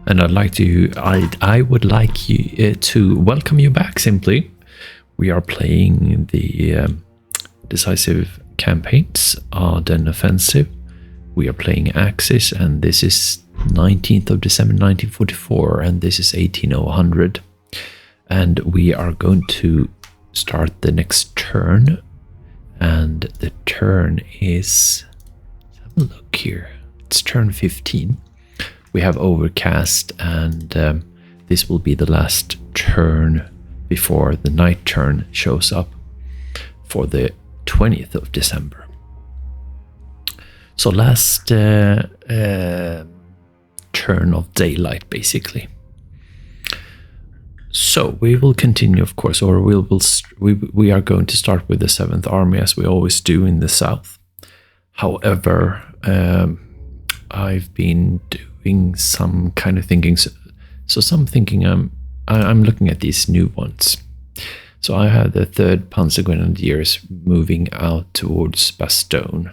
and I would like you to welcome you back. Simply, we are playing the Decisive campaigns, Ardennes offensive. We are playing Axis, and this is 19th of December 1944, and this is 1800. And we are going to start the next turn, and the turn is, let's have a look here, it's turn 15. We have overcast, and this will be the last turn before the night turn shows up for the 20th of December. So last turn of daylight, basically. So we will continue, of course, or we are going to start with the 7th Army as we always do in the south. However, I've been doing some kind of thinking. So some thinking, I'm looking at these new ones. So I have the 3rd Panzer Grenadiers moving out towards Bastogne.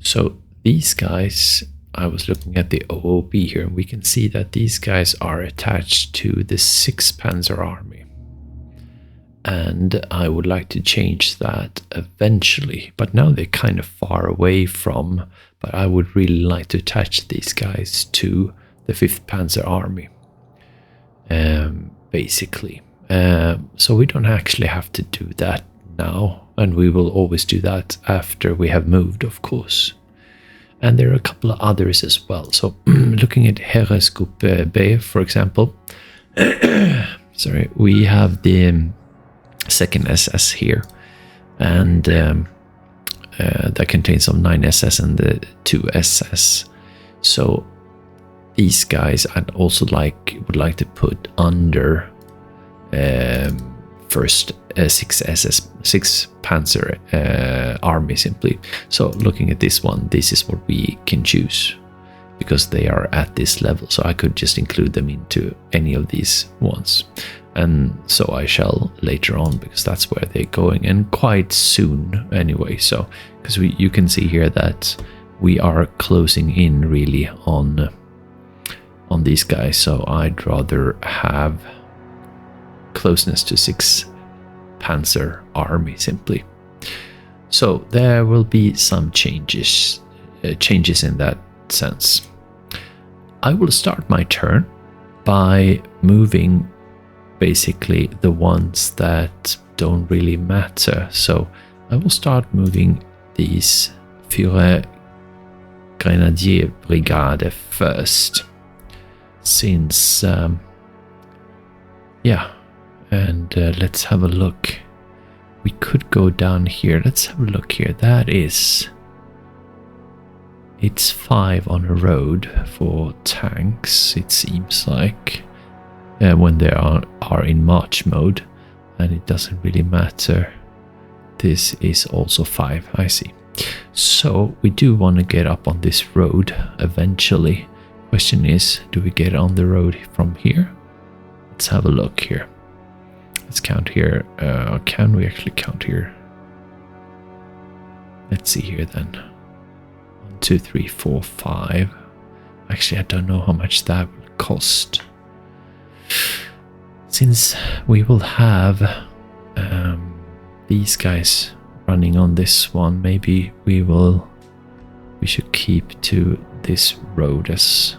So these guys, I was looking at the OOB here, and we can see that these guys are attached to the 6th Panzer Army. And I would like to change that eventually, but now they're kind of far away from, but I would really like to attach these guys to the 5th Panzer Army, basically. So we don't actually have to do that now, and we will always do that after we have moved, of course. And there are a couple of others as well. So looking at Heeresgruppe B, for example, sorry, we have the 2nd SS here, and that contains some 9 SS and the 2 SS. So these guys I'd also would like to put under first 6 SS, 6 Panzer Army, simply. So looking at this one, this is what we can choose because they are at this level. So I could just include them into any of these ones, and so I shall later on, because that's where they're going, and quite soon anyway. So because you can see here that we are closing in really on these guys. So I'd rather have closeness to 6 Panzer Army, simply. So there will be some changes in that sense. I will start my turn by moving basically the ones that don't really matter. So I will start moving these Führer Grenadier Brigade first, since yeah. And let's have a look. We could go down here. Let's have a look here. It's 5 on a road for tanks, it seems like, when they are in march mode, and it doesn't really matter. This is also 5, I see. So we do want to get up on this road eventually. Question is, do we get on the road from here? Let's have a look here. Let's count here. Can we actually count here? Let's see here then. 1, 2, 3, 4, 5. Actually, I don't know how much that will cost. Since we will have these guys running on this one, maybe we should keep to this road as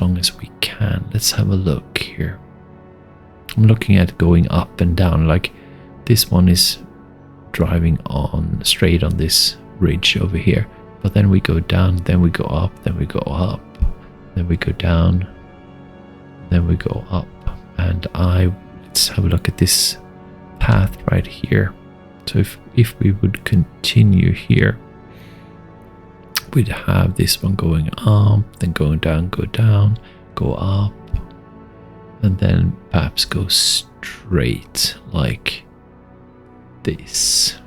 long as we can. Let's have a look here. I'm looking at going up and down, like this one is driving on straight on this ridge over here, but then we go down, then we go up, then we go up, then we go down, then we go up. And let's have a look at this path right here. So if we would continue here, we'd have this one going up, then going down, go up, and then perhaps go straight like this.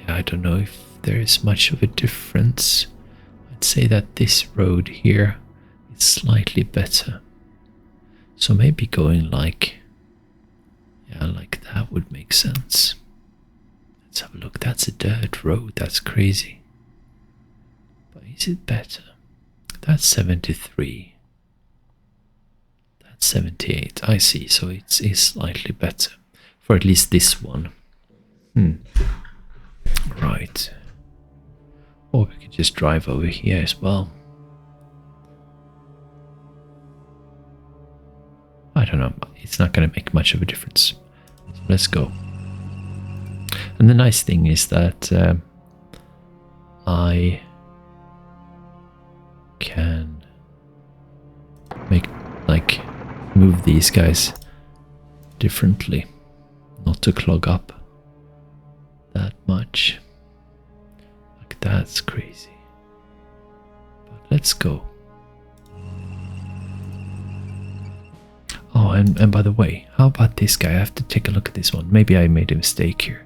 Yeah, I don't know if there is much of a difference. I'd say that this road here is slightly better. So maybe going like that would make sense. Let's have a look. That's a dirt road. That's crazy. But is it better? that's 73. That's 78. I see. So it is slightly better for at least this one. Right. Or we could just drive over here as well. I don't know. It's not going to make much of a difference. So let's go. And the nice thing is that I can move these guys differently, not to clog up that much. Like, that's crazy. But let's go. Oh, and by the way, how about this guy? I have to take a look at this one. Maybe I made a mistake here.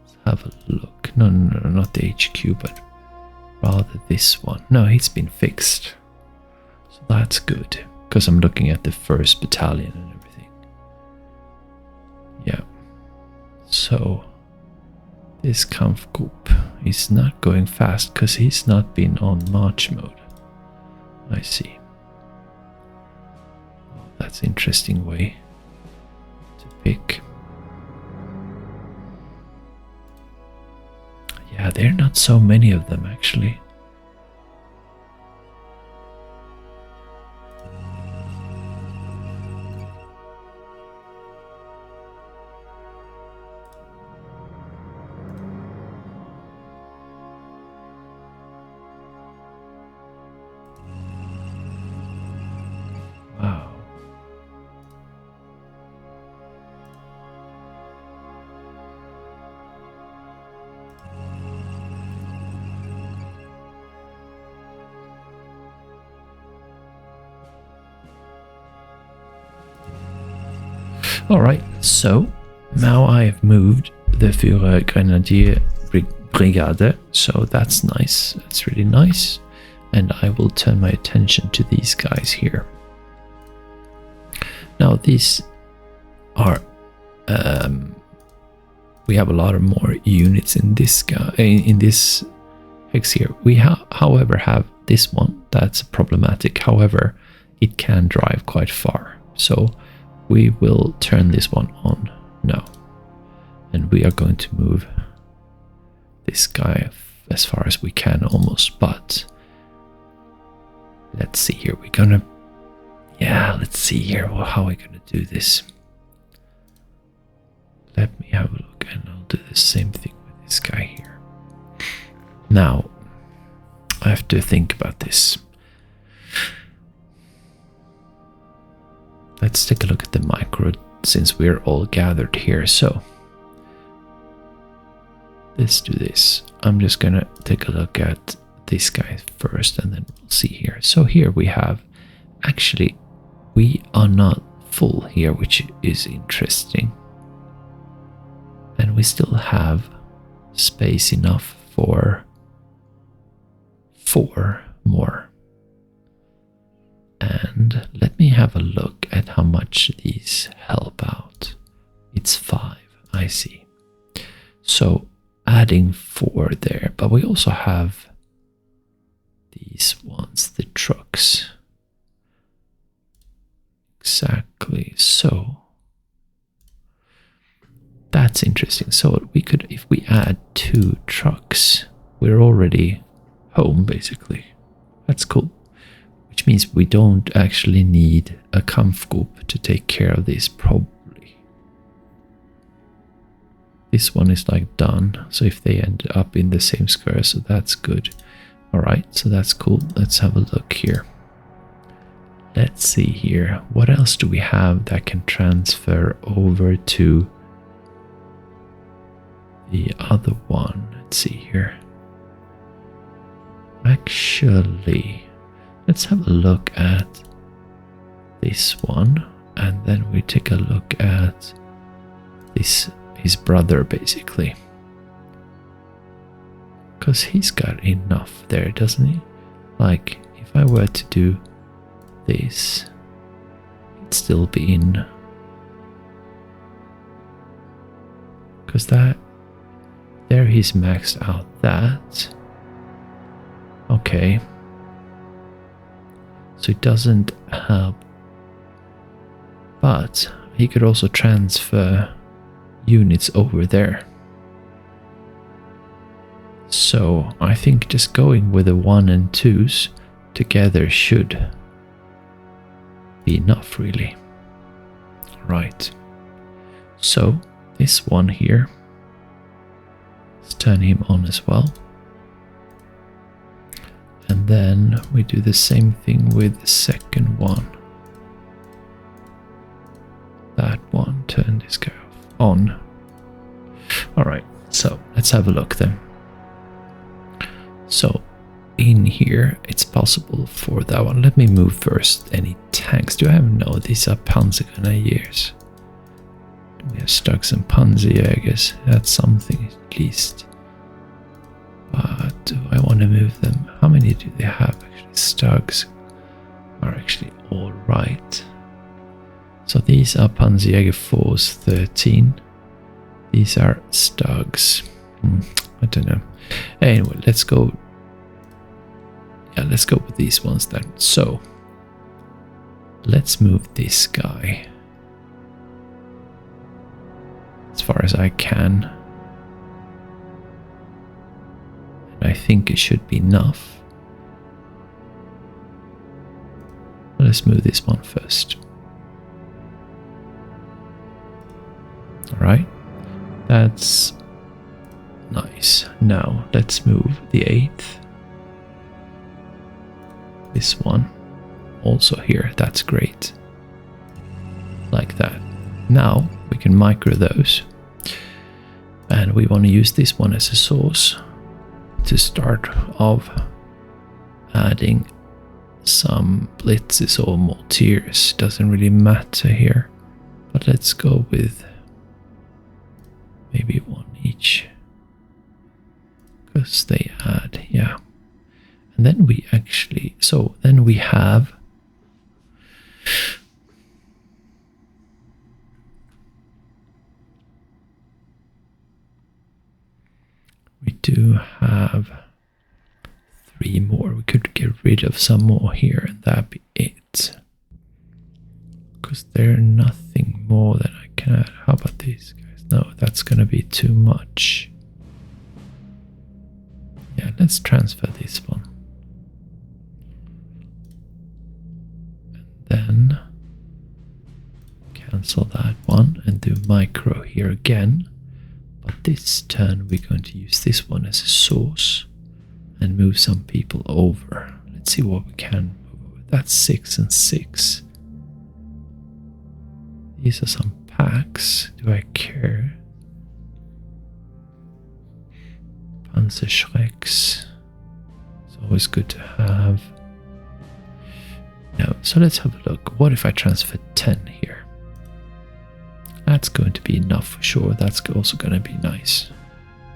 Let's have a look. No, not the HQ, but rather this one. No, it's been fixed. So that's good. Because I'm looking at the 1st battalion and everything. Yeah. So this Kampfgruppe is not going fast because he's not been on march mode. I see. Well, that's an interesting way to pick. Yeah, there are not so many of them actually. Alright, so now I have moved the Führer Grenadier Brigade, so that's nice, that's really nice. And I will turn my attention to these guys here. Now these are, we have a lot of more units in this guy, in this hex here. We however have this one that's problematic, however it can drive quite far. So we will turn this one on now, and we are going to move this guy as far as we can almost, but let's see here. We're gonna, yeah, let's see here how we're gonna do this. Let me have a look, and I'll do the same thing with this guy here. Now I have to think about this. Let's take a look at the micro since we're all gathered here. So let's do this. I'm just gonna take a look at this guy first and then we'll see here. So here we have, actually we are not full here, which is interesting. And we still have space enough for 4 more. And let me have a look at how much these help out. It's 5, I see. So adding 4 there, but we also have these ones, the trucks. Exactly, so that's interesting. So we could, if we add 2 trucks, we're already home basically. That's cool. Which means we don't actually need a Kampfgruppe to take care of this probably. This one is like done, so if they end up in the same square, so that's good. Alright, so that's cool. Let's have a look here. Let's see here. What else do we have that can transfer over to the other one? Let's see here. Actually, let's have a look at this one, and then we take a look at this, his brother basically, because he's got enough there, doesn't he? Like if I were to do this, it'd still be in, because that there he's maxed out that. Okay. so it doesn't help. But he could also transfer units over there. So I think just going with the 1 and 2s together should be enough, really. Right. So this one here, let's turn him on as well. And then we do the same thing with the second one. That one, turn this guy on. Alright, so let's have a look then. So in here it's possible for that one. Let me move first any tanks. Do I have? No, these are Panzer Grenadiers. We have Stugs and Panzerjägers. That's something at least. But do I want to move them? How many do they have actually? Stugs are actually all right. So these are Panzerjäger 4s, 13. These are Stugs. I don't know. Anyway, let's go. Yeah, let's go with these ones then. So let's move this guy as far as I can. And I think it should be enough. Let's move this one first. Alright, that's nice. Now let's move the 8th. This one also here, that's great. Like that. Now we can micro those. And we want to use this one as a source to start off adding some blitzes or mortiers. Doesn't really matter here. But let's go with maybe one each, because they add, yeah. And then we actually, so then we have we do have 3 more. We could get rid of some more here and that'd be it, because they're nothing more than I can add. How about these guys? No, that's gonna be too much. Yeah, let's transfer this one. And then cancel that one and do micro here again. But this turn we're going to use this one as a source and move some people over. Let's see what we can move over. That's 6 and 6. These are some packs. Do I care? Panzerschrecks. It's always good to have. No, so let's have a look. What if I transfer 10 here? That's going to be enough for sure. That's also going to be nice.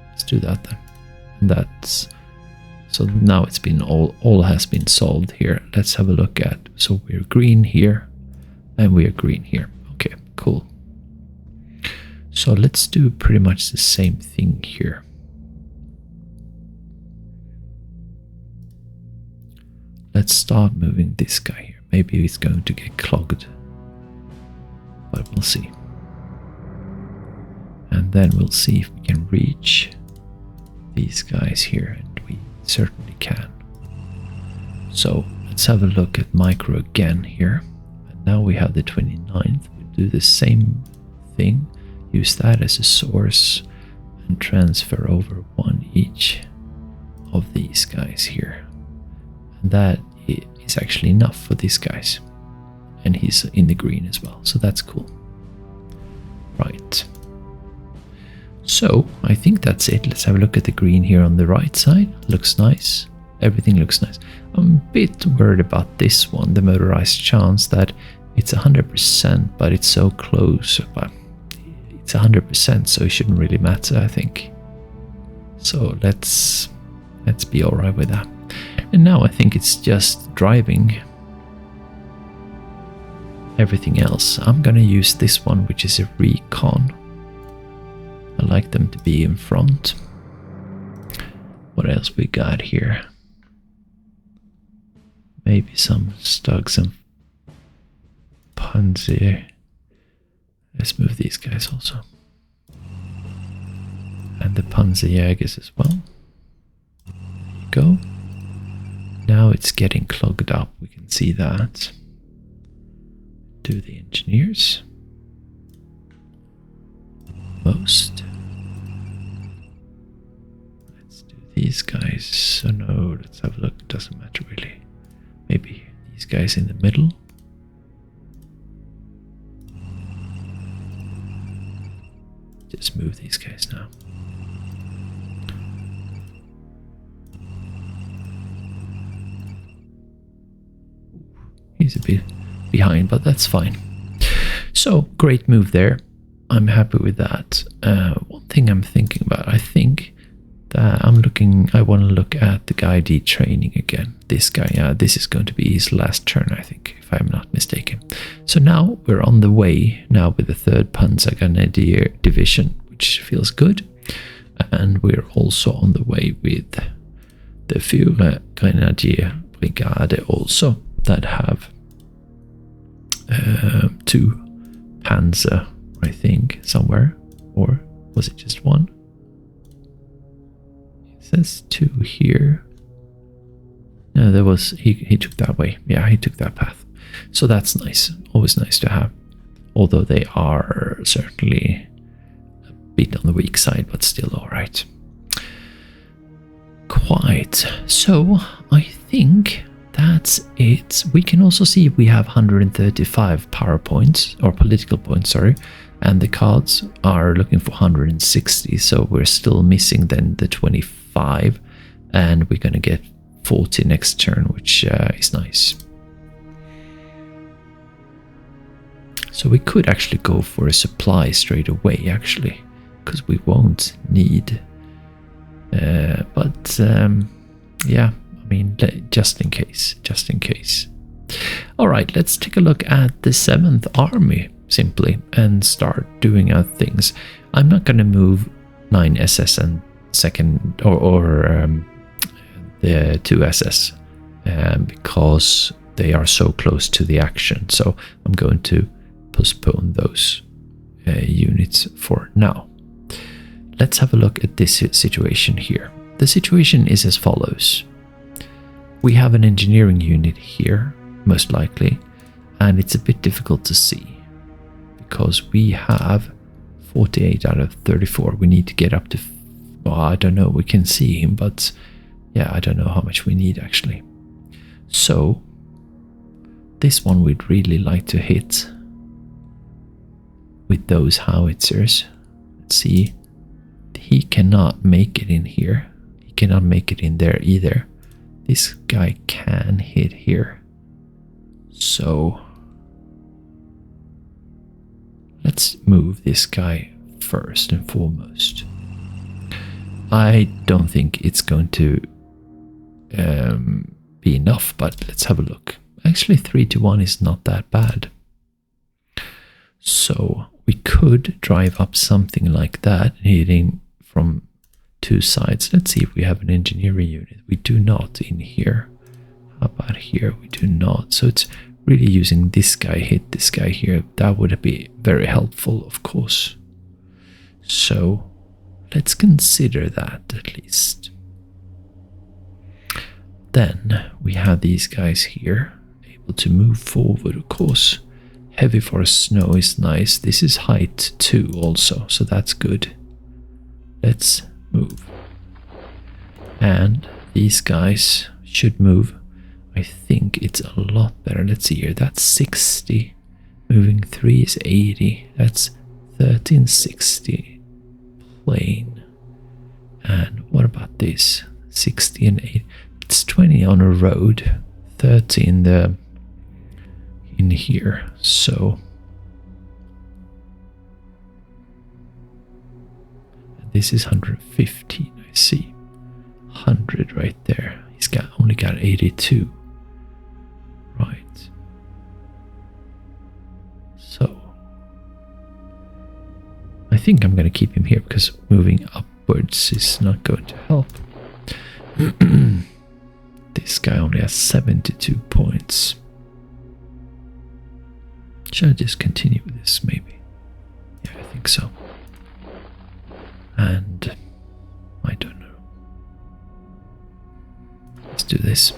Let's do that then. And that's so now it's been all has been solved here. Let's have a look at, so we're green here and we are green here. Okay, cool. So let's do pretty much the same thing here. Let's start moving this guy here. Maybe he's going to get clogged, but we'll see. And then we'll see if we can reach these guys here, and we certainly can. So let's have a look at micro again here. And now we have the 29th. We do the same thing. Use that as a source and transfer over 1 each of these guys here. And that is actually enough for these guys. And he's in the green as well, so that's cool. Right. So I think that's it. Let's have a look at the green here on the right side. Looks nice. Everything looks nice. I'm a bit worried about this one, the motorized chance, that it's 100%, but it's so close. But it's 100%, so it shouldn't really matter, I think. So let's be alright with that. And now I think it's just driving everything else. I'm gonna use this one, which is a recon. I like them to be in front. What else we got here? maybe some Stugs and Panzer. Let's move these guys also. And the Panzerjägers as well. There you go. Now it's getting clogged up, we can see that. Do the engineers. Most. Let's do these guys. So no, let's have a look. Doesn't matter really. Maybe these guys in the middle. Just move these guys now. He's a bit behind, but that's fine. So, great move there. I'm happy with that. One thing I'm thinking about, I think that I want to look at the guy detraining again. This guy, this is going to be his last turn, I think, if I'm not mistaken. So now we're on the way now with the 3rd Panzer Grenadier Division, which feels good. And we're also on the way with the Führer Grenadier Brigade also, that have 2 Panzer, I think, somewhere. Or was it just 1? It says 2 here. No, there was, he took that way. Yeah, he took that path. So that's nice. Always nice to have. Although they are certainly a bit on the weak side, but still alright. Quite. So, I think that's it. We can also see we have 135 power points, or political points, sorry, and the cards are looking for 160, so we're still missing then the 25, and we're going to get 40 next turn, which is nice. So we could actually go for a supply straight away, actually, because we won't need, yeah, I mean, just in case. Alright, let's take a look at the 7th Army, simply, and start doing our things. I'm not going to move 9 SS and second, or the 2 SS, because they are so close to the action, so I'm going to postpone those units for now. Let's have a look at this situation here. The situation is as follows. We have an engineering unit here, most likely, and it's a bit difficult to see because we have 48 out of 34. We need to get up to, well, I don't know, we can see him, but yeah, I don't know how much we need actually. So this one we'd really like to hit with those howitzers. Let's see, he cannot make it in here. He cannot make it in there either. This guy can hit here. So let's move this guy first and foremost. I don't think it's going to be enough, but let's have a look. Actually, 3-1 is not that bad. So we could drive up something like that, hitting from 2 sides. Let's see if we have an engineering unit. We do not in here. How about here? We do not. So it's really using this guy, hit this guy here. That would be very helpful, of course. So let's consider that at least. Then we have these guys here, able to move forward, of course. Heavy forest snow is nice. This is height 2 also, so that's good. Let's move. And these guys should move. I think it's a lot better. Let's see here. That's 60. Moving 3 is 80. That's 1360 plain. And what about this? 60 and 8. It's 20 on a road. 30 in here. So this is 115. I see. 100 right there. He's only got 82. Right. So I think I'm going to keep him here because moving upwards is not going to help. this guy only has 72 points. Should I just continue with this, maybe? Yeah, I think so. And I don't know. Let's do this.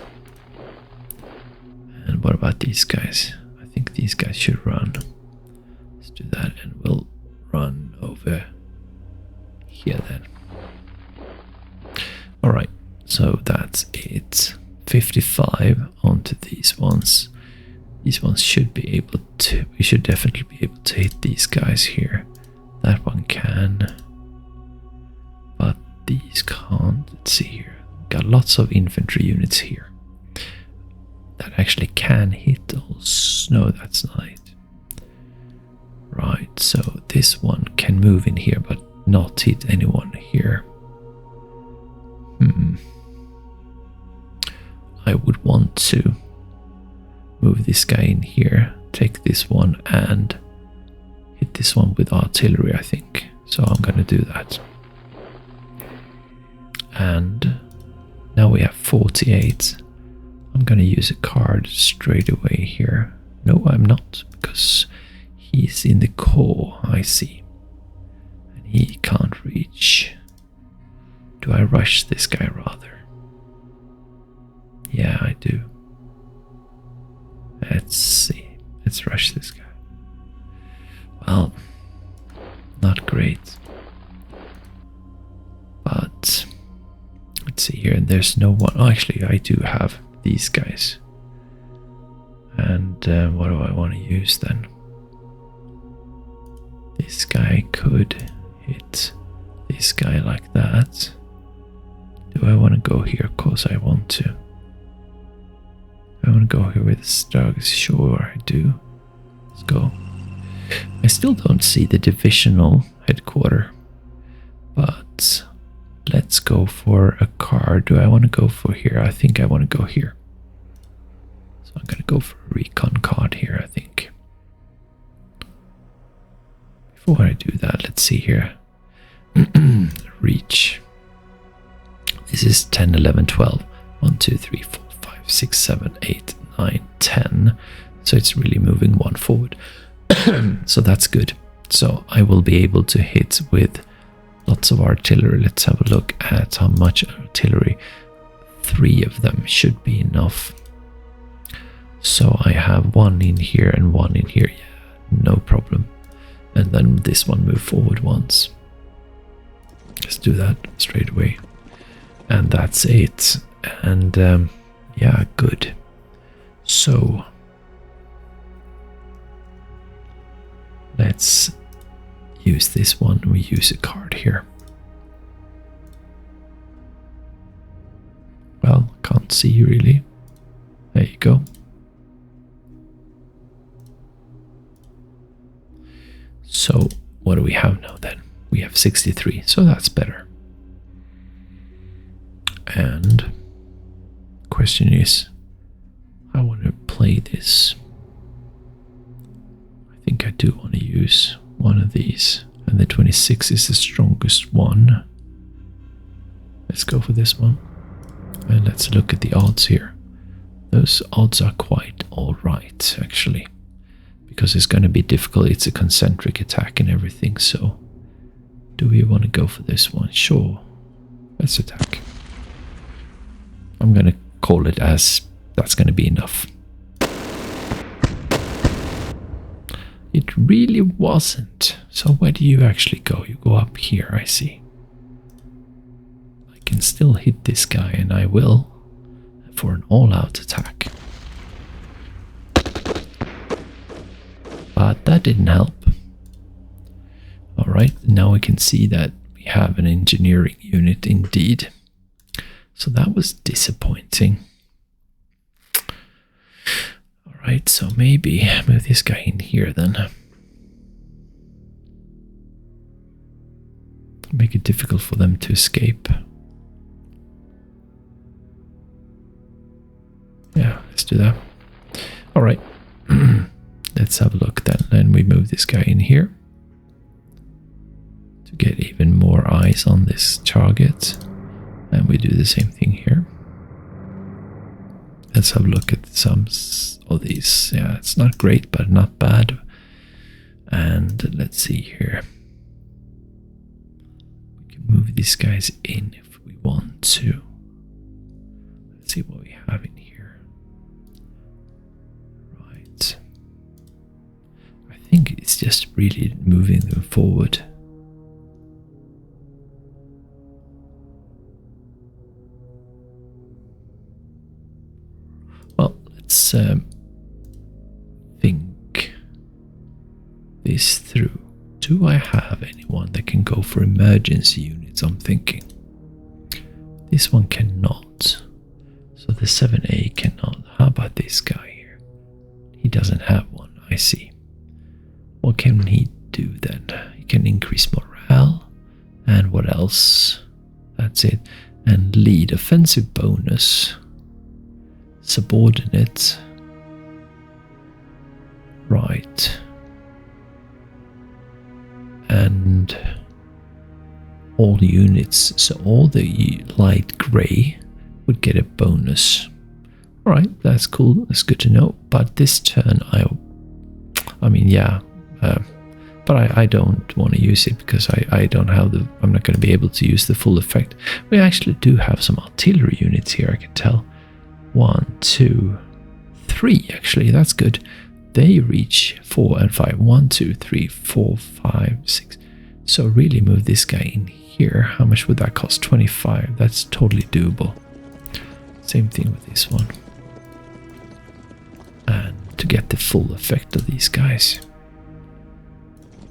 And what about these guys? I think these guys should run. Let's do that, and we'll run over here then. Alright, so that's it. 55 onto these ones. These ones should be able to, we should definitely be able to hit these guys here. That one can, but these can't. Let's see here. Got lots of infantry units here that actually can hit those. No, that's not it. Right, so this one can move in here but not hit anyone here. I would want to move this guy in here, take this one and hit this one with artillery, I think. So I'm going to do that. And now we have 48. I'm going to use a card straight away here. No, I'm not, because he's in the core, I see. And he can't reach. Do I rush this guy rather? Yeah, I do. Let's see. Let's rush this guy. Well, not great. But let's see here. There's no one. Oh, actually, I do have these guys. And what do I want to use then? This guy could hit this guy like that. Do I want to go here? Of course I want to. I want to go here with Stugs. Sure, I do. Let's go. I still don't see the divisional headquarters, but let's go for a card. Do I want to go for here? I think I want to go here. So I'm going to go for a recon card here, I think. Before I do that, let's see here. Reach. This is 10, 11, 12. 1, 2, 3, 4, 5, 6, 7, 8, 9, 10. So it's really moving one forward. So that's good. So I will be able to hit with lots of artillery. Let's have a look at how much artillery. 3 of them should be enough. So I have 1 in here and 1 in here. Yeah, no problem. And then this one move forward once. Let's do that straight away. And that's it. And yeah, good. So let's use this one. We use a card here. Well, can't see really. There you go. So what do we have now then? We have 63, so that's better. And question is, I want to play this. I think I do want to use one of these, and the 26 is the strongest one. Let's go for this one, and let's look at the odds here. Those odds are quite alright actually, because it's going to be difficult. It's a concentric attack and everything. So do we want to go for this one? Sure, let's attack. I'm going to call it as that's going to be enough. It really wasn't. So where do you actually go? You go up here, I see. I can still hit this guy, and I will, for an all-out attack. But that didn't help. Alright, now we can see that we have an engineering unit indeed. So that was disappointing. Alright, so maybe move this guy in here then. Make it difficult for them to escape. Yeah, let's do that. Alright. Let's have a look then. Then we move this guy in here to get even more eyes on this target. And we do the same thing here. let's have a look at some of these. Yeah, it's not great, but not bad. And let's see here. We can move these guys in if we want to. Let's see what we have in here. Right. I think it's just really moving them forward. Well, let's think this through. Do I have anyone that can go for emergency units? I'm thinking. This one cannot. So the 7A cannot. How about this guy here? He doesn't have one, I see. What can he do then? He can increase morale. And what else? That's it. And lead. Offensive bonus. Subordinate. Right. And all units, so all the light grey would get a bonus. Alright, that's cool, that's good to know. But this turn, I mean, yeah, but I don't want to use it because I don't have I'm not going to be able to use the full effect. We actually do have some artillery units here, I can tell. 1, 2, 3, actually, that's good. They reach 4 and 5. 1, 2, 3, 4, 5, 6. So really move this guy in here. How much would that cost? 25. That's totally doable. Same thing with this one. And to get the full effect of these guys.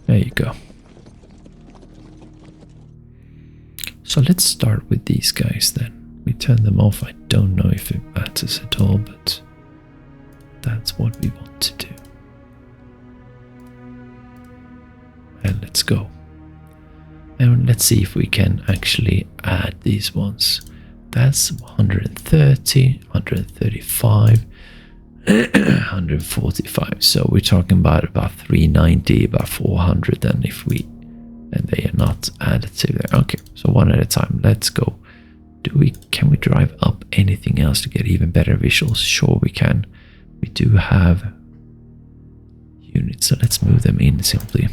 There you go. So let's start with these guys then. We turn them off. I don't know if it matters at all, but that's what we want to do. And let's go. And let's see if we can actually add these ones. That's 130, 135, 145. So we're talking about 390, about 400 then if we, and they are not added to there. Okay, so one at a time. Let's go. Can we drive up anything else to get even better visuals? Sure we can. We do have units, so let's move them in simply.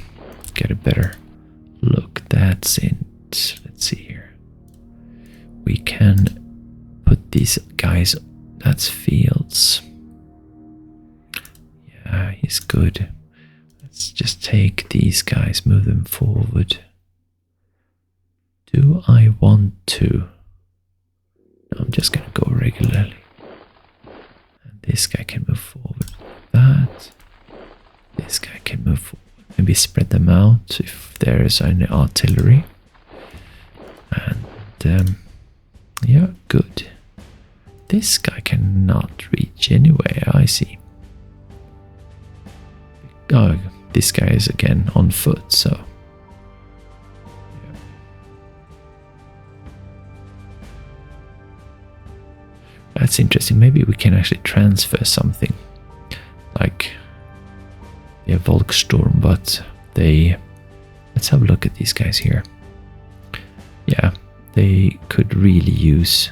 Get a better look. That's it. Let's see here. We can put these guys, that's Fields. Yeah, he's good. Let's just take these guys, move them forward. Do I want to? No, I'm just going to go regularly. And this guy can move forward. That. This guy can move forward. Maybe spread them out if there is any artillery. And yeah, good. This guy cannot reach anyway, I see. Oh, this guy is again on foot, so. Yeah. That's interesting. Maybe we can actually transfer something. Like, yeah, Volksturm, but they... Let's have a look at these guys here. Yeah, they could really use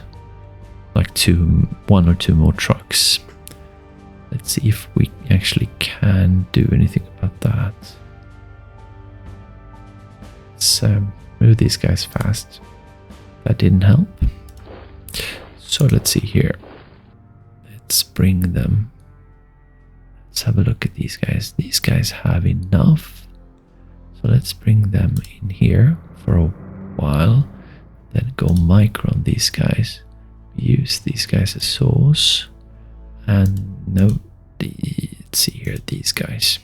like 1 or 2 more trucks. Let's see if we actually can do anything about that. Let's move these guys fast. That didn't help. So let's see here. Let's bring them. Let's have a look at these guys. These guys have enough. So let's bring them in here for a while. Then go micro on these guys. Use these guys as source. And no, let's see here, these guys.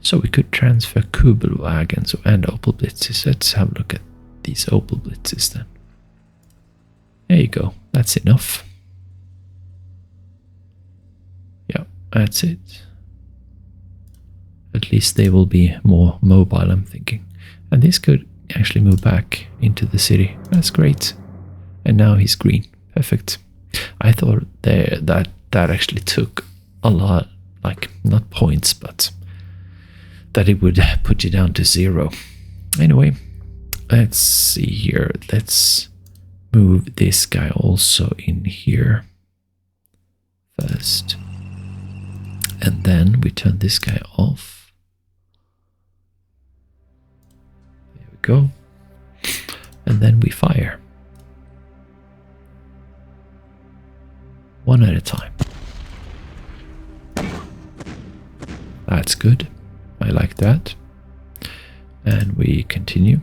So we could transfer Kubelwagens and Opel Blitzes. Let's have a look at these Opel Blitzes then. There you go, that's enough. Yeah, that's it. At least they will be more mobile, I'm thinking. And this could actually move back into the city. That's great. And now he's green. Perfect. I thought that actually took a lot, like not points, but that it would put you down to 0. Anyway, let's see here. Let's move this guy also in here. first. And then we turn this guy off. There we go. And then we fire. One at a time. That's good. I like that. And we continue.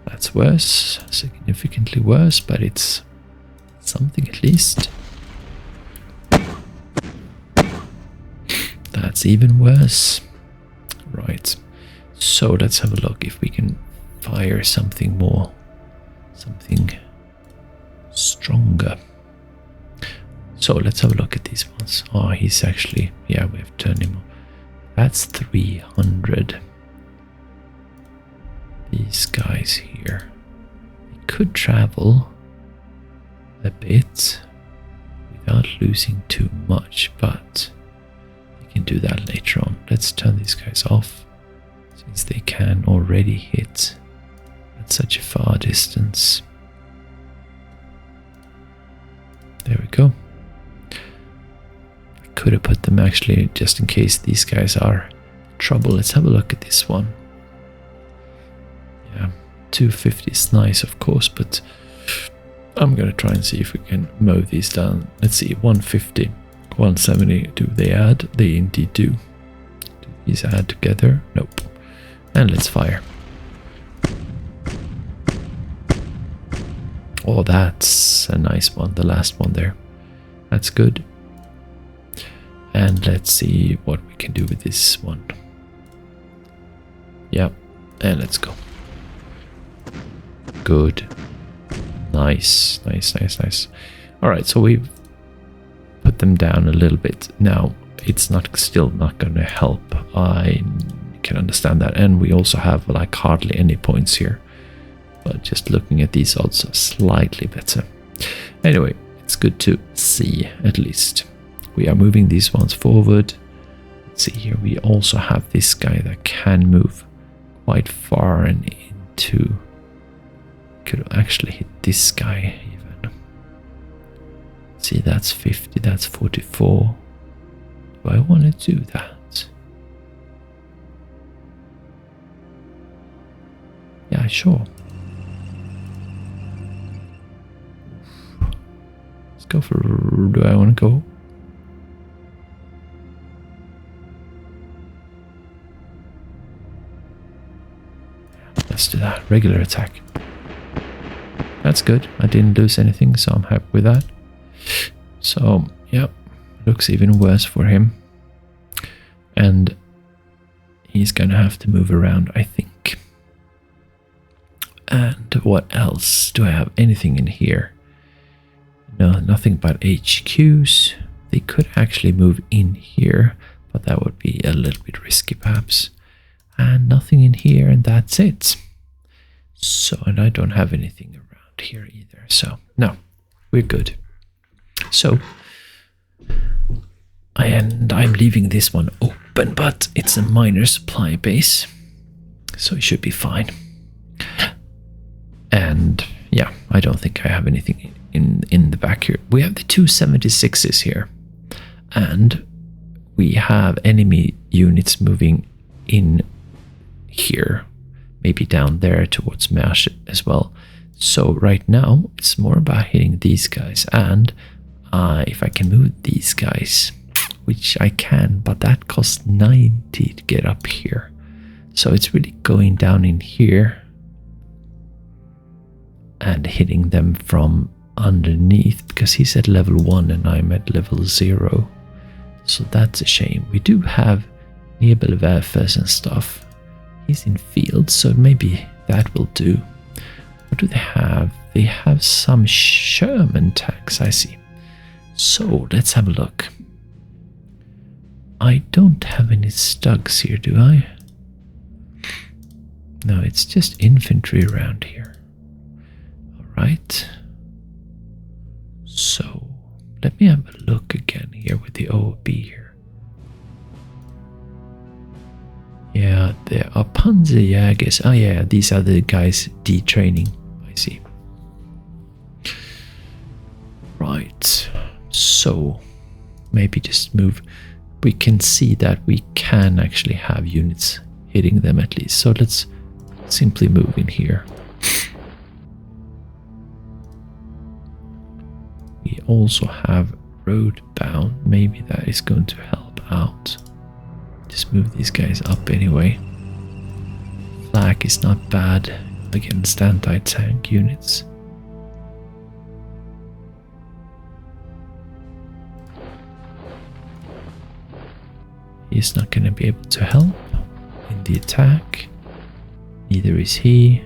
That's worse. Significantly worse, but it's something at least. That's even worse. Right. So let's have a look if we can fire something more. Something stronger. So let's have a look at these ones. Oh, he's actually... Yeah, we have turned him on. That's 300. These guys here. They could travel a bit without losing too much, but we can do that later on. Let's turn these guys off, since they can already hit at such a far distance. There we go. I could have put them actually just in case these guys are trouble. Let's have a look at this one. Yeah, 250 is nice, of course, but I'm gonna try and see if we can mow these down. Let's see, 150, 170. Do they add? They indeed do. Do these add together? Nope. And let's fire. Oh, that's a nice one. The last one there. That's good. And let's see what we can do with this one. Yep. And let's go. Good. Nice. Nice, nice, nice. Alright, so we've put them down a little bit. Now, it's still not going to help. I can understand that. And we also have like hardly any points here. But just looking at these odds are slightly better. Anyway, it's good to see at least. We are moving these ones forward. Let's see here, we also have this guy that can move quite far and into... Could actually hit this guy even. See, that's 50, that's 44. Do I want to do that? Yeah, sure. Let's go for... Do I want to go? Let's do that. Regular attack. That's good. I didn't lose anything, so I'm happy with that. So, yeah, looks even worse for him. And he's going to have to move around, I think. And what else? Do I have anything in here? No, nothing but HQs. They could actually move in here, but that would be a little bit risky perhaps. And nothing in here, and that's it. So, and I don't have anything around here either, so no, we're good. So I'm leaving this one open, but it's a minor supply base, so it should be fine. And yeah, I don't think I have anything in the back here. We have the 276s here, and we have enemy units moving in here, maybe down there towards Mersch as well. So right now, it's more about hitting these guys, and if I can move these guys, which I can, but that costs 90 to get up here. So it's really going down in here and hitting them from underneath, because he's at level 1 and I'm at level 0. So that's a shame. We do have Nebelwerfers and stuff. He's in field, so maybe that will do. What do they have? They have some Sherman tanks, I see. So let's have a look. I don't have any Stugs here, do I? No, it's just infantry around here. Alright. So let me have a look again here with the OOB here. Yeah, there are Panzerjägers. Oh yeah, these are the guys detraining. I see. Right, so maybe just move. We can see that we can actually have units hitting them at least. So let's simply move in here. We also have road bound. Maybe that is going to help out. Just move these guys up anyway. Flak is not bad against anti-tank units. He's not going to be able to help in the attack. Neither is he.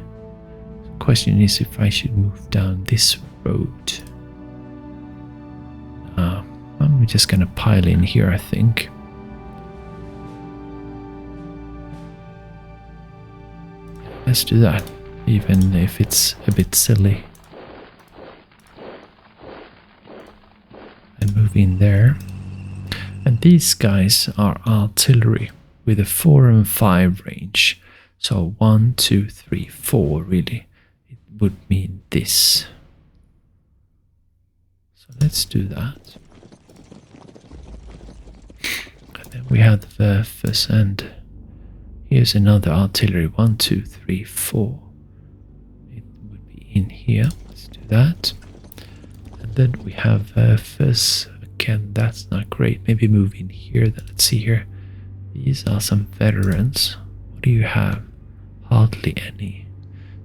The question is if I should move down this road. I'm just going to pile in here, I think. Let's do that, even if it's a bit silly. And move in there. And these guys are artillery with a 4 and 5 range. So 1, 2, 3, 4 really. It would mean this. So let's do that. And then we have the Werfers, and here's another artillery. 1, 2, 3, 4. It would be in here. Let's do that. And then we have Werfers. Again, that's not great. Maybe move in here. Then let's see here. These are some veterans. What do you have? Hardly any.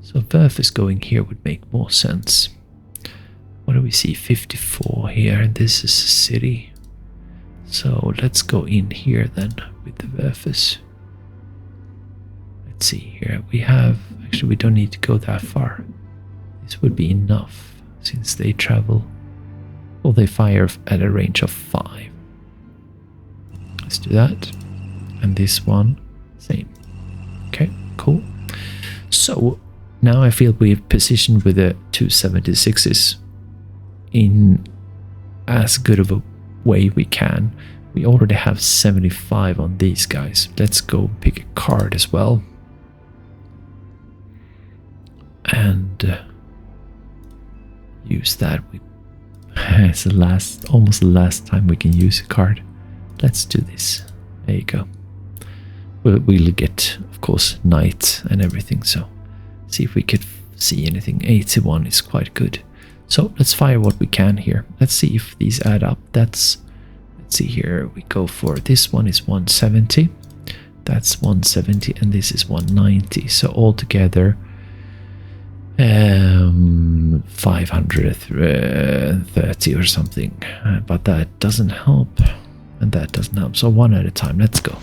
So Werfers going here would make more sense. What do we see? 54 here, and this is a city. So let's go in here then with the Werfers. Let's see here. We have, actually we don't need to go that far. This would be enough since they travel. Well, they fire at a range of 5. Let's do that. And this one, same. Okay, cool. So now I feel we've positioned with the 276s in as good of a way we can. We already have 75 on these guys. Let's go pick a card as well. And use that. It's the almost the last time we can use a card. Let's do this. There you go. We'll get, of course, knight and everything. So see if we could see anything. 81 is quite good. So let's fire what we can here. Let's see if these add up. Let's see here. We go for this one is 170. That's 170, and this is 190. So altogether, 530 or something, but that doesn't help, and that doesn't help. So one at a time. Let's go.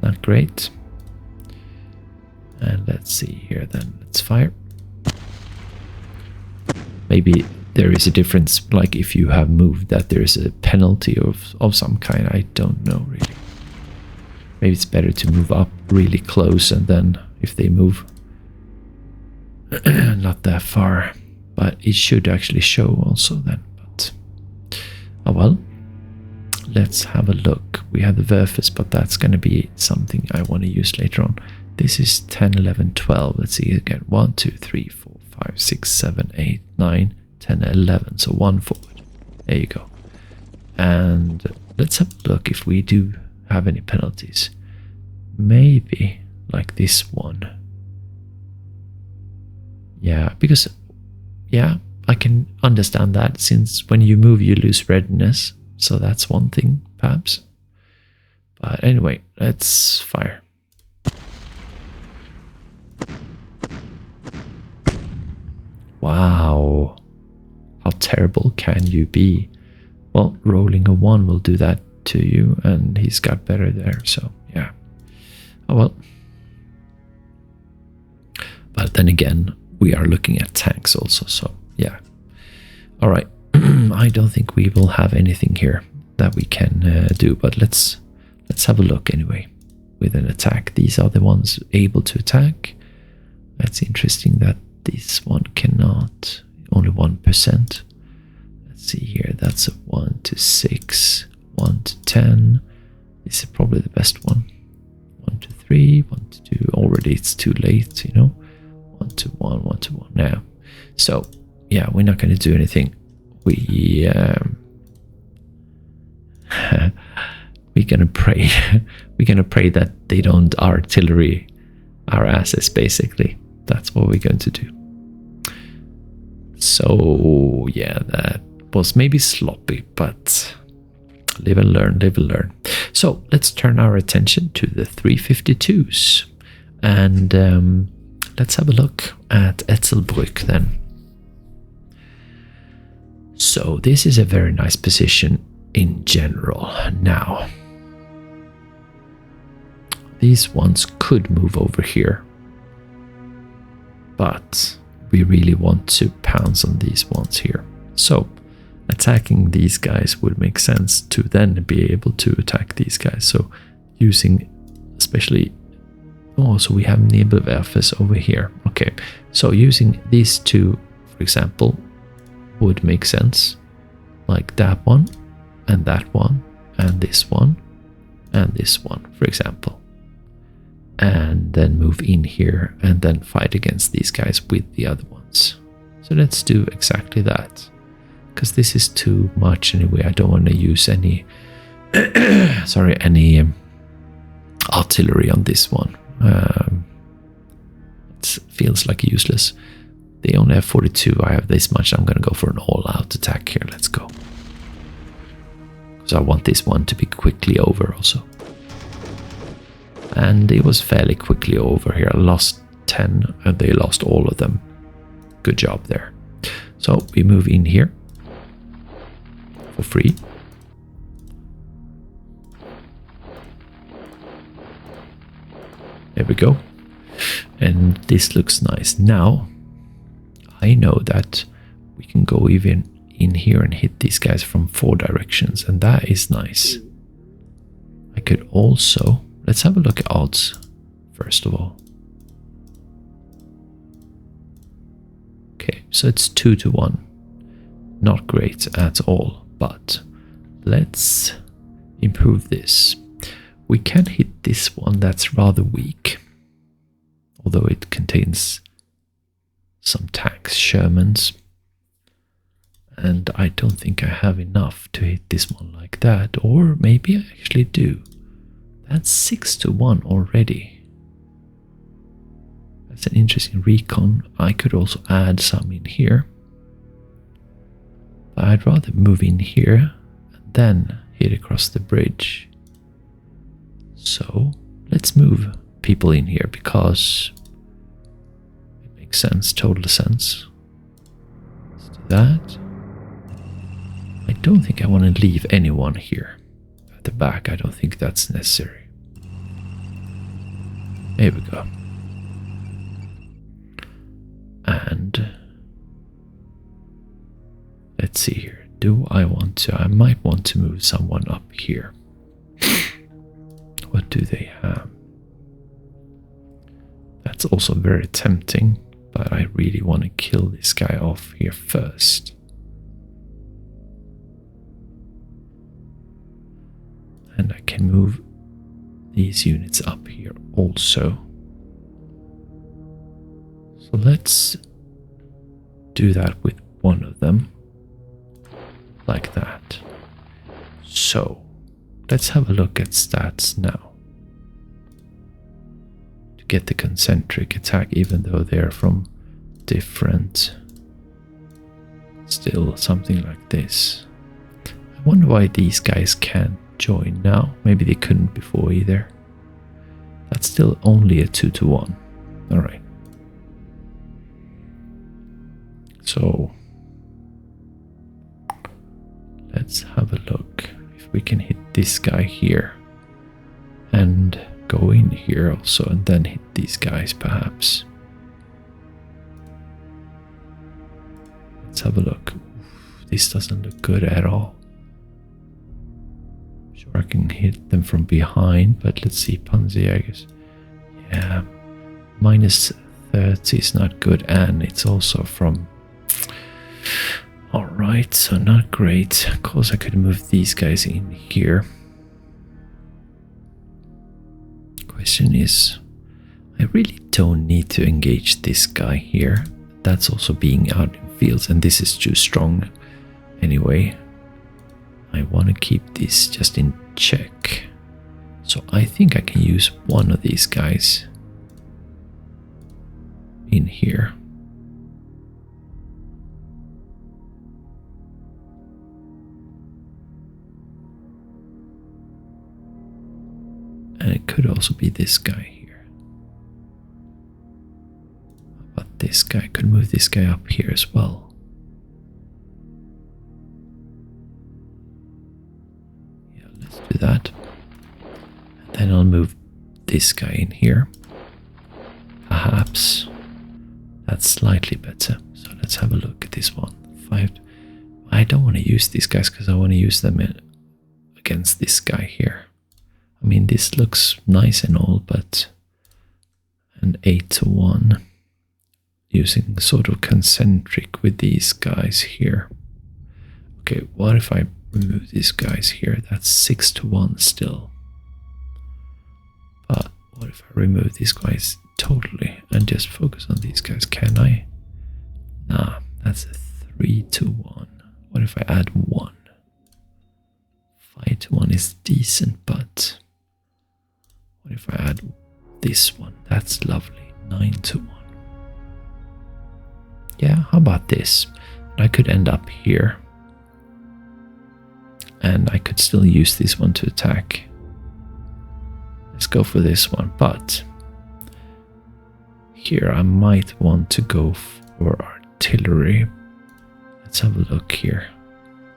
Not great. And let's see here then. Let's fire. Maybe there is a difference, like if you have moved, that there is a penalty of some kind. I don't know really. Maybe it's better to move up really close, and then if they move not that far, but it should actually show also then. But oh well, let's have a look. We have the Werfers, but that's going to be something I want to use later on. This is 10, 11, 12. Let's see again. 1, 2, 3, 4, 5, 6, 7, 8, 9, 10, 11. So one forward. There you go. And let's have a look if we do have any penalties. Maybe like this one. Yeah, because yeah, I can understand that, since when you move you lose readiness. So that's one thing perhaps. But anyway, let's fire. Wow, how terrible can you be? Well, rolling a 1 will do that to you, and he's got better there, so yeah. Oh well. But then again, we are looking at tanks also, so yeah. Alright, I don't think we will have anything here that we can do, but let's have a look anyway with an attack. These are the ones able to attack. That's interesting that this one cannot, only 1%. Let's see here, that's a 1 to 6, 1 to 10. This is probably the best one. 1 to 3, 1 to 2. Already it's too late, you know. 1 to 1, 1 to 1 now. So yeah, we're not going to do anything. We're gonna pray. We're gonna pray that they don't artillery our asses, basically. That's what we're going to do. So yeah, that was maybe sloppy, but live and learn, live and learn. So let's turn our attention to the 352s, and let's have a look at Ettelbrück then. So this is a very nice position in general. Now, these ones could move over here, but we really want to pounce on these ones here. So attacking these guys would make sense to then be able to attack these guys. So using especially, oh, so we have Nebelwerfers over here. Okay, so using these two, for example, would make sense, like that one and that one and this one and this one, for example, and then move in here and then fight against these guys with the other ones. So let's do exactly that, because this is too much anyway. I don't want to use any sorry, any artillery on this one. It feels like useless. They only have 42. I have this much. I'm going to go for an all-out attack here. Let's go. Because I want this one to be quickly over also. And it was fairly quickly over here. I lost 10 and they lost all of them. Good job there. So we move in here for free. There we go. And this looks nice. Now, I know that we can go even in here and hit these guys from 4 directions, and that is nice. I could also, let's have a look at odds first of all. Okay, so it's 2 to 1. Not great at all, but let's improve this. We can hit this one that's rather weak, although it contains some tanks, Shermans, and I don't think I have enough to hit this one like that, or maybe I actually do. That's 6 to 1 already. That's an interesting recon. I could also add some in here, but I'd rather move in here and then hit across the bridge. So let's move people in here because sense, total sense. Let's do that. I don't think I want to leave anyone here at the back. I don't think that's necessary. There we go. And let's see here. Do I want to? I might want to move someone up here. What do they have? That's also very tempting. But I really want to kill this guy off here first. And I can move these units up here also. So let's do that with one of them. Like that. So let's have a look at stats now. Get the concentric attack, even though they're from different, still something like this. I wonder why these guys can't join now. Maybe they couldn't before either. That's still only a 2 to 1. All right. So let's have a look if we can hit this guy here and go in here also and then hit these guys perhaps. Let's have a look. This doesn't look good at all. Sure, I can hit them from behind, but let's see, Panzerjägers. Yeah, minus 30 is not good, and it's also from... Alright, so not great. Of course I could move these guys in here. Question is, I really don't need to engage this guy here. that's also being out in fields, and this is too strong anyway. I want to keep this just in check. So I think I can use one of these guys in here. And it could also be this guy here. But this guy could move this guy up here as well. Yeah, let's do that. And then I'll move this guy in here. Perhaps that's slightly better. So let's have a look at this one. 5. I don't want to use these guys because I want to use them against this guy here. I mean, this looks nice and all, but an 8-1 using sort of concentric with these guys here. Okay, what if I remove these guys here? That's 6-1 still. But what if I remove these guys totally and just focus on these guys? Can I? Nah, that's a 3-1. What if I add 1? 5-1 is decent, but what if I add this one? That's lovely. 9-1. Yeah, how about this? I could end up here. And I could still use this one to attack. Let's go for this one. But here I might want to go for artillery. Let's have a look here.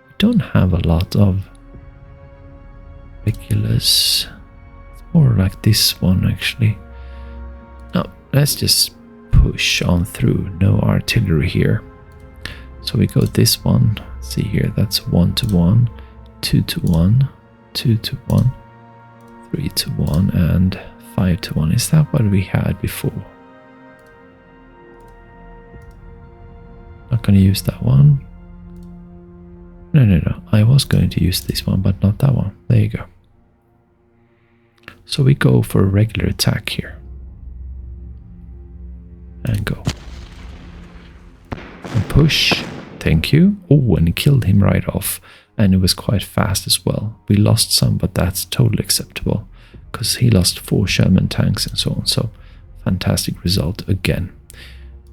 We don't have a lot of regulars. Or like this one actually. No, let's just push on through. No artillery here. So we go this one. See here, that's 1-1, 2-1, 2-1, 3-1, and 5-1. Is that what we had before? Not going to use that one. No. I was going to use this one, but not that one. There you go. So we go for a regular attack here. And go. And push. Thank you. Oh, and killed him right off. And it was quite fast as well. We lost some, but that's totally acceptable. Because he lost 4 Sherman tanks and so on. So, fantastic result again.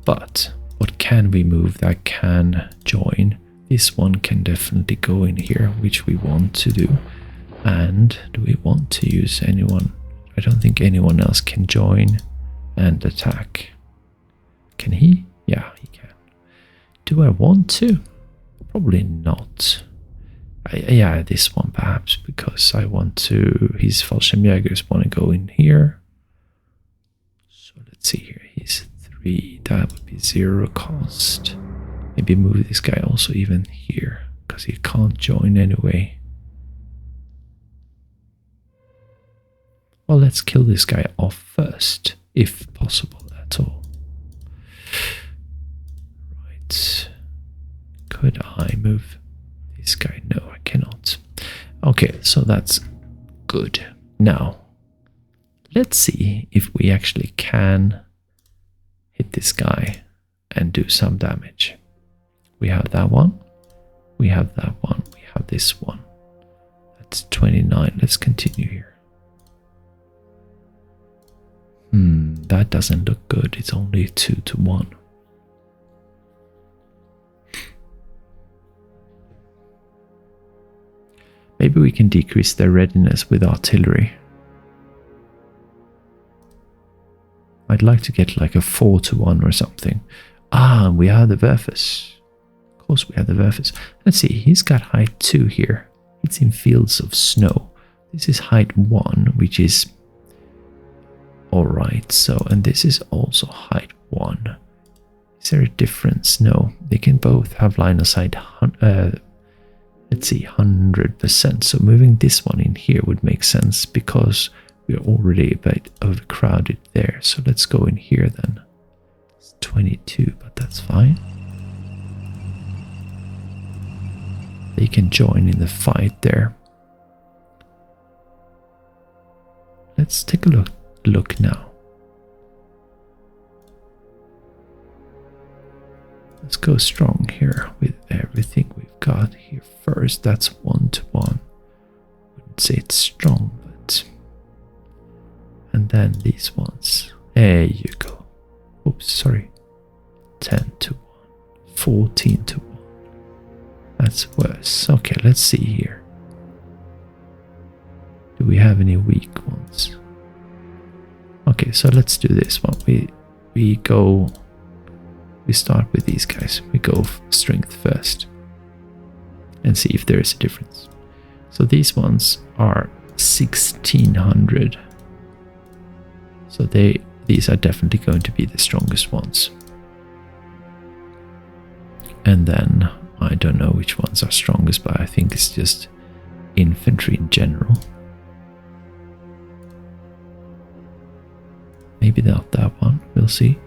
But, what can we move that can join? This one can definitely go in here, which we want to do. And do we want to use anyone? I don't think anyone else can join and attack. Can he? Yeah, he can. Do I want to? Probably not. Yeah, this one perhaps, because I want to... His Fallschirmjägers want to go in here. So let's see here. He's 3. That would be 0 cost. Maybe move this guy also even here, because he can't join anyway. Well, let's kill this guy off first, if possible at all. Right. Could I move this guy? No, I cannot. Okay, so that's good. Now, let's see if we actually can hit this guy and do some damage. We have that one. We have that one. We have this one. That's 29. Let's continue here. That doesn't look good. It's only 2-1. Maybe we can decrease their readiness with artillery. I'd like to get like a 4-1 or something. Ah, we have the Werfers. Of course we have the Werfers. Let's see, he's got height 2 here. It's in fields of snow. This is height 1, which is alright. So, and this is also height 1. Is there a difference? No, they can both have line of sight. Let's see, 100%. So moving this one in here would make sense because we're already a bit overcrowded there. So let's go in here then. It's 22, but that's fine. They can join in the fight there. Let's take a look now. Let's go strong here with everything we've got here first. That's 1-1. Wouldn't say it's strong, but... And then these ones. There you go. Oops, sorry. 10-1. 14-1. That's worse. Okay, let's see here. Do we have any weak ones? Okay, so let's do this one. We start with these guys. We go strength first and see if there is a difference. So these ones are 1600. So these are definitely going to be the strongest ones. And then I don't know which ones are strongest, but I think it's just infantry in general. Maybe not that one. We'll see.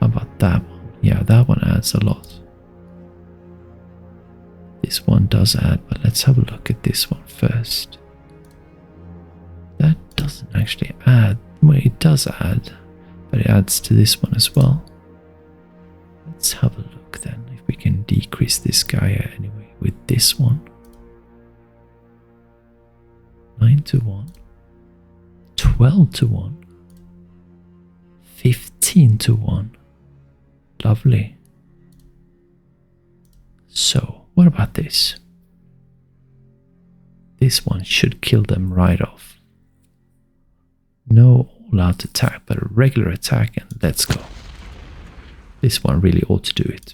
How about that one? Yeah, that one adds a lot. This one does add, but let's have a look at this one first. That doesn't actually add. Well, it does add, but it adds to this one as well. Let's have a look then, if we can decrease this guy anyway with this one. 9-1. 12-1. 15-1. Lovely. So, what about this? This one should kill them right off. No all-out attack, but a regular attack, and let's go. This one really ought to do it.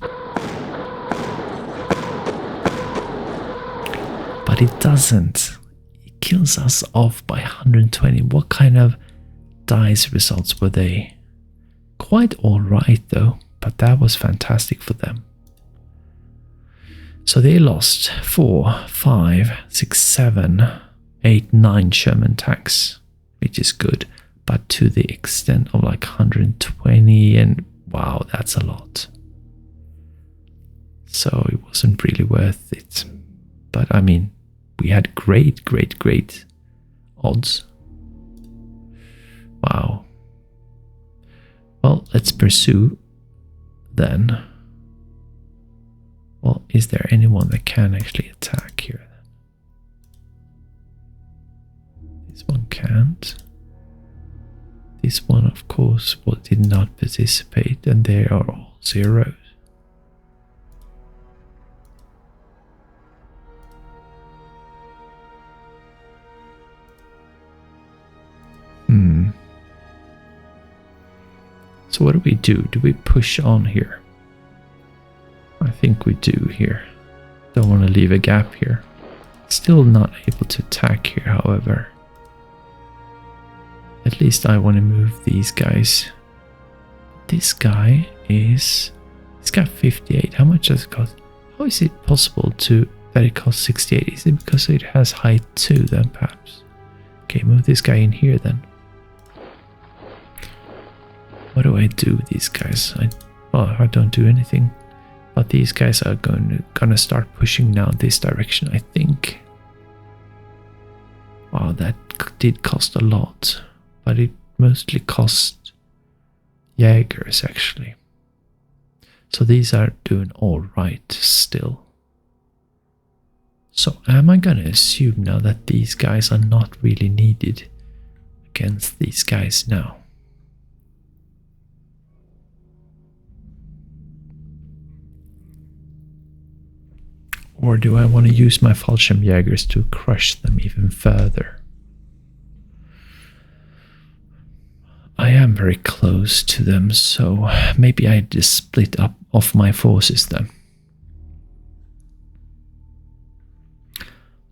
But it doesn't. It kills us off by 120. What kind of dice results were they? Quite alright though, but that was fantastic for them. So they lost 4, 5, 6, 7, 8, 9 Sherman tanks, which is good, but to the extent of like 120, and wow, that's a lot. So it wasn't really worth it. But I mean, we had great odds. Wow. Well, let's pursue then. Well, is there anyone that can actually attack here then? This one can't. This one, of course, did not participate, and they are all zeros. So what do we do? Do we push on here? I think we do here. Don't want to leave a gap here. Still not able to attack here, however. At least I want to move these guys. This guy is... He's got 58. How much does it cost? How is it possible that it costs 68? Is it because it has height 2 then, perhaps? Okay, move this guy in here then. What do I do with these guys? I don't do anything. But these guys are gonna start pushing now this direction, I think. Wow, that did cost a lot. But it mostly cost Jägers, actually. So these are doing alright still. So am I gonna assume now that these guys are not really needed against these guys now? Or do I want to use my Fallschirmjägers to crush them even further? I am very close to them, so maybe I just split up off my forces then.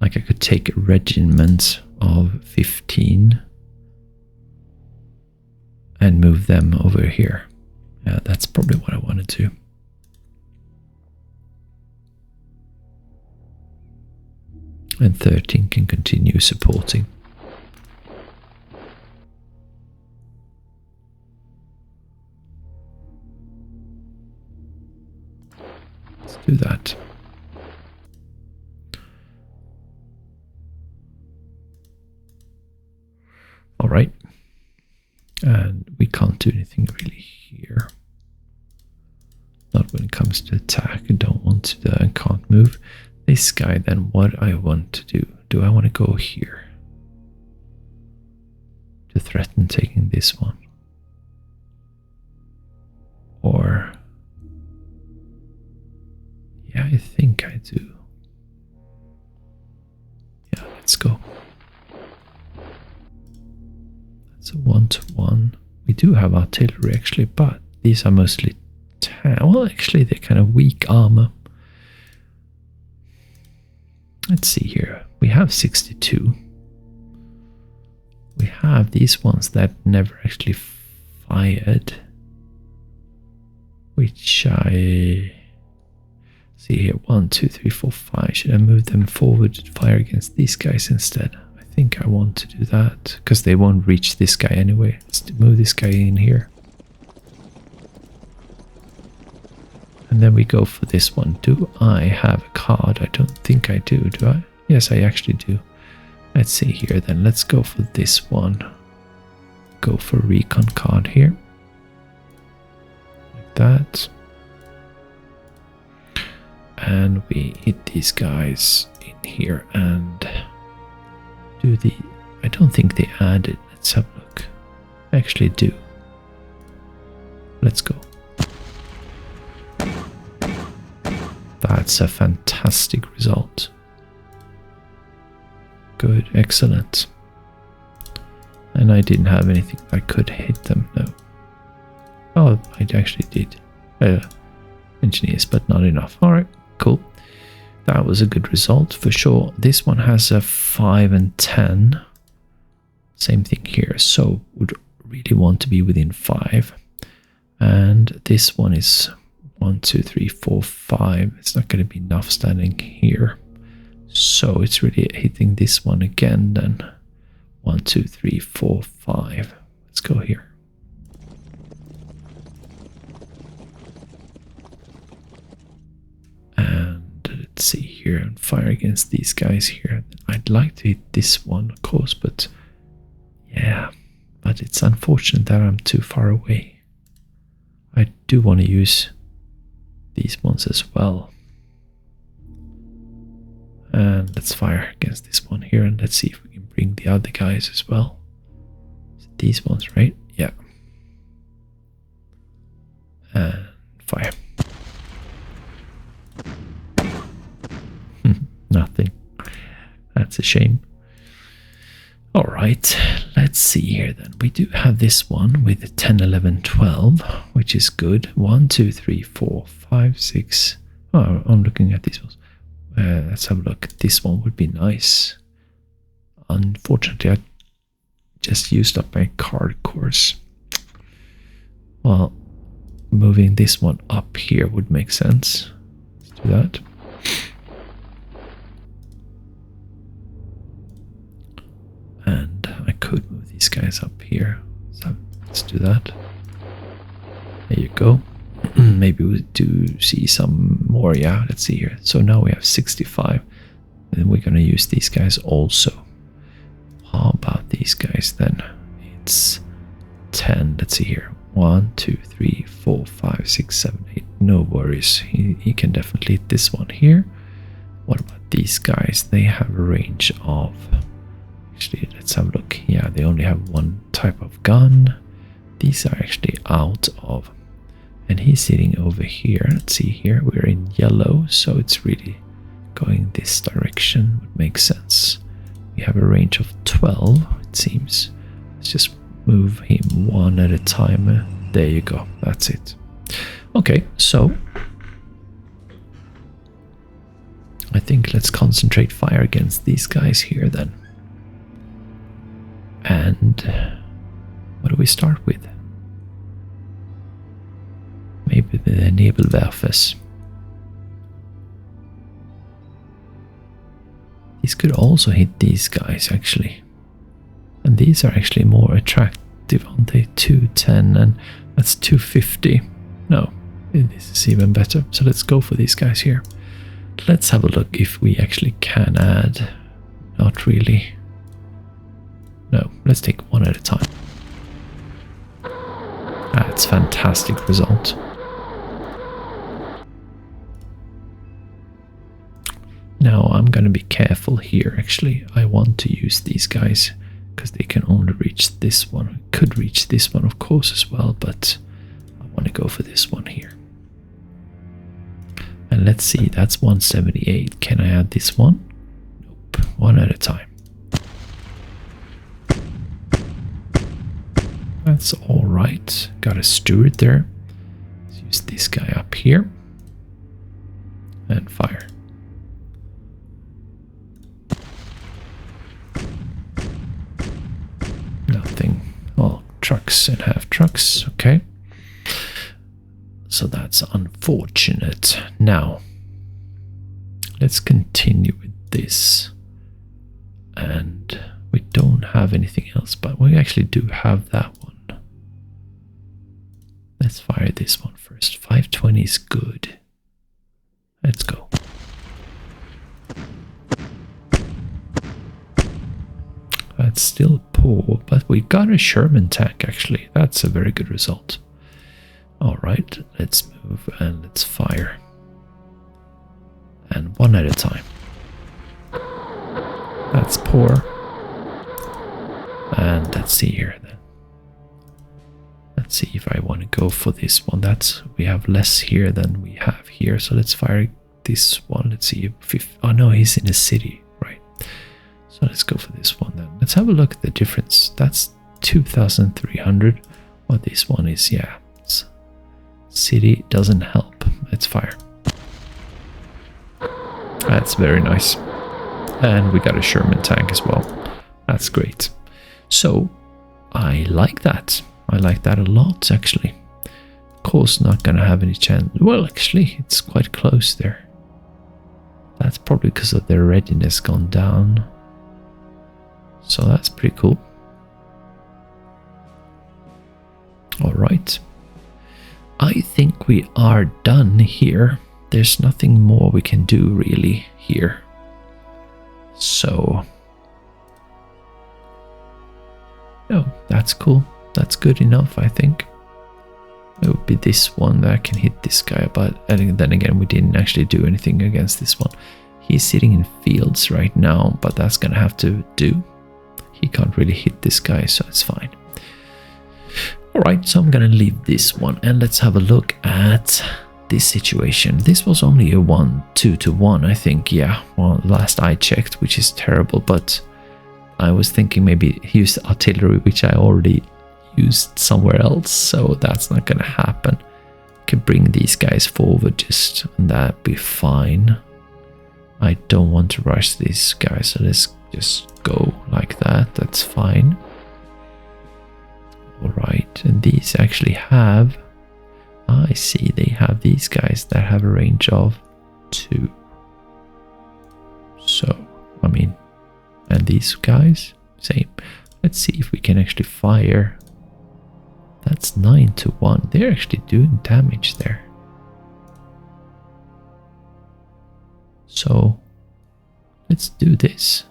Like I could take a regiment of 15 and move them over here. Yeah, that's probably what I want to do. And 13 can continue supporting. Let's do that. All right. And we can't do anything really here. Not when it comes to attack. I don't want to, I can't move this guy. Then what I want to do? Do I want to go here to threaten taking this one? Or, yeah, I think I do. Yeah, let's go. That's a 1-to-1. We do have artillery actually, but these are mostly well, actually they're kind of weak armor. Let's see here. We have 62. We have these ones that never actually fired, which I see here. 1, 2, 3, 4, 5. Should I move them forward to fire against these guys instead? I think I want to do that because they won't reach this guy anyway. Let's move this guy in here. And then we go for this one. Do I have a card? I don't think I do. Do I? Yes, I actually do. Let's see here then. Let's go for this one. Go for recon card here. Like that. And we hit these guys in here and do the... I don't think they added. Let's have a look. I actually do. Let's go. That's a fantastic result. Good, excellent. And I didn't have anything I could hit them, no. Oh, I actually did. Engineers, but not enough. Alright, cool. That was a good result for sure. This one has a 5 and 10. Same thing here, so would really want to be within 5. And this one is 1, 2, 3, 4, 5. It's not going to be enough standing here. So it's really hitting this one again then. 1, 2, 3, 4, 5. Let's go here. And let's see here and fire against these guys here. I'd like to hit this one, of course, but yeah, but it's unfortunate that I'm too far away. I do want to use these ones as well. And let's fire against this one here and let's see if we can bring the other guys as well. These ones, right? Yeah. And fire. Nothing. That's a shame. Alright, let's see here then. We do have this one with 10, 11, 12, which is good. 1, 2, 3, 4, 5, 6. Oh, I'm looking at these ones. Let's have a look. This one would be nice. Unfortunately, I just used up my card course. Well, moving this one up here would make sense. Let's do that. And I could move these guys up here. So let's do that. There you go. Maybe we do see some more. Yeah, let's see here. So now we have 65. And we're going to use these guys also. How about these guys then? It's 10. Let's see here. 1, 2, 3, 4, 5, 6, 7, 8. No worries. He can definitely hit this one here. What about these guys? They have a range of... Actually, let's have a look. Yeah, they only have one type of gun. These are actually out of... And he's sitting over here. Let's see here. We're in yellow, so it's really going this direction. Would make sense. We have a range of 12, it seems. Let's just move him one at a time. There you go. That's it. Okay, so I think let's concentrate fire against these guys here then. And what do we start with? Maybe the Nebelwerfers. These could also hit these guys actually. And these are actually more attractive, aren't they? 210 and that's 250. No, this is even better. So let's go for these guys here. Let's have a look if we actually can add. Not really. No, let's take one at a time. That's fantastic result. Now I'm gonna be careful here. Actually, I want to use these guys because they can only reach this one. Could reach this one, of course, as well, but I want to go for this one here. And let's see, that's 178. Can I add this one? Nope, one at a time. That's all right. Got a steward there. Let's use this guy up here and fire. Nothing. Well, trucks and half trucks. Okay. So that's unfortunate. Now, let's continue with this. And we don't have anything else, but we actually do have that one. Let's fire this one first. 520 is good. Let's go. That's still poor, but we got a Sherman tank actually. That's a very good result. Alright, let's move and let's fire. And one at a time. That's poor. And let's see here then. Let's see if I want to go for this one. We have less here than we have here. So let's fire this one. Let's see if oh no, he's in a city, right? So let's go for this one then. Let's have a look at the difference. That's 2,300. What this one is, yeah. City doesn't help. Let's fire. That's very nice. And we got a Sherman tank as well. That's great. So I like that. I like that a lot actually. Of course not gonna have any chance. Well, actually it's quite close there. That's probably because of their readiness gone down. So that's pretty cool. Alright. I think we are done here. There's nothing more we can do really here. So, oh, that's cool. That's good enough, I think. It would be this one that can hit this guy, but then again, we didn't actually do anything against this one. He's sitting in fields right now, but that's gonna have to do. He can't really hit this guy, so it's fine. Alright, so I'm gonna leave this one and let's have a look at this situation. This was only a 1-2 to 1, I think. Yeah, well, last I checked, which is terrible, but I was thinking maybe he used artillery, which I already used somewhere else, so that's not gonna happen. Can bring these guys forward just, and that'd be fine. I don't want to rush these guys, so let's just go like that. That's fine. Alright, and these actually have, I see they have these guys that have a range of 2. So, I mean, and these guys, same. Let's see if we can actually fire. That's 9 to 1. They're actually doing damage there. So, let's do this.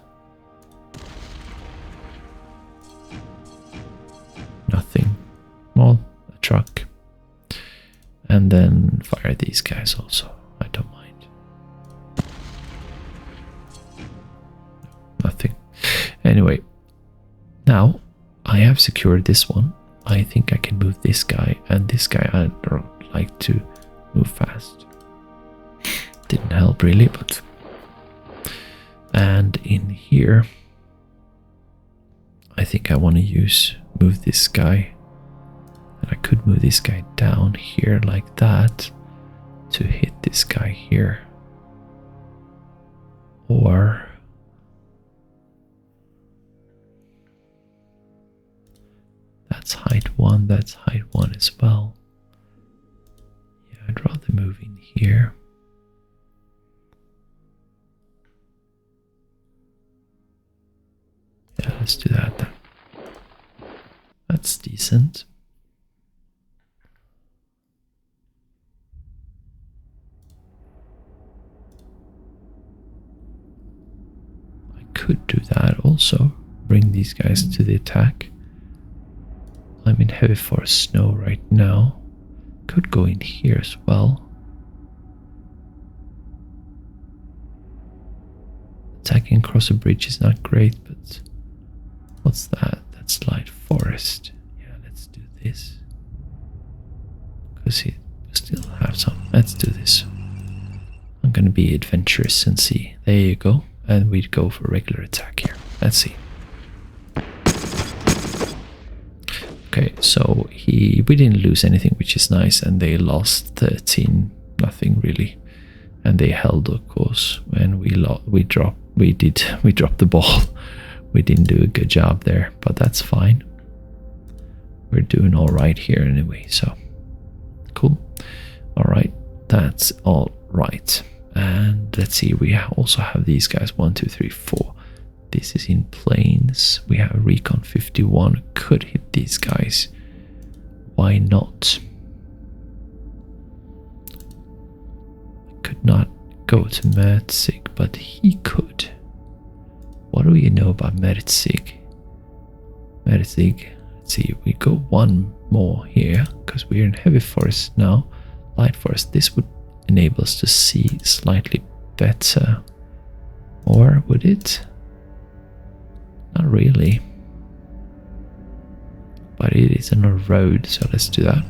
Nothing. Well, a truck. And then fire these guys also. I don't mind. Nothing. Anyway, now I have secured this one. I think I can move this guy, and this guy I don't like to move fast. Didn't help really, but... And in here, I think I want to move this guy. And I could move this guy down here like that to hit this guy here. Or... That's height 1, that's height 1 as well. Yeah, I'd rather move in here. Yeah, let's do that then. That's decent. I could do that also. Bring these guys to the attack. I'm in heavy forest snow right now. Could go in here as well. across a bridge is not great, but what's that? That's light forest. Yeah, let's do this. Because we still have some. Let's do this. I'm gonna be adventurous and see. There you go. And we'd go for regular attack here. Let's see. Okay, so we didn't lose anything, which is nice, and they lost 13, nothing really, and they held, of course. When we dropped the ball. We didn't do a good job there, but that's fine. We're doing all right here anyway, so cool. All right, that's all right. And let's see, we also have these guys 1, 2, 3, 4. This is in planes. We have Recon 51. Could hit these guys. Why not? Could not go to Merzig, but he could. What do we know about Merzig? Merzig. Let's see. We go one more here because we're in heavy forest now. Light forest. This would enable us to see slightly better. Or would it? Not really. But it is on a road, so let's do that.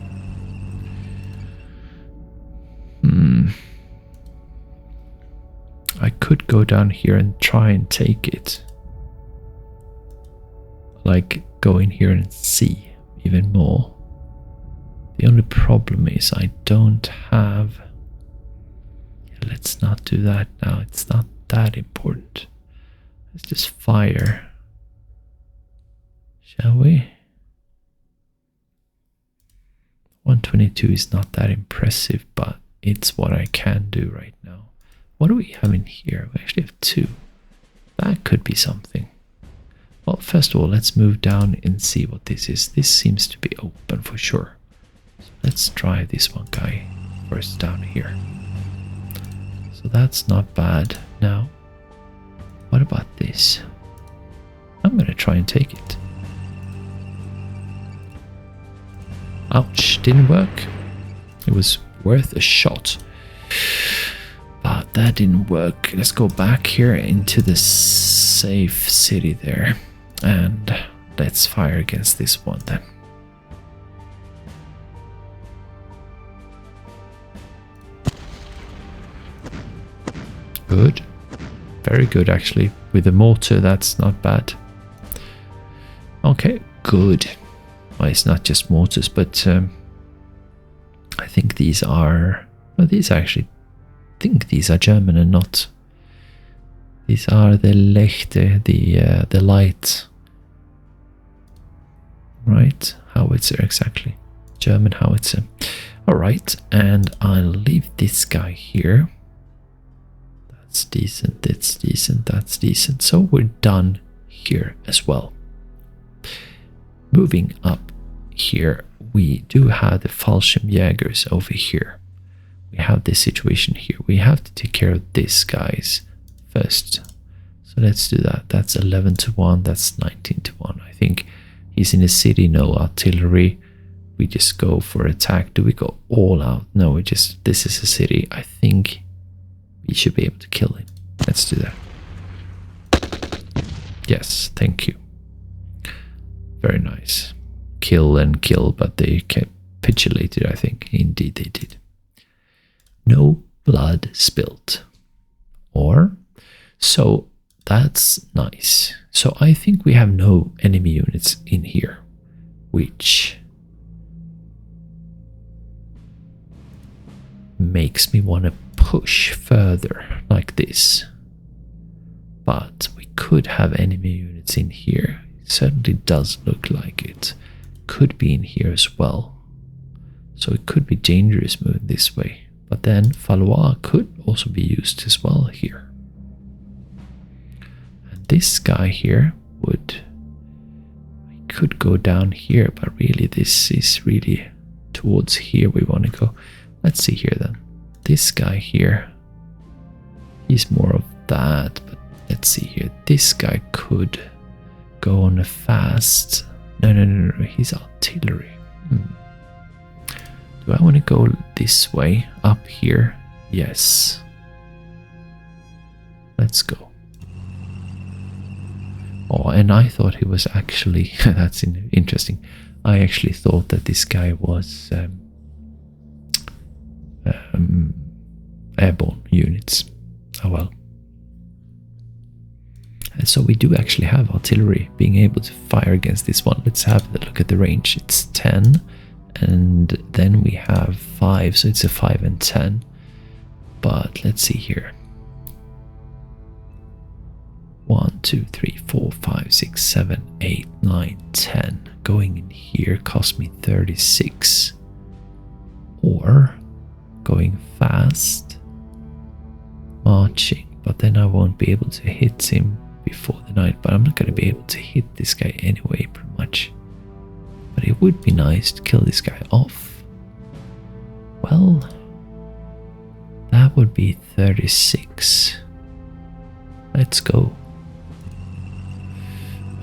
I could go down here and try and take it. Like go in here and see even more. The only problem is I don't have... Let's not do that now. It's not that important. Let's just fire. Shall we? 122 is not that impressive, but it's what I can do right now. What do we have in here? We actually have 2. That could be something. Well, first of all, let's move down and see what this is. This seems to be open for sure. So let's try this one guy first down here. So that's not bad. Now, what about this? I'm going to try and take it. Ouch, didn't work. It was worth a shot. But that didn't work. Let's go back here into the safe city there. And let's fire against this one then. Good. Very good actually. With the mortar, that's not bad. Okay, good. Well, it's not just mortars, but I think these are... Well, these actually... I think these are German and not... These are the Lechte, the light... Right? Howitzer, exactly. German howitzer. Alright, and I'll leave this guy here. That's decent, that's decent, that's decent. So we're done here as well. Moving up here, we do have the Fallschirmjägers over here. We have this situation here. We have to take care of these guys first. So let's do that. That's 11 to 1. That's 19 to 1. I think he's in the city, no artillery. We just go for attack. Do we go all out? No, we just... This is a city. I think we should be able to kill him. Let's do that. Yes, thank you. Very nice. Kill and kill, but they capitulated, I think. Indeed they did. No blood spilled. Or, so that's nice. So I think we have no enemy units in here, which makes me want to push further like this. But we could have enemy units in here. It certainly does look like it. Could be in here as well. So it could be dangerous moving this way. But then Valois could also be used as well here. And this guy here would... We could go down here, but really this is really towards here we want to go. Let's see here then. This guy here, he's more of that, but let's see here. This guy could go on a fast... No, he's artillery. Do I want to go this way, up here? Yes. Let's go. Oh, and I thought he was actually, that's interesting. I actually thought that this guy was airborne units. Oh well. And so we do actually have artillery being able to fire against this one. Let's have a look at the range. It's 10, and then we have 5, so it's a 5 and 10. But let's see here. 1, 2, 3, 4, 5, 6, 7, 8, 9, 10. Going in here cost me 36. Or going fast, marching, but then I won't be able to hit him before the night. But I'm not going to be able to hit this guy anyway, pretty much. But it would be nice to kill this guy off. Well, that would be 36. Let's go.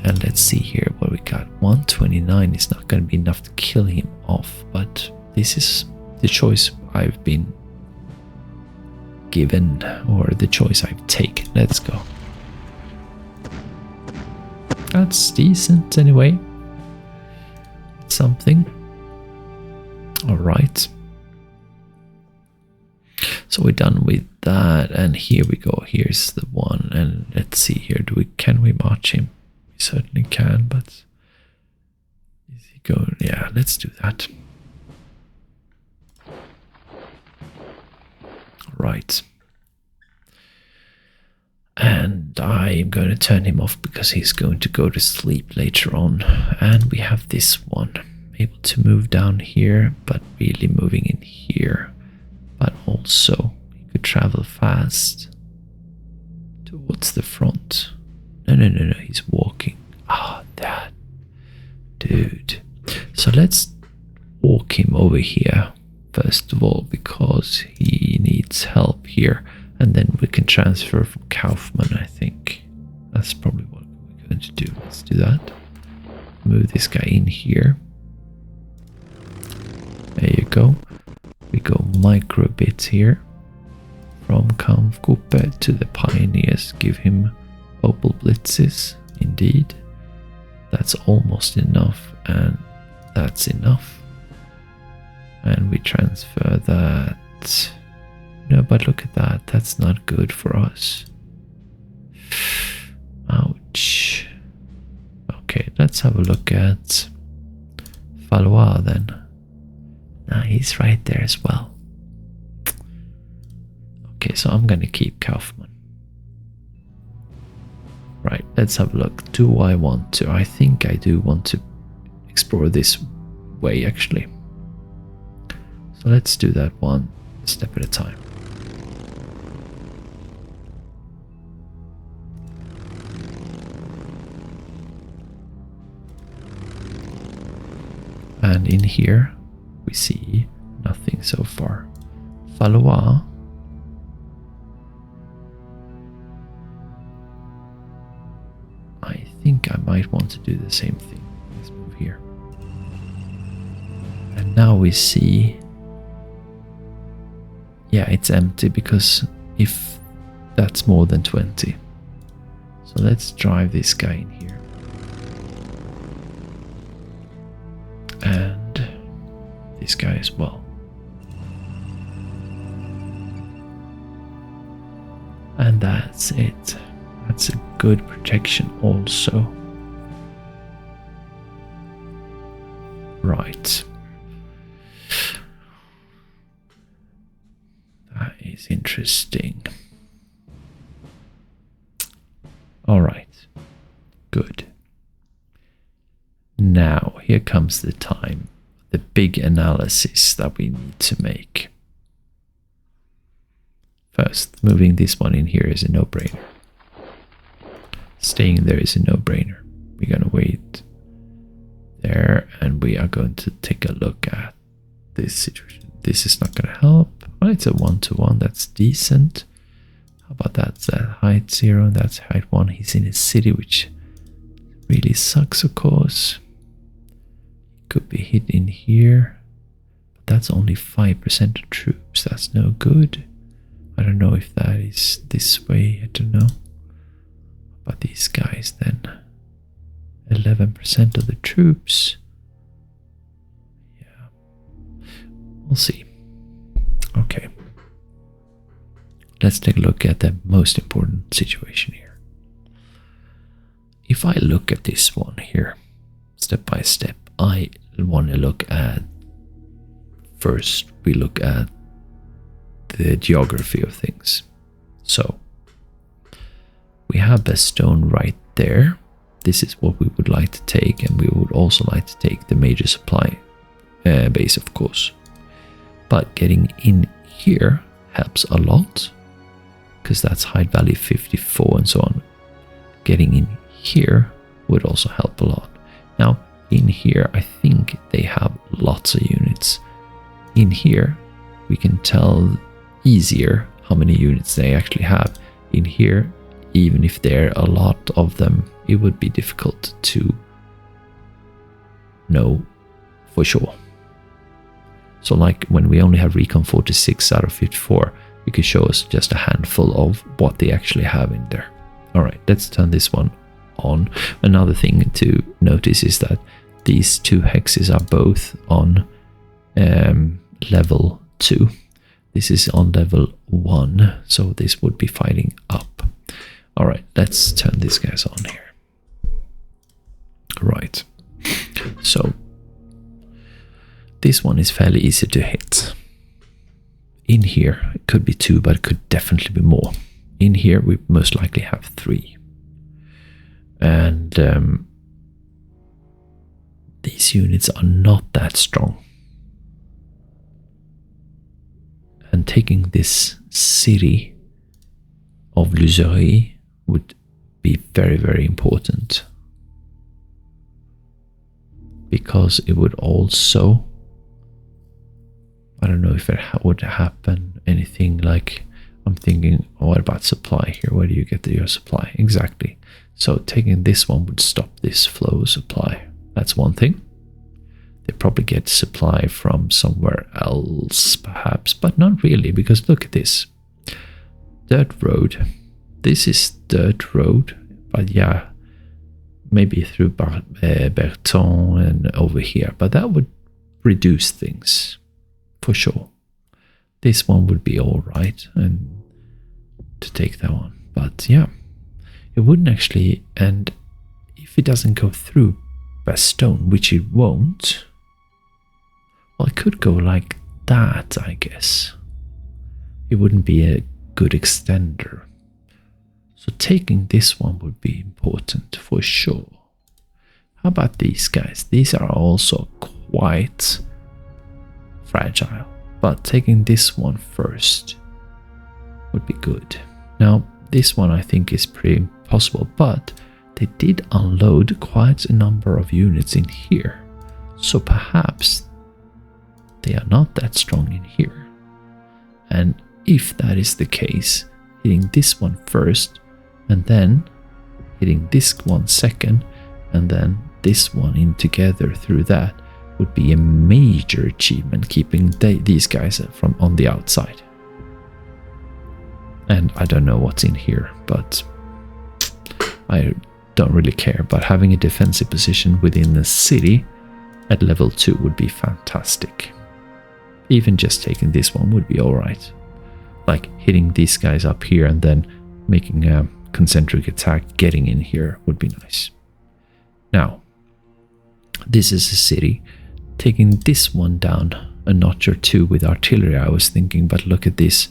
And let's see here what we got. 129 is not going to be enough to kill him off, but this is the choice I've been given, or the choice I've taken. Let's go. That's decent anyway. It's something. Alright. So we're done with that, and here we go. Here's the one, and let's see here. Can we march him? We certainly can, but is he going? Yeah, let's do that. Right. And I'm going to turn him off because he's going to go to sleep later on. And we have this one, able to move down here, but really moving in here. But also, he could travel fast towards the front. No, he's walking. Ah, that dude. So let's walk him over here, first of all, because he needs help here. And then we can transfer from Kaufmann, I think. That's probably what we're going to do. Let's do that. Move this guy in here. There you go. We go micro bits here. From Kampfgruppe to the Pioneers. Give him Opal Blitzes. Indeed. That's almost enough. And that's enough. And we transfer that. No, but look at that. That's not good for us. Ouch. Okay, let's have a look at Valois then. Nah, he's right there as well. Okay, so I'm going to keep Kaufmann. Right, let's have a look. Do I want to? I think I do want to explore this way, actually. So let's do that one step at a time. And in here, we see nothing so far. Valois. I think I might want to do the same thing. Let's move here. And now we see... Yeah, it's empty, because if that's more than 20. So let's drive this guy in here. And this guy as well. And that's it. That's a good protection also. Right. That is interesting. All right. Good. Now, here comes the time, the big analysis that we need to make. First, moving this one in here is a no-brainer. Staying there is a no-brainer. We're going to wait there, and we are going to take a look at this situation. This is not going to help. Well, it's a 1-to-1. That's decent. How about that? Height 0, that's height 1. He's in a city, which really sucks, of course. Could be hit in here, but that's only 5% of troops. That's no good. I don't know if that is this way. I don't know. But these guys then. 11% of the troops. Yeah. We'll see. Okay. Let's take a look at the most important situation here. If I look at this one here, step by step, I want to look at, first we look at the geography of things. So, we have Bastogne right there. This is what we would like to take, and we would also like to take the major supply base, of course. But getting in here helps a lot, because that's height value 54 and so on. Getting in here would also help a lot. Now, in here, I think they have lots of units. In here, we can tell easier how many units they actually have. In here, even if there are a lot of them, it would be difficult to know for sure. So like when we only have recon 46 out of 54, it could show us just a handful of what they actually have in there. Alright, let's turn this one on. Another thing to notice is that these two hexes are both on level 2. This is on level 1, so this would be fighting up. Alright, let's turn these guys on here. Right, so this one is fairly easy to hit. In here, it could be 2, but it could definitely be more. In here, we most likely have 3. And these units are not that strong. And taking this city of Luzerie would be very, very important. Because it would also, I don't know if it would happen anything like, I'm thinking, what about supply here? Where do you get your supply? Exactly. So taking this one would stop this flow of supply. That's one thing. They probably get supply from somewhere else, perhaps, but not really, because look at this. Dirt road. This is dirt road, but yeah, maybe through Bastogne and over here, but that would reduce things for sure. This one would be all right, and to take that one, but yeah, it wouldn't actually. And if it doesn't go through Bastogne, which it won't, well, it could go like that, I guess. It wouldn't be a good extender. So taking this one would be important for sure. How about these guys? These are also quite fragile, but taking this one first would be good. Now, this one I think is pretty impossible, but they did unload quite a number of units in here. So perhaps they are not that strong in here. And if that is the case, hitting this one first, and then hitting this one second, and then this one in together through that would be a major achievement, keeping these guys from on the outside. And I don't know what's in here, but I don't really care. But having a defensive position within the city at level 2 would be fantastic. Even just taking this one would be alright. Like hitting these guys up here and then making a concentric attack, getting in here would be nice. Now, this is a city. Taking this one down a notch or two with artillery, I was thinking, but look at this.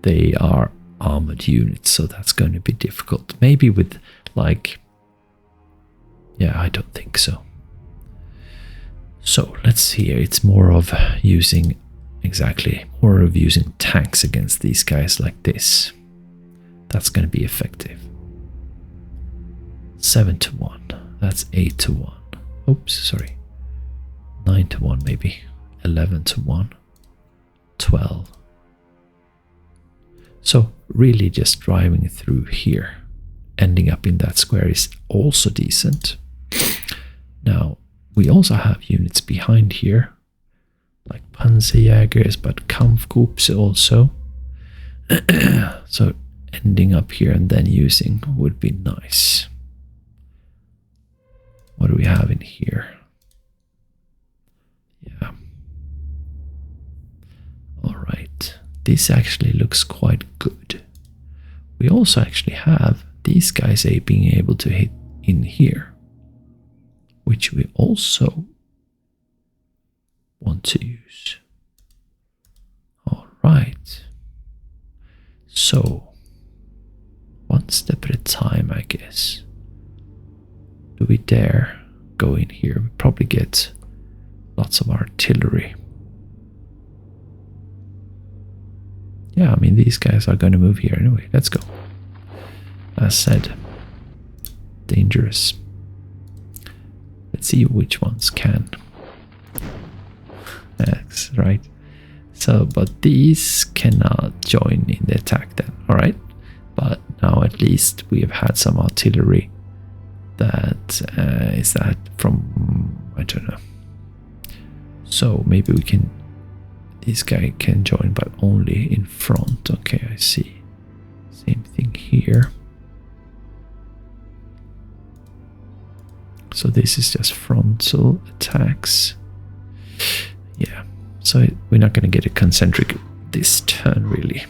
They are armored units, so that's going to be difficult. Maybe with like, yeah, I don't think so. So let's see here. It's more of using, exactly, more of using tanks against these guys like this. That's going to be effective. 7-1. That's 8-1. Oops, sorry. 9-1 maybe. 11-1. 12. So really just driving through here, ending up in that square is also decent. Now, we also have units behind here, like Panzerjägers, but Kampfgruppen also. So ending up here and then using would be nice. What do we have in here? Yeah. Alright. This actually looks quite good. We also actually have these guys being able to hit in here, which we also want to use. Alright. So, one step at a time, I guess. Do we dare go in here? We probably get lots of artillery. Yeah, I mean, these guys are going to move here anyway. Let's go. As said, dangerous. Let's see which ones can. That's right. So, but these cannot join in the attack then. Alright. But now at least we have had some artillery. That is that from, I don't know. So maybe we can, this guy can join but only in front. Okay, I see. Same thing here. So this is just frontal attacks. Yeah, so we're not going to get a concentric this turn really.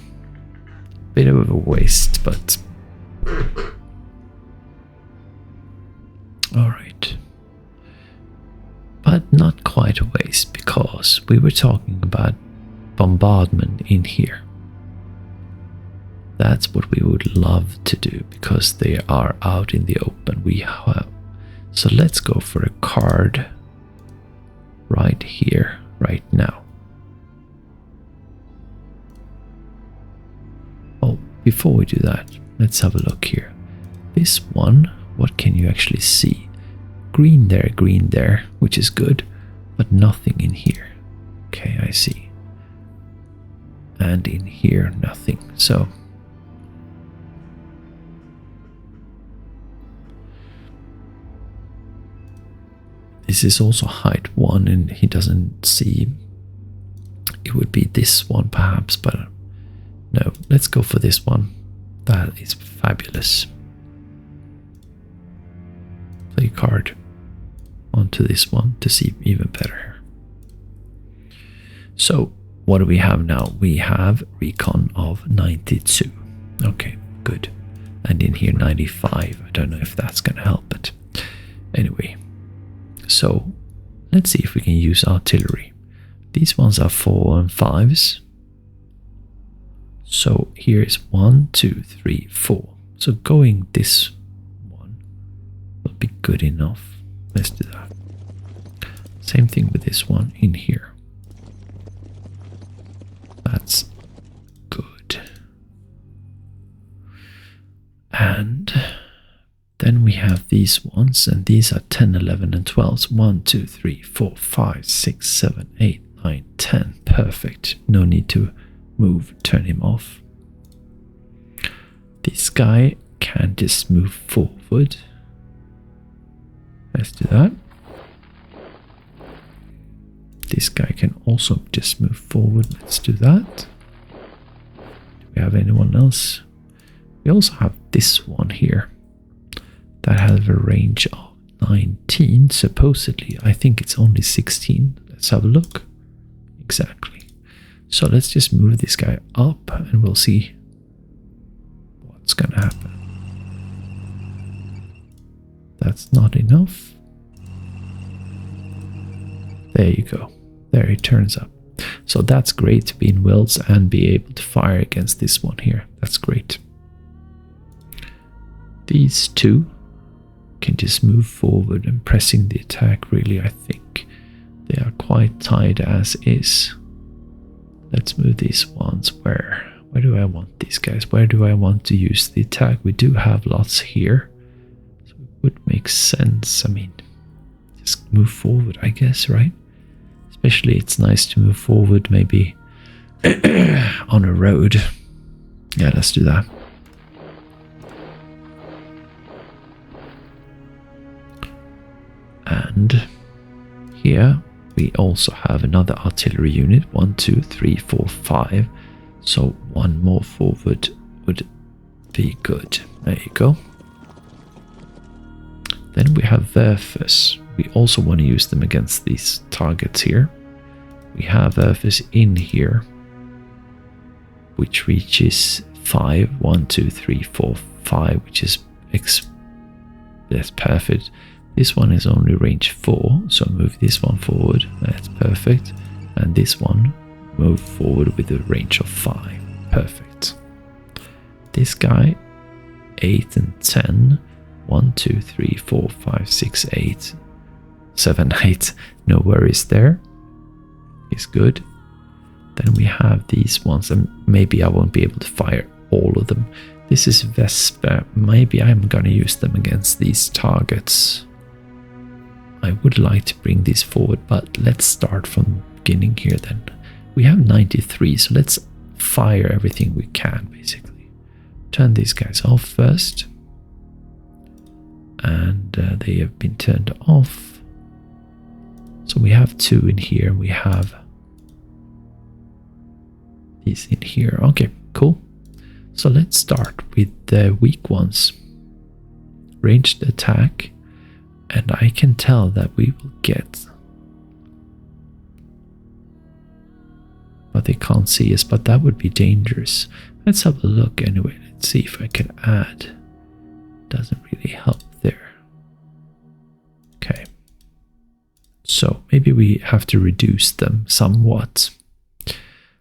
Bit of a waste, but alright. But not quite a waste, because we were talking about bombardment in here. That's what we would love to do, because they are out in the open. We have. So let's go for a card right here, right now. Oh, before we do that, let's have a look here. This one, what can you actually see? Green there, which is good, but nothing in here. Okay, I see. And in here, nothing. So this is also height 1, and he doesn't see. It would be this one perhaps, but no, let's go for this one. That is fabulous. Play card onto this one to see even better. So what do we have now? We have recon of 92. Okay, good. And in here 95. I don't know if that's going to help, but anyway. So let's see if we can use artillery. These ones are 4 and 5s. So here is 1, 2, 3, 4. So going this one will be good enough. Let's do that. Same thing with this one in here. That's good. And then we have these ones, and these are 10, 11, and 12s. 1, 2, 3, 4, 5, 6, 7, 8, 9, 10. Perfect. No need to move, turn him off. This guy can just move forward. Let's do that. This guy can also just move forward. Let's do that. Do we have anyone else? We also have this one here that has a range of 19, supposedly. I think it's only 16. Let's have a look. Exactly. So let's just move this guy up and we'll see what's gonna happen. That's not enough. There you go. There he turns up. So that's great to be in Wills and be able to fire against this one here. That's great. These two can just move forward and pressing the attack really, I think. They are quite tied as is. Let's move these ones. Where do I want these guys? Where do I want to use the attack? We do have lots here. So it would make sense. I mean, just move forward, I guess, right? Especially it's nice to move forward maybe on a road. Yeah, let's do that. And here we also have another artillery unit. 1, 2, 3, 4, 5. So one more forward would be good. There you go. Then we have Werfers. We also want to use them against these targets here. We have Werfers in here, which reaches 5. 1, 2, 3, 4, 5, which is that's perfect. This one is only range 4, so move this one forward. That's perfect. And this one move forward with a range of 5. Perfect. This guy 8 and 10. 1, 2, 3, 4, 5, 6, 8, 7, 8. No worries there. Is good. Then we have these ones, and maybe I won't be able to fire all of them. This is Vesper. Maybe I'm gonna use them against these targets. I would like to bring these forward, but let's start from the beginning here then. We have 93, so let's fire everything we can, basically. Turn these guys off first. And they have been turned off. So we have 2 in here. We have these in here. Okay, cool. So let's start with the weak ones. Ranged attack. And I can tell that we will get... But they can't see us, but that would be dangerous. Let's have a look anyway. Let's see if I can add. Doesn't really help there. Okay. So maybe we have to reduce them somewhat.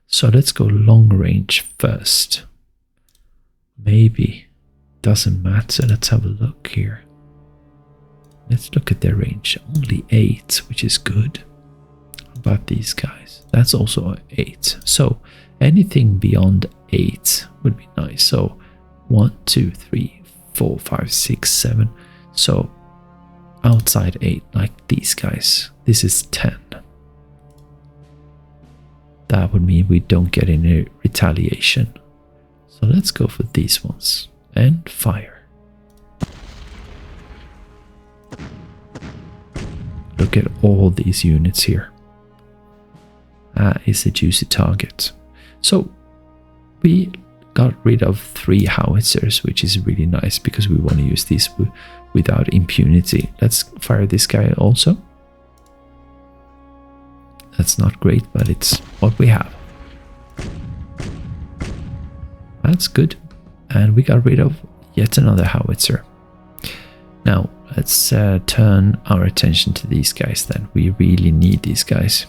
So let's go long range first. Maybe. Doesn't matter. Let's have a look here. Let's look at their range. Only 8, which is good. How about these guys? That's also 8. So anything beyond 8 would be nice. So 1, 2, 3, 4, 5, 6, 7. So outside 8, like these guys. This is 10. That would mean we don't get any retaliation. So let's go for these ones. And fire. Look at all these units here. That is a juicy target. So we got rid of 3 howitzers, which is really nice because we want to use these without impunity. Let's fire this guy also. That's not great, but it's what we have. That's good. And we got rid of yet another howitzer. Now, let's turn our attention to these guys then. We really need these guys.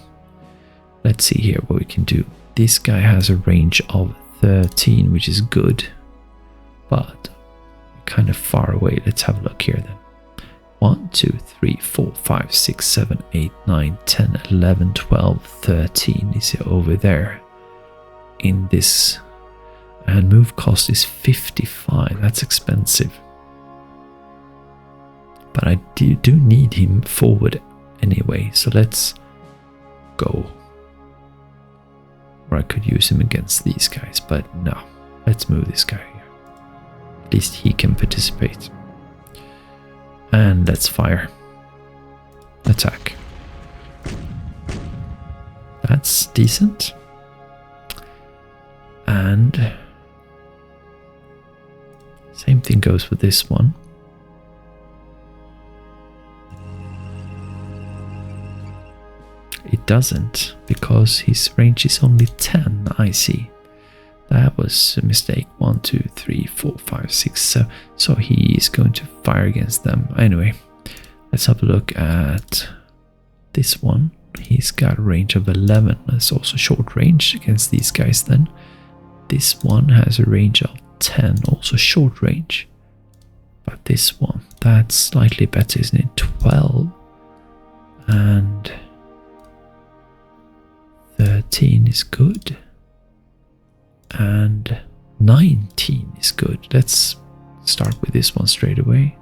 Let's see here what we can do. This guy has a range of 13, which is good. But kind of far away. Let's have a look here then. 1, 2, 3, 4, 5, 6, 7, 8, 9, 10, 11, 12, 13 is over there in this. And move cost is 55. That's expensive. But I do need him forward anyway. So let's go. Or I could use him against these guys. But no. Let's move this guy here. At least he can participate. And let's fire. Attack. That's decent. And same thing goes with this one. It doesn't, because his range is only 10, I see. That was a mistake. 1, 2, 3, 4, 5, 6, 7. So he is going to fire against them. Anyway, let's have a look at this one. He's got a range of 11. That's also short range against these guys then. This one has a range of 10, also short range. But this one, that's slightly better, isn't it? 12. And 13 is good. And 19 is good. Let's start with this one straight away.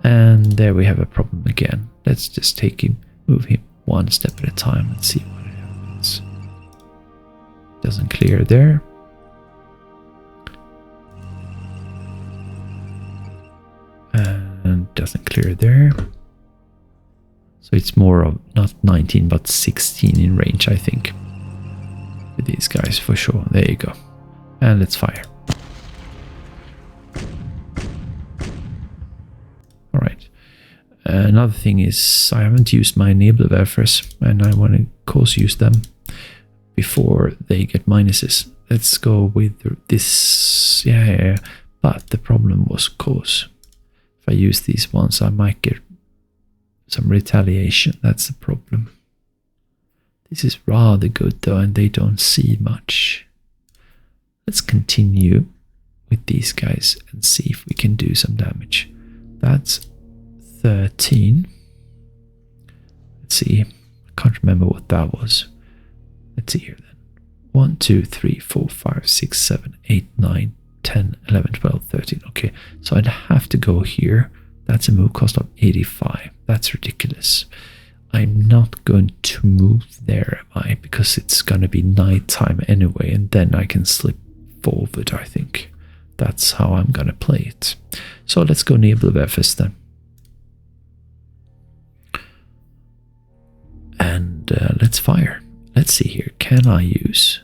And there we have a problem again. Let's just take him, move him one step at a time and see what happens. Doesn't clear there. And doesn't clear there. So it's more of not 19 but 16 in range, I think. With these guys for sure. There you go. And let's fire. Alright. Another thing is I haven't used my enable buffers, and I want to of course use them before they get minuses. Let's go with this. Yeah. But the problem was, of course, if I use these ones, I might get some retaliation. That's the problem. This is rather good though, and they don't see much. Let's continue with these guys and see if we can do some damage. That's 13. Let's see. I can't remember what that was. Let's see here then. 1, 2, 3, 4, 5, 6, 7, 8, 9, 10, 11, 12, 13. Okay, so I'd have to go here. That's a move cost of 85. That's ridiculous. I'm not going to move there, am I? Because it's going to be nighttime anyway, and then I can slip forward, I think. That's how I'm going to play it. So let's go enable buffers then. And let's fire. Let's see here. Can I use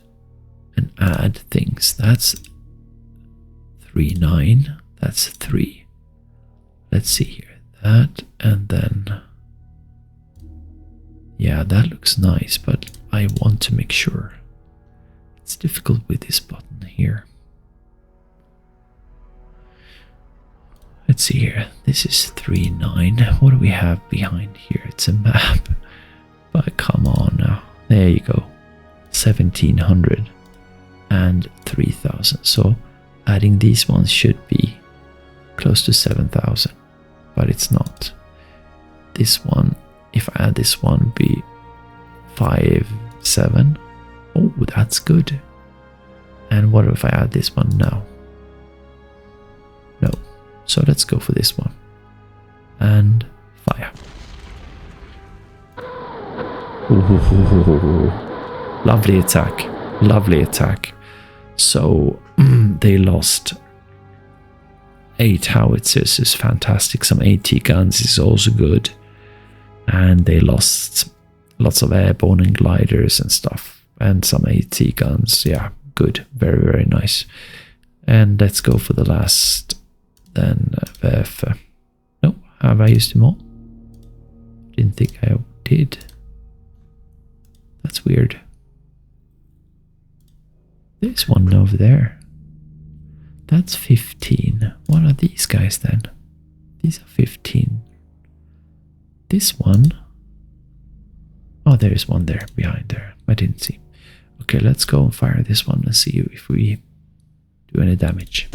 and add things? That's 3, 9. That's 3. Let's see here. That, and then... yeah, that looks nice, but I want to make sure. It's difficult with this button here. Let's see here. This is 3, 9. What do we have behind here? It's a map. But come on now. There you go. 1700 and 3000. So adding these ones should be close to 7000. But it's not. This one, if I add this one, would be 5, 7. Oh, that's good. And what if I add this one now? No. So let's go for this one. And fire. Ooh, lovely attack. Lovely attack. So they lost 8 howitzers is fantastic. Some AT guns is also good. And they lost lots of airborne and gliders and stuff. And some AT guns. Yeah, good. Very, very nice. And let's go for the last then. No, have I used them all? Didn't think I did. That's weird. There's one over there. That's 15. What are these guys then? These are 15. This one. Oh, there's one there behind there. I didn't see. Okay, let's go and fire this one and see if we do any damage.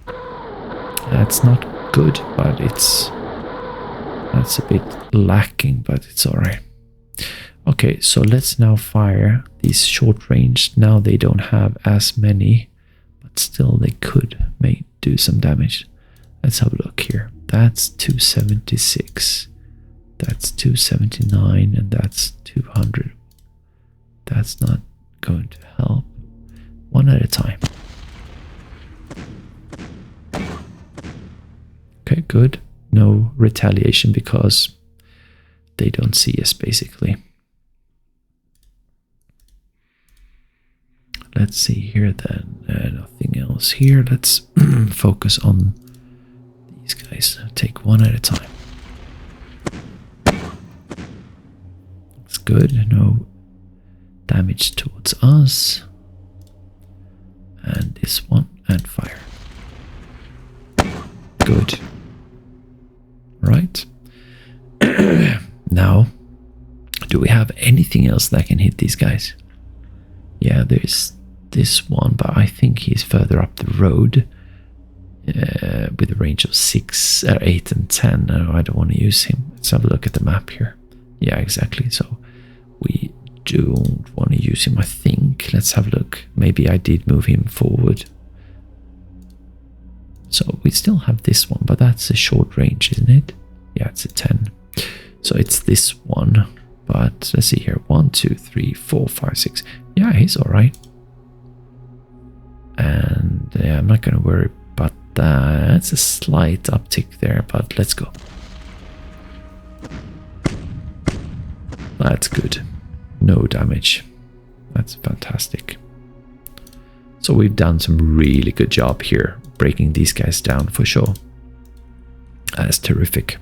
That's not good, but that's a bit lacking, but it's alright. Okay, so let's now fire these short range. Now they don't have as many, but still they could do some damage. Let's have a look here. That's 276. That's 279, and that's 200. That's not going to help. One at a time. Okay, good. No retaliation because they don't see us, basically. Let's see here then. Nothing else here. Let's focus on these guys. Take one at a time. Looks good. No damage towards us. And this one. And fire. Good. Right. Now, do we have anything else that can hit these guys? Yeah, there's this one, but I think he's further up the road with a range of 6, 8 and 10. No, I don't want to use him. Let's have a look at the map here. Yeah, exactly. So we don't want to use him, I think. Let's have a look. Maybe I did move him forward. So we still have this one, but that's a short range, isn't it? Yeah, it's a 10. So it's this one. But let's see here. 1, 2, 3, 4, 5, 6. Yeah, he's alright. And yeah, I'm not going to worry about that. It's a slight uptick there, but let's go. That's good. No damage. That's fantastic. So we've done some really good job here, breaking these guys down for sure. That's terrific.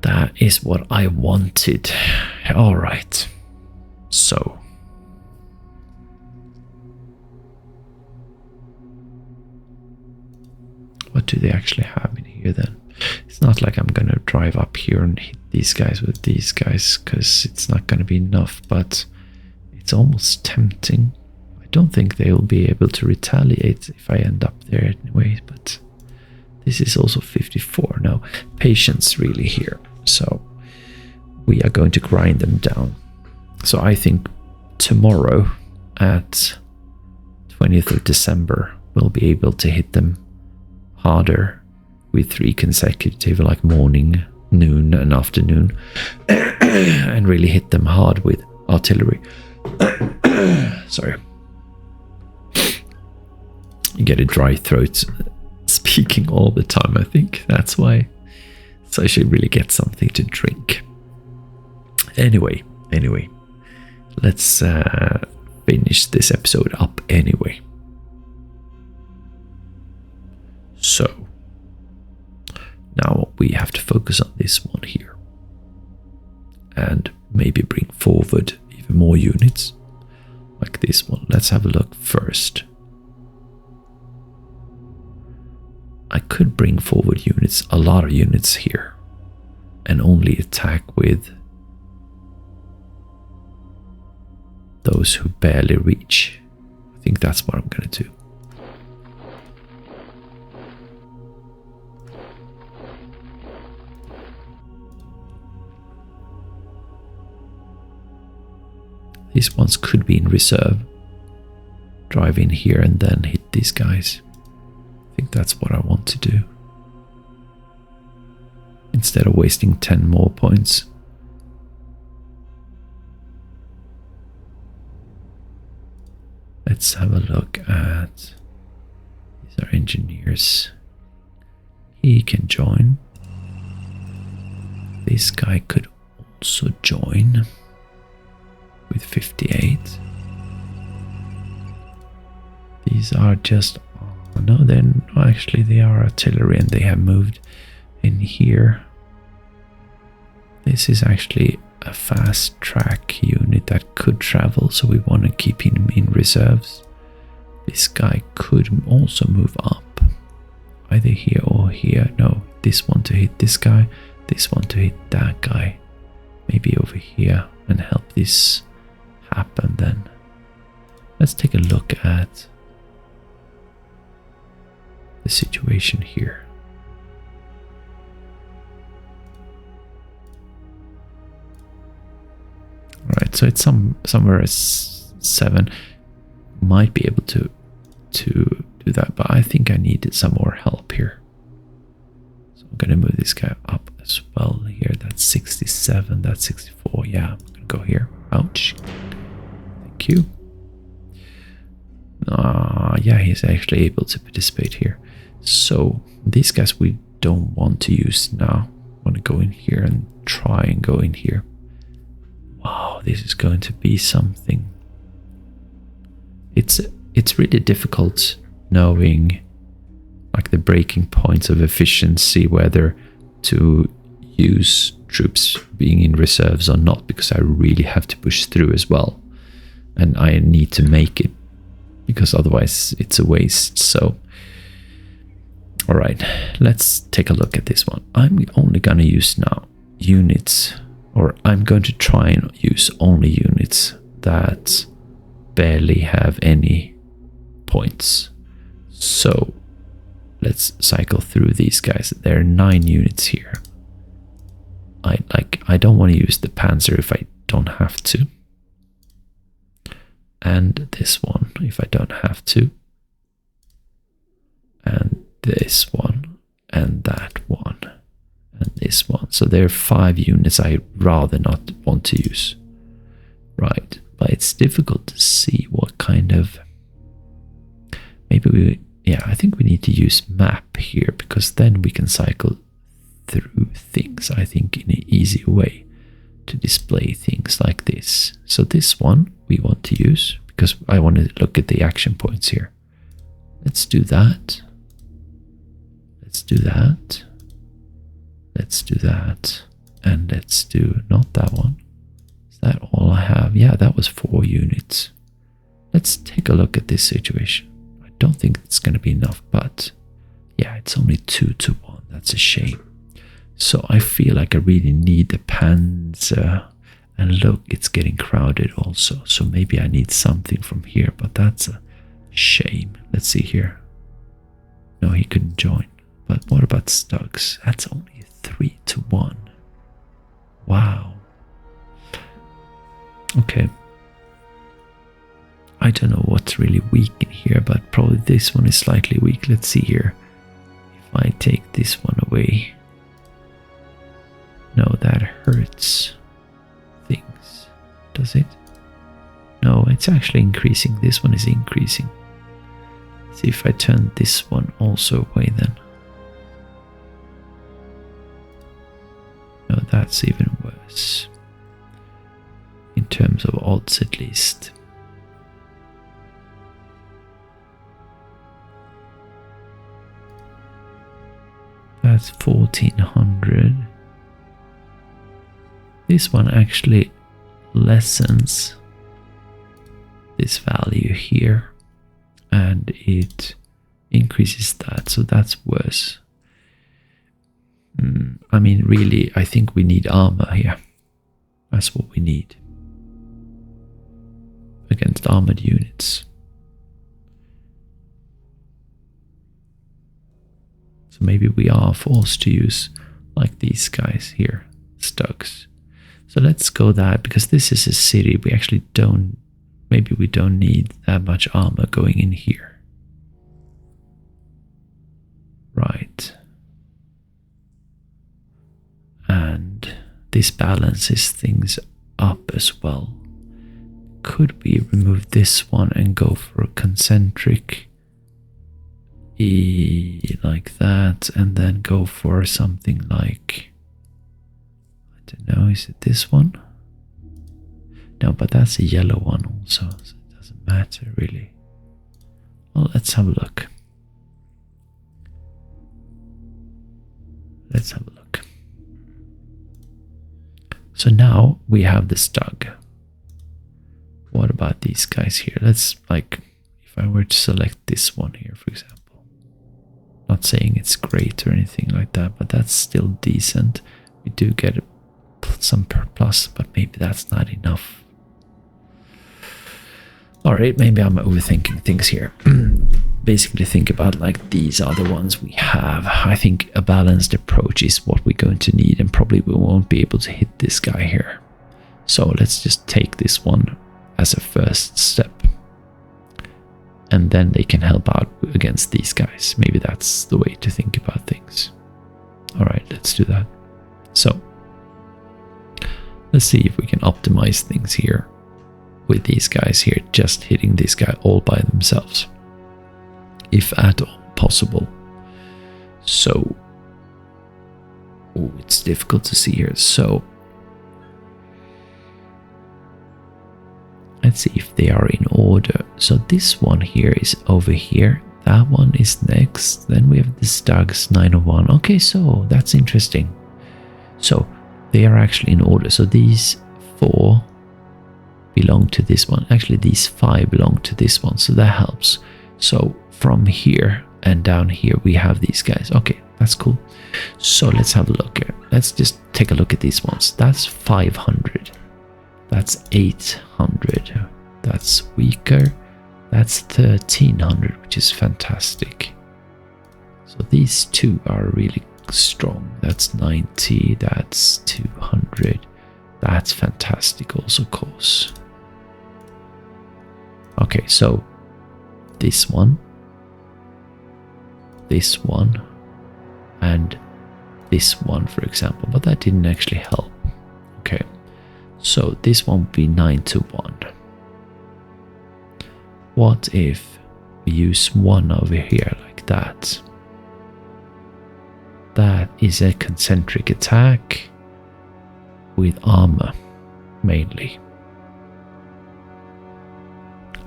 That is what I wanted. All right. So. What do they actually have in here then? It's not like I'm gonna drive up here and hit these guys with these guys, because it's not gonna be enough, but it's almost tempting. I don't think they will be able to retaliate if I end up there anyway, but this is also 54. No, patience really here. So we are going to grind them down. So I think tomorrow at 20th of December, we'll be able to hit them harder with 3 consecutive, like morning, noon and afternoon, and really hit them hard with artillery. Sorry. You get a dry throat speaking all the time, I think. That's why. So I should really get something to drink. Anyway. Let's finish this episode up anyway. So, now we have to focus on this one here. And maybe bring forward even more units. Like this one. Let's have a look first. I could bring forward units, a lot of units here. And only attack with those who barely reach. I think that's what I'm going to do. These ones could be in reserve. Drive in here and then hit these guys. I think that's what I want to do. Instead of wasting 10 more points. Let's have a look at... These are engineers. He can join. This guy could also join. With 58. These are just... Oh, no, then actually they are artillery and they have moved in here. This is actually a fast track unit that could travel, so we want to keep him in reserves. This guy could also move up. Either here or here. No, this one to hit this guy. This one to hit that guy. Maybe over here and help this happen then. Let's take a look at the situation here. Right, so it's somewhere at 7. Might be able to do that, but I think I needed some more help here. So I'm gonna move this guy up as well here. That's 67, that's 64. Yeah, I'm gonna go here. Ouch. Thank you. Yeah, he's actually able to participate here. So these guys we don't want to use now. I want to go in here and try and go in here. Wow, this is going to be something. It's really difficult knowing like the breaking points of efficiency, whether to use troops being in reserves or not, because I really have to push through as well. And I need to make it, because otherwise it's a waste. So, alright, let's take a look at this one. I'm only gonna use now units, or I'm going to try and use only units that barely have any points. So let's cycle through these guys. There are 9 units here. I don't want to use the Panzer if I don't have to. And this one if I don't have to. And this one. And that one. And this one. So there are 5 units I rather not want to use. Right. But it's difficult to see what kind of... Maybe we... Yeah, I think we need to use map here, because then we can cycle through things, I think, in an easy way to display things like this. So this one we want to use, because I want to look at the action points here. Let's do that. Let's do that. Let's do that. And let's do not that one. Is that all I have? Yeah, that was 4 units. Let's take a look at this situation. I don't think it's going to be enough, but yeah, it's only 2 to 1. That's a shame. So I feel like I really need the panzer. And look, it's getting crowded also. So maybe I need something from here, but that's a shame. Let's see here. No, he couldn't join. But what about Stugs? That's only 3 to 1. Wow. Okay. I don't know what's really weak in here, but probably this one is slightly weak. Let's see here. If I take this one away. No, that hurts things. Does it? No, it's actually increasing. This one is increasing. See if I turn this one also away then. No, that's even worse. In terms of odds at least. That's 1400. This one actually lessens this value here and it increases that, so that's worse. I mean, really, I think we need armor here. That's what we need against armored units. So maybe we are forced to use like these guys here, Stugs. So let's go that, because this is a city. We actually don't, maybe we don't need that much armor going in here. Right. And this balances things up as well. Could we remove this one and go for a concentric like that, and then go for something like, I don't know, is it this one? No, but that's a yellow one also, so it doesn't matter really. Well, let's have a look. Let's have a look. So now we have the Stug. What about these guys here? Let's, like, if I were to select this one here, for example. Not saying it's great or anything like that, but that's still decent. We do get some plus, but maybe that's not enough. Alright, maybe I'm overthinking things here. Basically think about like these are the ones we have. I think a balanced approach is what we're going to need, and probably we won't be able to hit this guy here. So let's just take this one as a first step. And then they can help out against these guys. Maybe that's the way to think about things. Alright, let's do that. So, let's see if we can optimize things here with these guys here, just hitting this guy all by themselves. If at all possible. So, oh, it's difficult to see here. So, let's see if they are in order. So this one here is over here. That one is next. Then we have the Stugs 901. Okay, so that's interesting. So they are actually in order. So these 4 belong to this one. Actually, these 5 belong to this one. So that helps. So from here and down here, we have these guys. Okay, that's cool. So let's have a look here. Let's just take a look at these ones. That's 500. That's 800. That's weaker. That's 1300, which is fantastic. So these 2 are really strong. That's 90. That's 200. That's fantastic also, of course. Okay, so this one, and this one, for example, but that didn't actually help. Okay. So this one would be 9 to 1. What if we use one over here like that? That is a concentric attack with armor, mainly.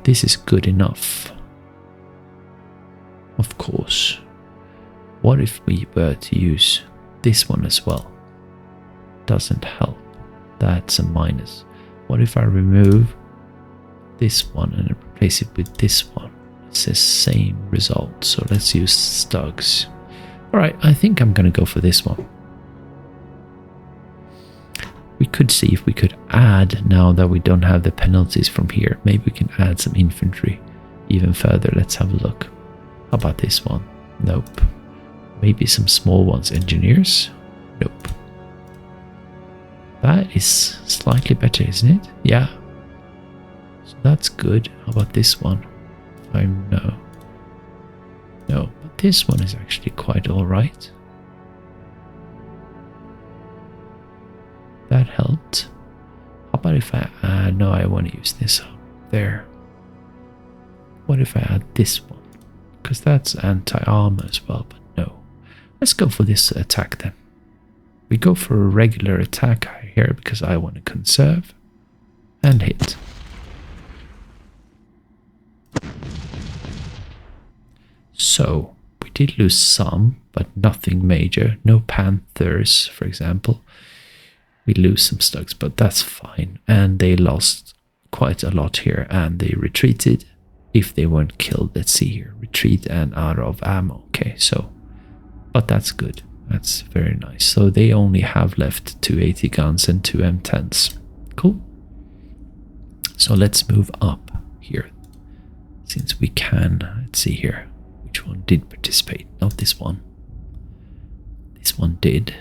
This is good enough. Of course. What if we were to use this one as well? doesn't help. That's a minus. What if I remove this one and replace it with this one? It's the same result. So let's use Stugs. Alright, I think I'm going to go for this one. We could see if we could add, now that we don't have the penalties from here, maybe we can add some infantry even further. Let's have a look. How about this one? Nope. Maybe some small ones. Engineers? Nope. That is slightly better, isn't it? Yeah. So that's good. How about this one? No. No, but this one is actually quite alright. That helped. How about if I add... No, I want to use this up there. What if I add this one? Because that's anti-armor as well, but no. Let's go for this attack then. We go for a regular attack here because I want to conserve and hit. So, we did lose some, but nothing major. No Panthers, for example. We lose some Stugs, but that's fine. And they lost quite a lot here, and they retreated. If they weren't killed, let's see here. Retreat and out of ammo. Okay, so, but that's good. That's very nice. So they only have left 280 guns and 2 M10s. Cool. So let's move up here. Since we can, let's see here. Which one did participate? Not this one. This one did.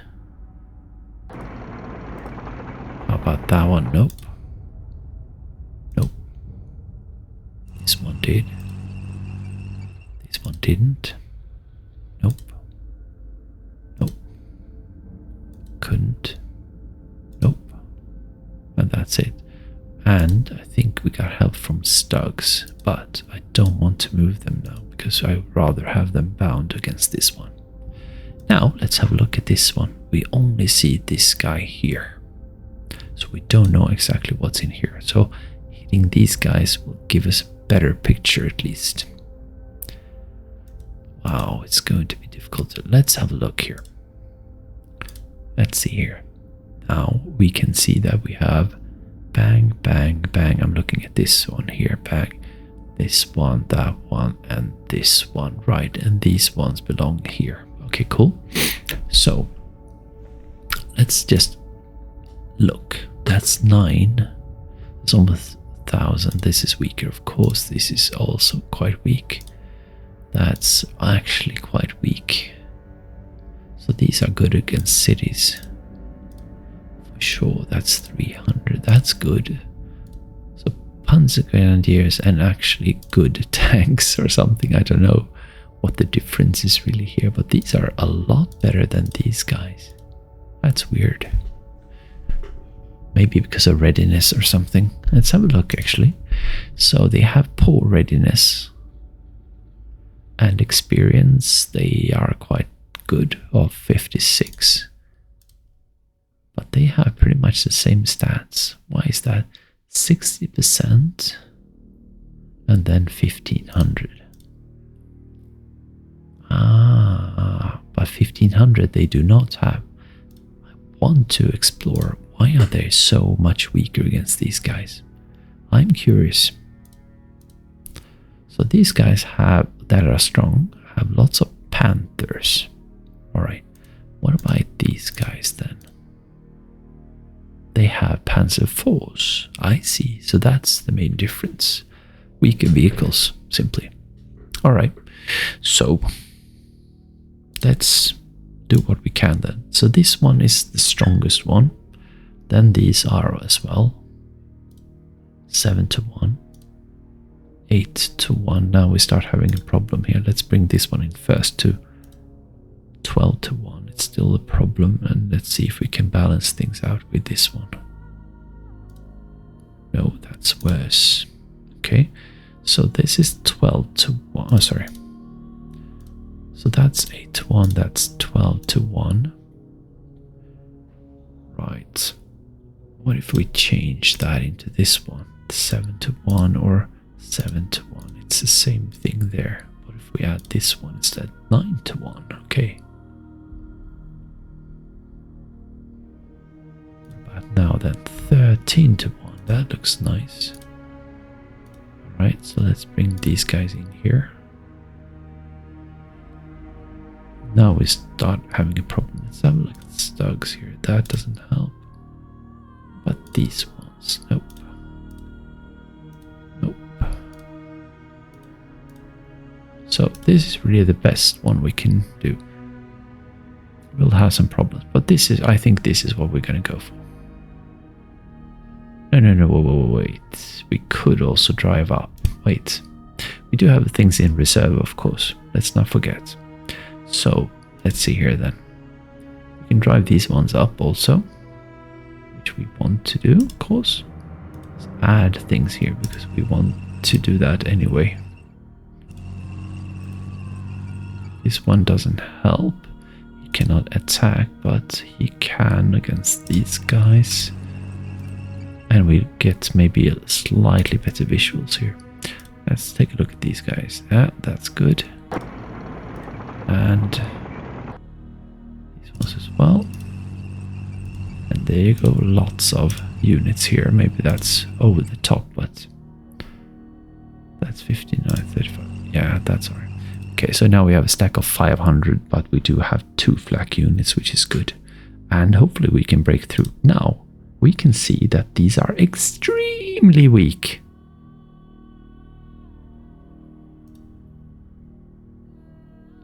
How about that one? Nope. Nope. This one did. This one didn't. Nope. Nope. Couldn't. Nope. And that's it. And I think we got help from Stugs, but I don't want to move them now because I would rather have them bound against this one. Now let's have a look at this one. We only see this guy here. So we don't know exactly what's in here. So hitting these guys will give us a better picture at least. Wow, it's going to be difficult. Let's have a look here. Let's see here. Now we can see that we have bang, bang, bang. I'm looking at this one here. Bang. This one, that one, and this one. Right, and these ones belong here. Okay, cool. So let's just look. That's 9. It's almost 1,000. This is weaker, of course. This is also quite weak. That's actually quite weak. So these are good against cities. For sure, that's 300. That's good. So Panzer Grenadiers and actually good tanks or something. I don't know what the difference is really here, but these are a lot better than these guys. That's weird. Maybe because of readiness or something. Let's have a look actually. So they have poor readiness and experience. They are quite good, of 56. But they have pretty much the same stats. Why is that? 60% and then 1500. But 1500 they do not have. I want to explore. Why are they so much weaker against these guys? I'm curious. So these guys have that are strong have lots of Panthers. Alright. What about these guys then? They have Panzer IVs. I see. So that's the main difference. Weaker vehicles, simply. Alright. So let's do what we can then. So this one is the strongest one. Then these are as well. 7-1. 8-1. Now we start having a problem here. Let's bring this one in first to 12-1. It's still a problem, and let's see if we can balance things out with this one. No, that's worse. Okay, so this is 12-1. Oh, sorry. So that's 8-1. That's 12-1. Right. What if we change that into this one? 7-1 or 7-1. It's the same thing there. What if we add this one instead? 9-1. Okay. then 13 to 1. That looks nice. Alright, so let's bring these guys in here. Now we start having a problem. Let's have a look at Stugs here. That doesn't help. But these ones, nope. Nope. So this is really the best one we can do. We'll have some problems, but I think this is what we're gonna go for. No, wait. We could also drive up. Wait. We do have things in reserve, of course. Let's not forget. So, let's see here then. We can drive these ones up also, which we want to do, of course. Let's add things here because we want to do that anyway. This one doesn't help. He cannot attack, but he can against these guys. And we get maybe a slightly better visuals here. Let's take a look at these guys. Yeah, that's good. And these ones as well. And there you go, lots of units here. Maybe that's over the top, but that's 59, 35. Yeah, that's alright. Okay, so now we have a stack of 500, but we do have 2 flak units, which is good. And hopefully we can break through. Now, we can see that these are extremely weak.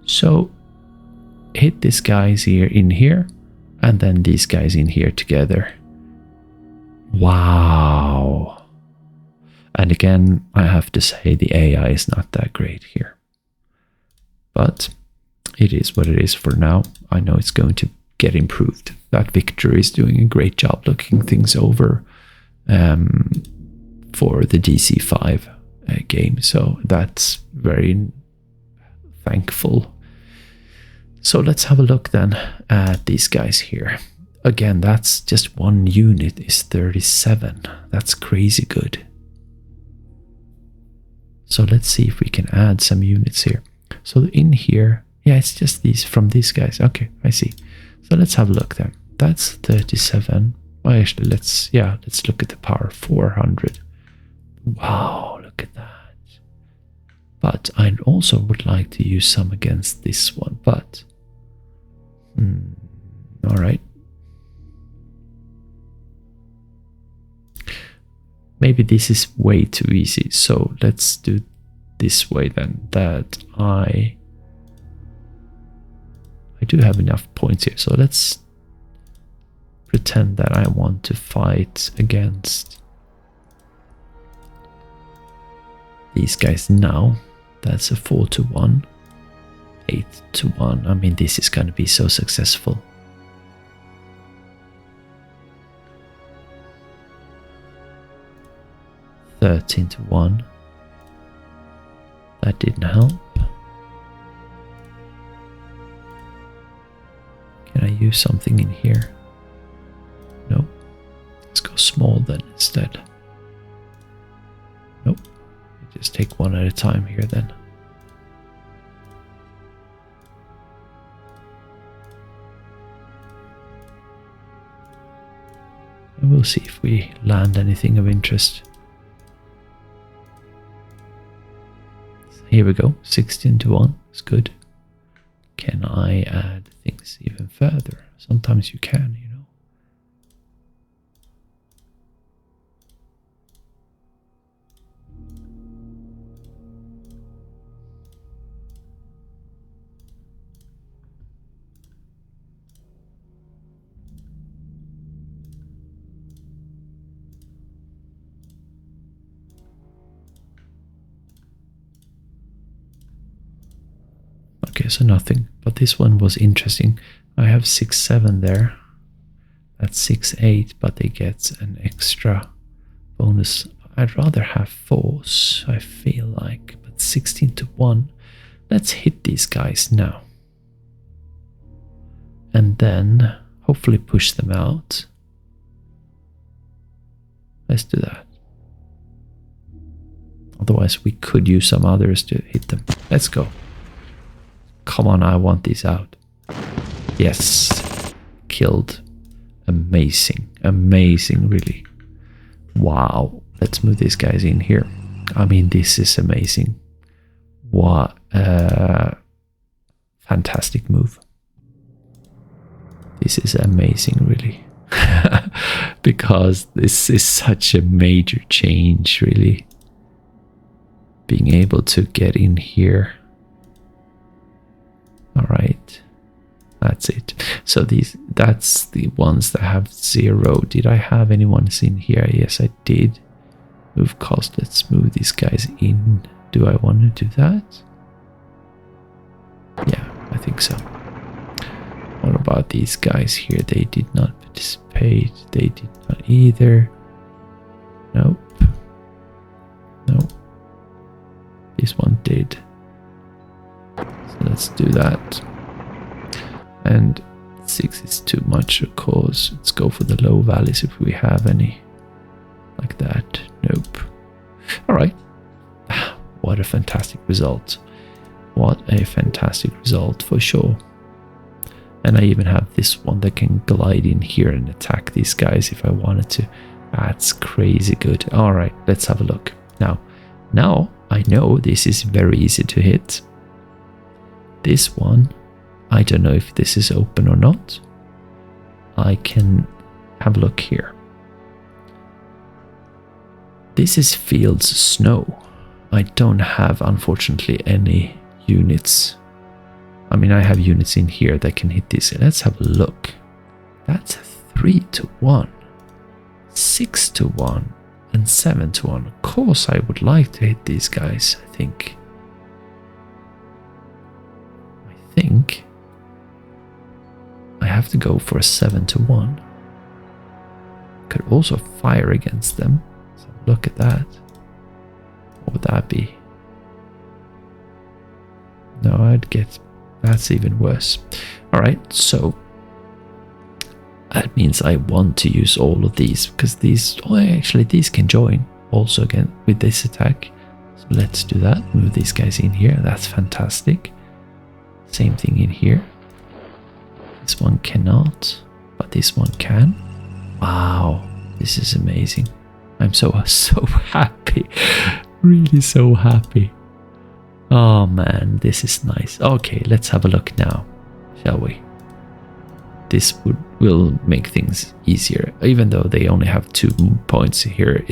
So, hit these guys here in here, and then these guys in here together. Wow. And again, I have to say the AI is not that great here. But it is what it is for now. I know it's going to get improved. That Victor is doing a great job looking things over for the DC5 game. So that's very thankful. So let's have a look then at these guys here. Again, that's just one unit is 37. That's crazy good. So let's see if we can add some units here. So in here, yeah, it's just these from these guys. Okay, I see. So let's have a look then. That's 37. Well, actually, let's look at the power 400. Wow, look at that. But I also would like to use some against this one, but all right. Maybe this is way too easy. So let's do this way then, that I do have enough points here. So let's pretend that I want to fight against these guys now. That's a 4 to 1, 8 to 1. I mean, this is going to be so successful. $13 to 1. That didn't help. Can I use something in here? Nope. Let's go small then instead. Nope. Just take one at a time here then. And we'll see if we land anything of interest. Here we go, 16 to 1, it's good. Can I add things even further? Sometimes you can, you know. Okay, so nothing, but this one was interesting. I have 6-7 there. That's 6-8, but they get an extra bonus. I'd rather have 4s, I feel like, but 16 to 1. Let's hit these guys now. And then hopefully push them out. Let's do that. Otherwise we could use some others to hit them. Let's go. Come on, I want these out. Yes. Killed amazing. Amazing, really. Wow. Let's move these guys in here. I mean, this is amazing. What a fantastic move. This is amazing, really. Because this is such a major change, really. Being able to get in here. Alright. That's it. So that's the ones that have 0. Did I have anyone in here? Yes, I did. Move cost. Let's move these guys in. Do I want to do that? Yeah, I think so. What about these guys here? They did not participate. They did not either. Nope. Nope. This one did. So let's do that. And 6 is too much, of course. Let's go for the low valleys if we have any. Like that. Nope. Alright. What a fantastic result. What a fantastic result for sure. And I even have this one that can glide in here and attack these guys if I wanted to. That's crazy good. Alright, let's have a look. Now I know this is very easy to hit. This one, I don't know if this is open or not. I can have a look here. This is fields snow. I don't have, unfortunately, any units. I mean, I have units in here that can hit this. Let's have a look. That's 3 to 1, 6 to 1, and 7 to 1. Of course, I would like to hit these guys, I think. I have to go for a 7 to 1. Could also fire against them. So look at that. What would that be? No, I'd get... That's even worse. Alright, so... That means I want to use all of these. Because these... Oh, actually, these can join. Also again with this attack. So let's do that. Move these guys in here. That's fantastic. Same thing in here. This one cannot. But this one can. Wow. This is amazing. I'm so happy. Really so happy. Oh man, this is nice. Okay, let's have a look now, shall we? This will make things easier. Even though they only have 2 points here,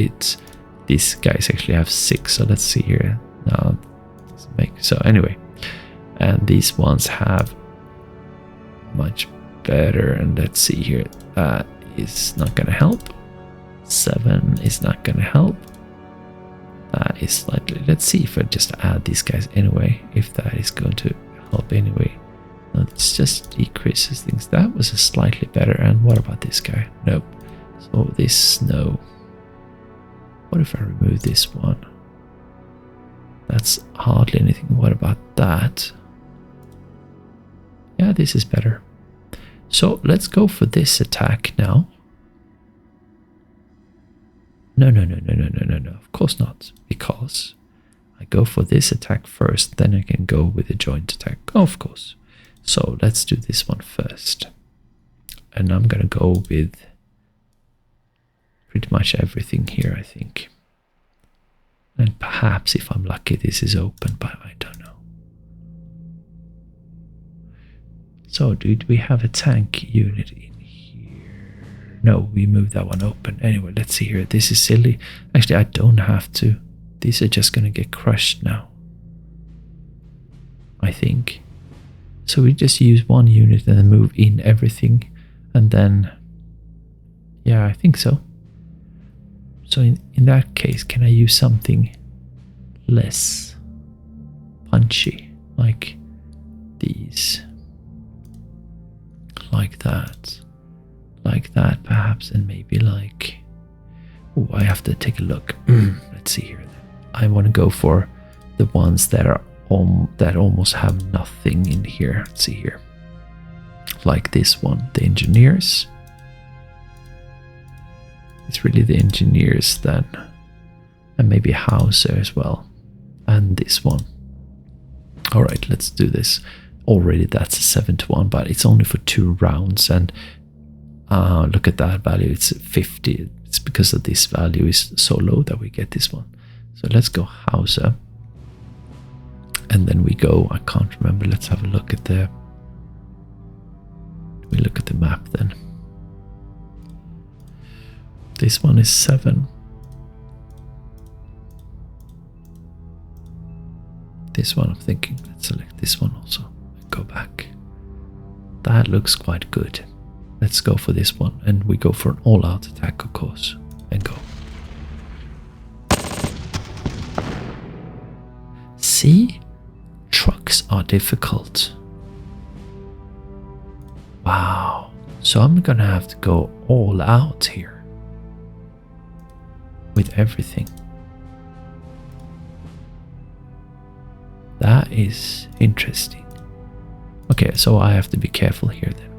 these guys actually have 6. So let's see here. No, doesn't make so anyway. And these ones have much better. And let's see here. That is not gonna help. 7 is not gonna help. That is slightly... Let's see if I just add these guys anyway, if that is going to help anyway. No, this just decreases things. That was a slightly better. And what about this guy? Nope. So this, no. What if I remove this one? That's hardly anything. What about that? Yeah, this is better. So let's go for this attack now. No. Of course not. Because I go for this attack first, then I can go with a joint attack. Oh, of course. So let's do this one first. And I'm going to go with pretty much everything here, I think. And perhaps if I'm lucky this is open, but I don't know. So do we have a tank unit in here? No, we moved that one open. Anyway, let's see here. This is silly. Actually, I don't have to. These are just going to get crushed now, I think. So we just use one unit and then move in everything. And then, yeah, I think so. So in that case, can I use something less punchy, like these? Like that perhaps, and maybe like... Oh, I have to take a look. Let's see here. I want to go for the ones that are that almost have nothing in here. Let's see here. Like this one, the engineers. It's really the engineers then. And maybe Hauser as well. And this one. Alright, let's do this. Already that's a 7-1, but it's only for 2 rounds. And look at that value, it's 50. It's because of this value is so low that we get this one. So let's go Hausa. And then we go, I can't remember, let's have a look at the, we look at the map then. This one is 7. This one I'm thinking, let's select this one also. Go back. That looks quite good. Let's go for this one, and we go for an all-out attack, of course, and go. See? Trucks are difficult. Wow. So I'm gonna have to go all out here with everything. That is interesting. Okay, so I have to be careful here then.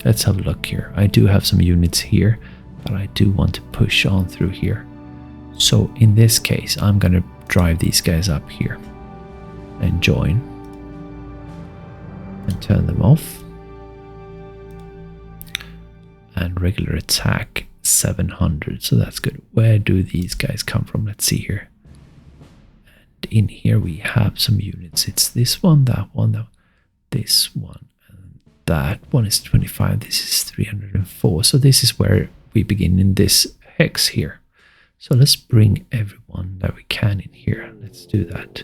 Let's have a look here. I do have some units here, but I do want to push on through here. So in this case, I'm gonna drive these guys up here and join and turn them off. And regular attack 700, so that's good. Where do these guys come from? Let's see here. And in here we have some units. It's this one, that one, this one. That one is 25, this is 304. So this is where we begin in this hex here. So let's bring everyone that we can in here. Let's do that.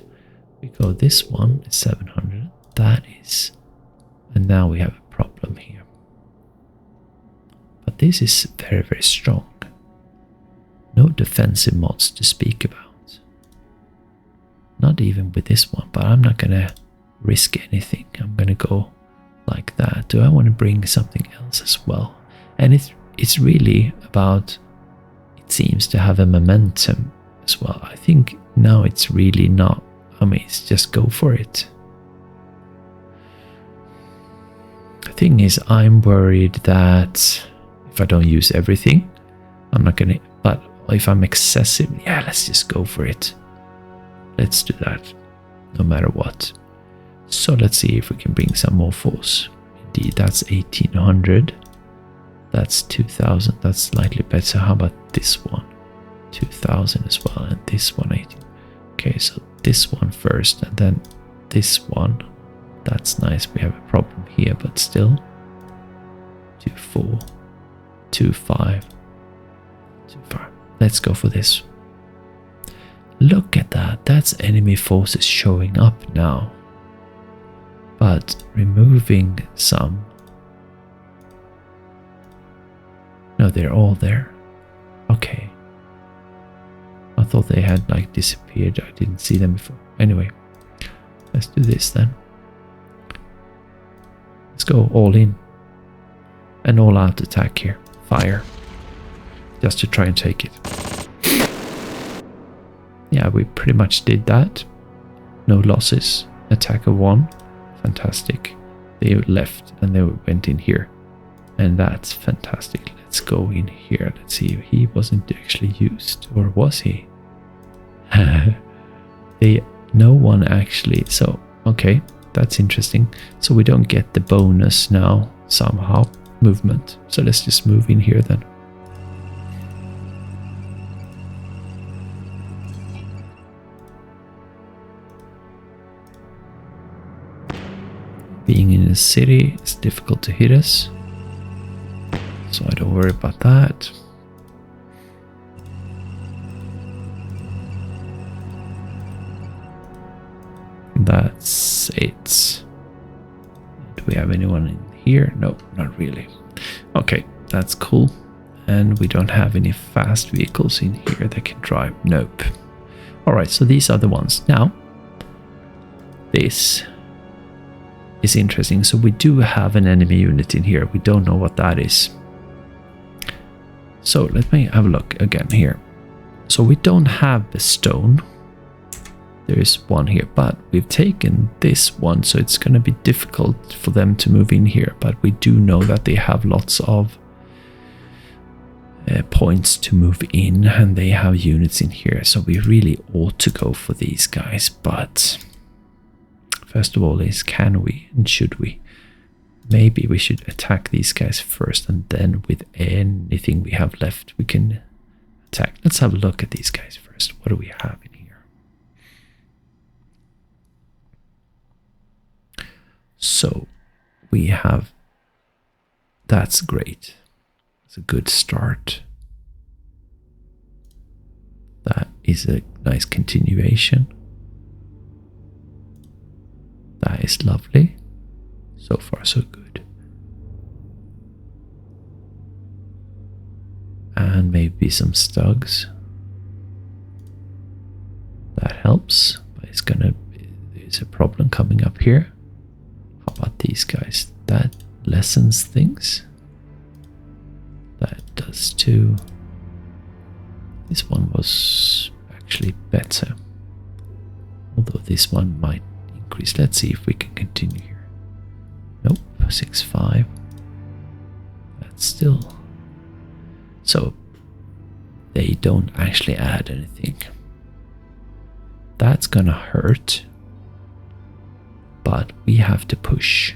We go, this one is 700. That is, and now we have a problem here. But this is very, very strong. No defensive mods to speak about. Not even with this one, but I'm not gonna risk anything. I'm gonna go like that. Do I want to bring something else as well? And it's really about, it seems to have a momentum as well. I think now it's really not, I mean, it's just go for it. The thing is, I'm worried that if I don't use everything, I'm not gonna, but if I'm excessive, yeah, let's just go for it. Let's do that, no matter what. So let's see if we can bring some more force. Indeed, that's 1800. That's 2000. That's slightly better. How about this one? 2000 as well. And this one, 18. Okay, so this one first, and then this one. That's nice. We have a problem here, but still. 24, 25, 25. Let's go for this. Look at that. That's enemy forces showing up now. But removing some. No, they're all there. Okay. I thought they had like disappeared. I didn't see them before. Anyway, let's do this then. Let's go all in. An all out attack here. Fire. Just to try and take it. Yeah, we pretty much did that. No losses. Attacker 1. Fantastic. They left and they went in here. And that's fantastic. Let's go in here. Let's see if he wasn't actually used. Or was he? No one actually. So, okay. That's interesting. So we don't get the bonus now. Somehow. Movement. So let's just move in here then. Being in a city is difficult to hit us, so I don't worry about that. That's it. Do we have anyone in here? No, not really. Okay, that's cool. And we don't have any fast vehicles in here that can drive. Nope. Alright, so these are the ones. Now, this is interesting. So we do have an enemy unit in here. We don't know what that is. So let me have a look again here. So we don't have Bastogne. There is one here, but we've taken this one, so it's going to be difficult for them to move in here. But we do know that they have lots of points to move in, and they have units in here. So we really ought to go for these guys. But first of all is, can we and should we? maybe we should attack these guys first, and then with anything we have left, we can attack. Let's have a look at these guys first. What do we have in here? So we have, that's great. It's a good start. That is a nice continuation. That is lovely. So far, so good. And maybe some stugs. That helps, but there's a problem coming up here. How about these guys? That lessens things. That does too. This one was actually better. Although this one might increase. Let's see if we can continue here. Nope, 6-5. That's still... So, they don't actually add anything. That's gonna hurt. But we have to push.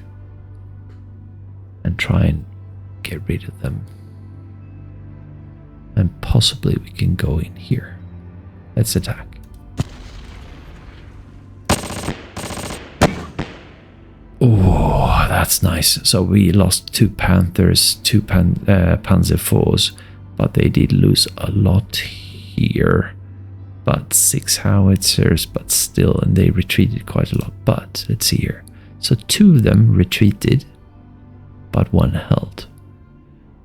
And try and get rid of them. And possibly we can go in here. Let's attack. Oh, that's nice. So we lost 2 Panthers, 2 Panzer IVs, but they did lose a lot here. But 6 howitzers, but still, and they retreated quite a lot. But let's see here. So 2 of them retreated, but 1 held.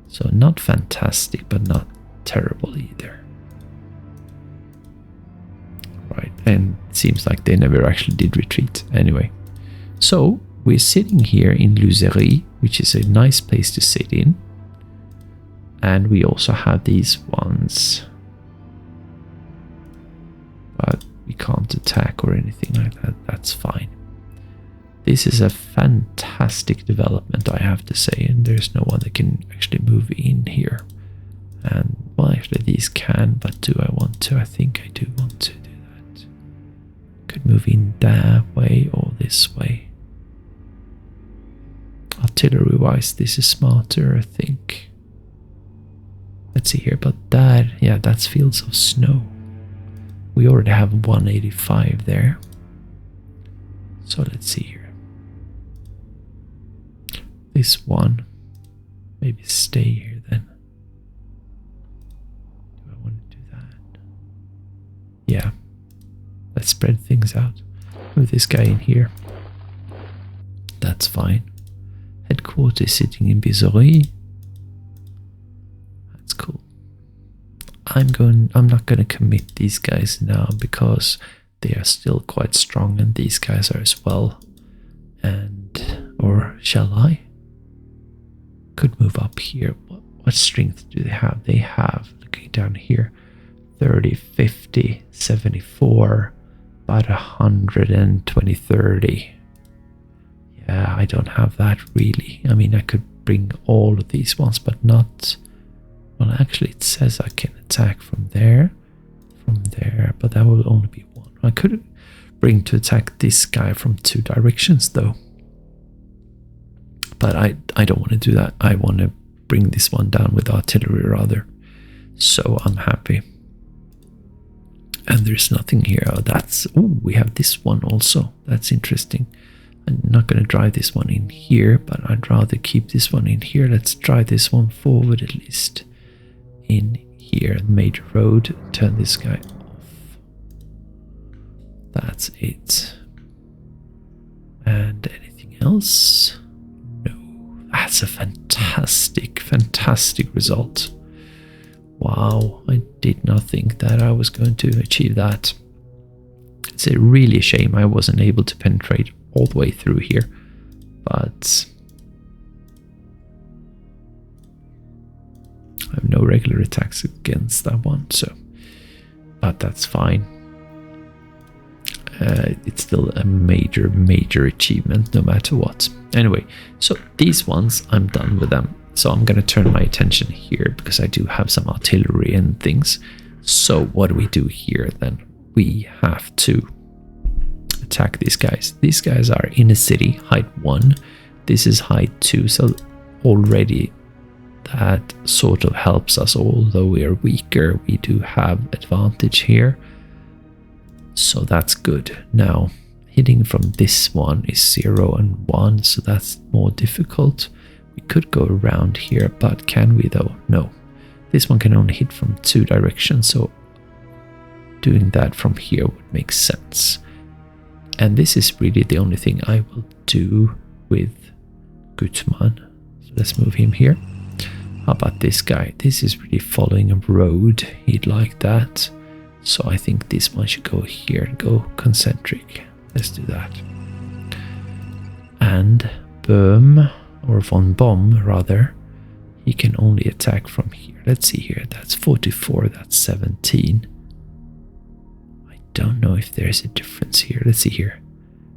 So not fantastic, but not terrible either. Right, and it seems like they never actually did retreat. Anyway, so we're sitting here in Luzerie, which is a nice place to sit in. And we also have these ones. But we can't attack or anything like that. That's fine. This is a fantastic development, I have to say. And there's no one that can actually move in here. And, well, actually these can, but do I want to? I think I do want to do that. Could move in that way or this way. Artillery-wise, this is smarter, I think. Let's see here, but that, yeah, that's fields of snow. We already have 185 there. So let's see here. This one, maybe stay here then. Do I want to do that? Yeah. Let's spread things out. Move this guy in here. That's fine. Headquarters sitting in Bizory. That's cool. I'm not gonna commit these guys now because they are still quite strong, and these guys are as well. And, or shall I? Could move up here. What strength do they have? They have, looking down here, 30, 50, 74, about 120, 30. Yeah, I don't have that really. I mean, I could bring all of these ones, but not... Well, actually, it says I can attack from there, but that will only be one. I could bring to attack this guy from 2 directions, though. But I don't want to do that. I want to bring this one down with artillery, rather. So I'm happy. And there's nothing here. Oh, that's... Oh, we have this one also. That's interesting. I'm not going to drive this one in here, but I'd rather keep this one in here. Let's drive this one forward at least. In here, major road. Turn this guy off. That's it. And anything else? No. That's a fantastic, fantastic result. Wow, I did not think that I was going to achieve that. It's a really shame I wasn't able to penetrate all the way through here, but I have no regular attacks against that one, so, but that's fine. It's still a major, major achievement no matter what. Anyway, so these ones, I'm done with them. So I'm going to turn my attention here because I do have some artillery and things. So what do we do here then? We have to attack these guys. These guys are in a city, height 1. this is height 2, so already that sort of helps us. Although we are weaker, we do have advantage here, so that's good. Now hitting from this one is 0 and 1, so that's more difficult. We could go around here, but can we though? No. This one can only hit from 2 directions, so doing that from here would make sense. And this is really the only thing I will do with Gutmann. So let's move him here. How about this guy? This is really following a road. He'd like that. So I think this one should go here and go concentric. Let's do that. And Böhm, or von Bohm rather, he can only attack from here. Let's see here. That's 44, that's 17. I don't know if there's a difference here. Let's see here.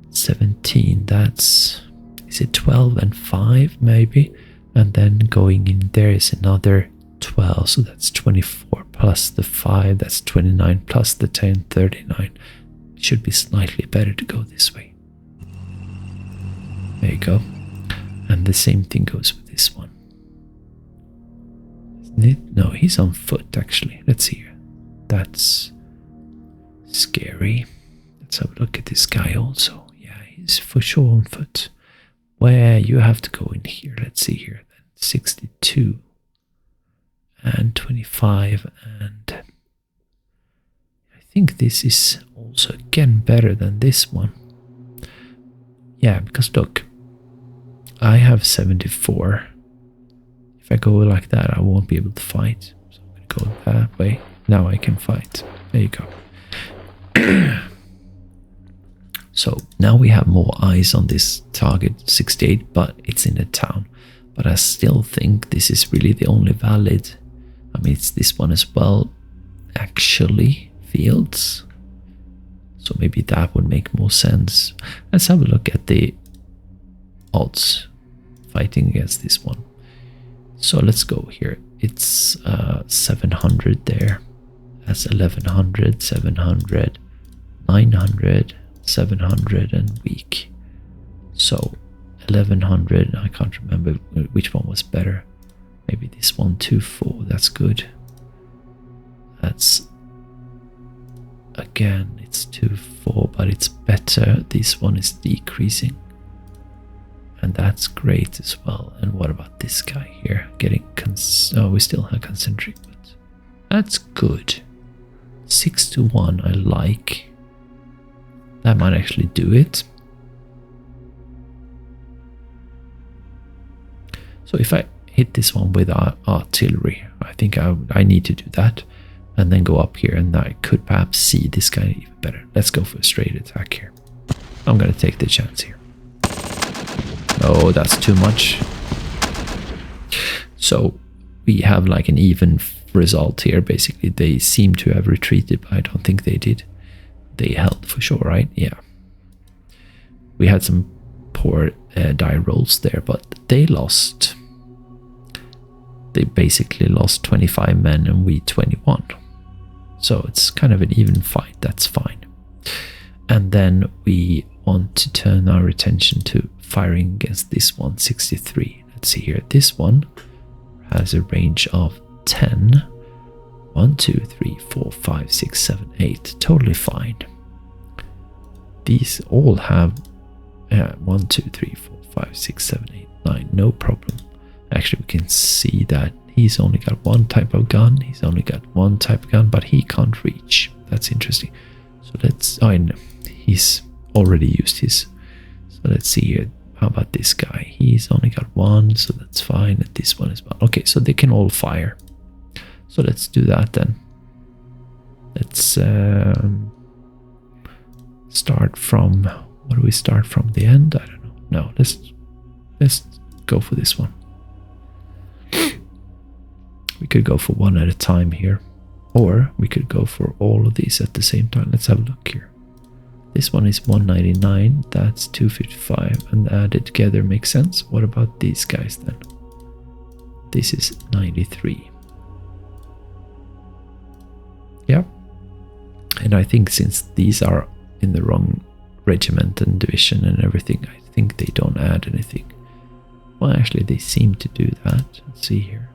17, that's... is it 12 and 5 maybe? And then going in there is another 12, so that's 24 plus the 5, that's 29 plus the 10, 39. It should be slightly better to go this way. There you go. And the same thing goes with this one. Isn't it? No, he's on foot actually. Let's see here. That's scary. Let's have a look at this guy also. Yeah, he's for sure on foot. Where you have to go in here. Let's see here. 62 and 25, and I think this is also again better than this one. Yeah, because look, I have 74. If I go like that, I won't be able to fight. So I'm going to go that way. Now I can fight. There you go. So now we have more eyes on this target 68, but it's in a town. But I still think this is really the only valid. I mean, it's this one as well, actually, fields. So maybe that would make more sense. Let's have a look at the odds fighting against this one. So let's go here. It's 700 there. That's 1100, 700, 900, 700, and weak. So 1100, I can't remember which one was better. Maybe this one, 2-4, that's good. That's, again, it's 2-4, but it's better. This one is decreasing. And that's great as well. And what about this guy here? Getting, oh, we still have concentric, but that's good. 6-1, I like. That might actually do it. So if I hit this one with our artillery, I think I need to do that. And then go up here, and I could perhaps see this guy even better. Let's go for a straight attack here. I'm going to take the chance here. Oh, that's too much. So we have like an even result here. Basically, they seem to have retreated, but I don't think they did. They held for sure, right? Yeah. We had some poor die rolls there, but they lost. They basically lost 25 men and we 21. So it's kind of an even fight. That's fine. And then we want to turn our attention to firing against this one, 63. Let's see here. This one has a range of 10. 1, 2, 3, 4, 5, 6, 7, 8. Totally fine. These all have 1, 2, 3, 4, 5, 6, 7, 8, 9. No problem. Actually, we can see that he's only got one type of gun. He's only got one type of gun, but he can't reach. That's interesting. So let's... oh, no, he's already used his. So let's see here. How about this guy? He's only got one, so that's fine. And this one as well. Okay, so they can all fire. So let's do that then. Let's start from... what do we start from? The end? I don't know. No, let's go for this one. We could go for one at a time here, or we could go for all of these at the same time. Let's have a look here. This one is 199, that's 255, and added together makes sense. What about these guys then? This is 93. Yeah, and I think since these are in the wrong regiment and division and everything, I think they don't add anything. Well, actually, they seem to do that. Let's see here.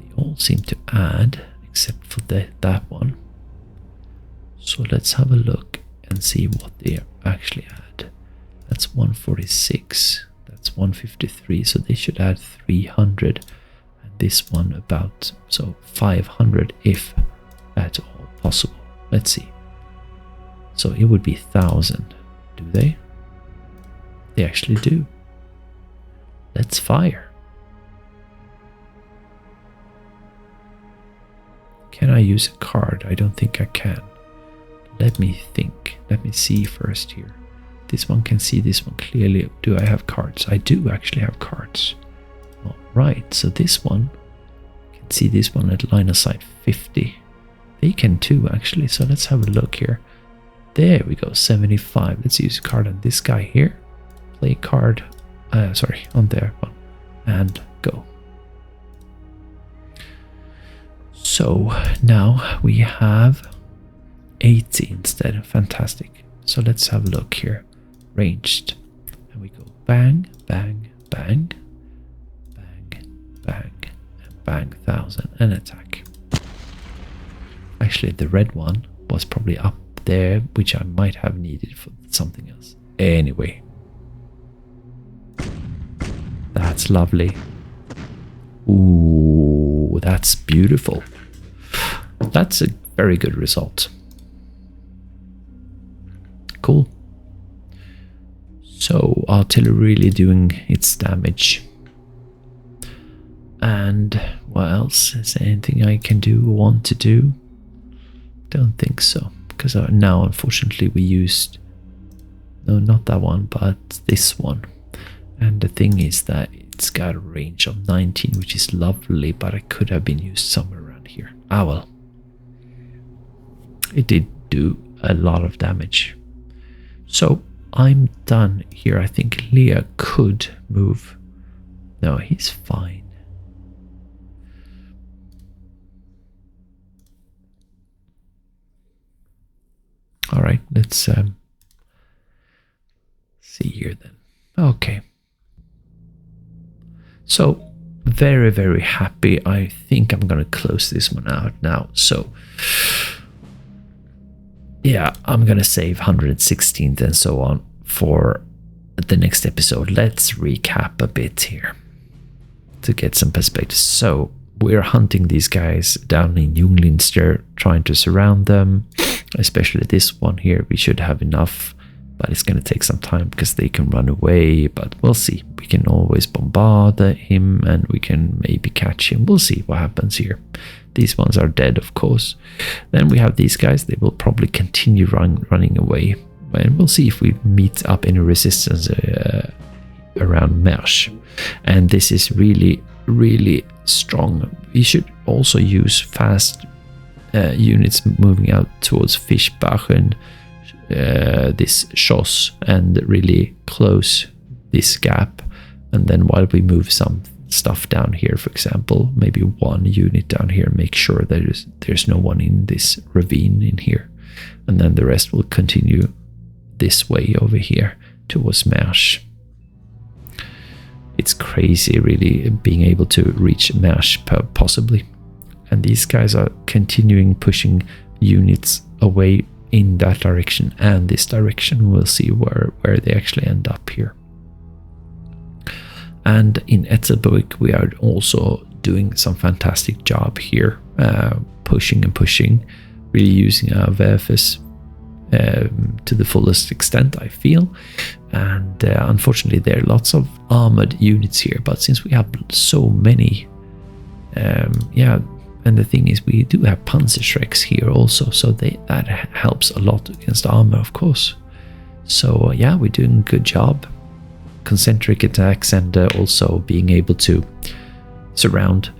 They all seem to add, except for that one. So let's have a look and see what they actually add. That's 146. That's 153. So they should add 300. And this one about, so 500 if at all possible. Let's see. So it would be 1,000. Do they? They actually do. Let's fire. Can I use a card? I don't think I can. Let me think. Let me see first here. This one can see this one clearly. Do I have cards? I do actually have cards. All right, so this one can see this one at line of sight 50. They can too, actually. So let's have a look here. There we go, 75. Let's use a card on this guy here. Play card. Sorry, on there one. And go. So now we have 80 instead. Fantastic. So let's have a look here. Ranged. And we go bang, bang, bang, bang, bang, and bang, 1,000 and attack. Actually, the red one was probably up there, which I might have needed for something else. Anyway. That's lovely. Ooh, that's beautiful. That's a very good result. Cool. So artillery really doing its damage. And what else? Is there anything I can do or want to do? Don't think so. Because now unfortunately we used... No, not that one, but this one. And the thing is that it's got a range of 19, which is lovely, but it could have been used somewhere around here. Ah well. It did do a lot of damage. So I'm done here. I think Lehr could move. No, he's fine. All right, let's see here then. Okay. So very, very happy. I think I'm going to close this one out now. So yeah, I'm going to save 116th and so on for the next episode. Let's recap a bit here to get some perspective. So we're hunting these guys down in Junglinster, trying to surround them, especially this one here. We should have enough, but it's going to take some time because they can run away, but we'll see. We can always bombard him and we can maybe catch him. We'll see what happens here. These ones are dead, of course. Then we have these guys. They will probably continue running away. And we'll see if we meet up any resistance around Mersch. And this is really, really strong. We should also use fast units moving out towards Fischbachen, this Schoss, and really close this gap. And then while we move some stuff down here, for example, maybe one unit down here, make sure that there's no one in this ravine in here, and then the rest will continue this way over here towards Mersch. It's crazy really being able to reach Mersch possibly, and these guys are continuing pushing units away in that direction and this direction. We'll see where they actually end up here. And in Ettelbrück, we are also doing some fantastic job here, pushing and pushing, really using our Werfers to the fullest extent, I feel. And unfortunately, there are lots of armored units here, but since we have so many, yeah, and the thing is, we do have Panzerschrecks here also, so that helps a lot against armor, of course. So yeah, we're doing a good job. Concentric attacks and also being able to surround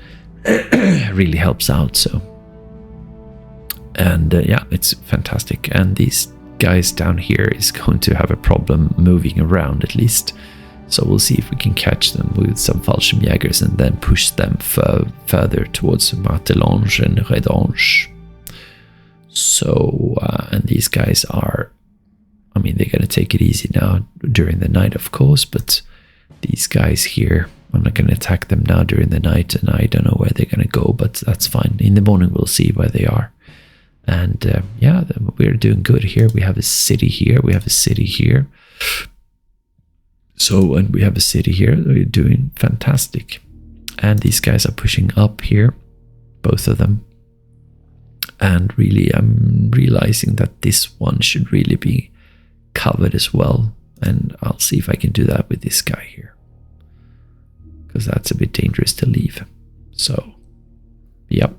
really helps out. So, and yeah, it's fantastic. And these guys down here is going to have a problem moving around at least. So we'll see if we can catch them with some Fallschirmjägers and then push them further towards Martelange and Rhein. So, and these guys are, I mean, they're going to take it easy now during the night, of course, but these guys here. I'm not going to attack them now during the night, and I don't know where they're going to go, but that's fine. In the morning we'll see where they are. And yeah, we're doing good here. We have a city here. We have a city here. So, and we have a city here. We're doing fantastic. And these guys are pushing up here, both of them. And really, I'm realizing that this one should really be covered as well. And I'll see if I can do that with this guy here, because that's a bit dangerous to leave. So, yep.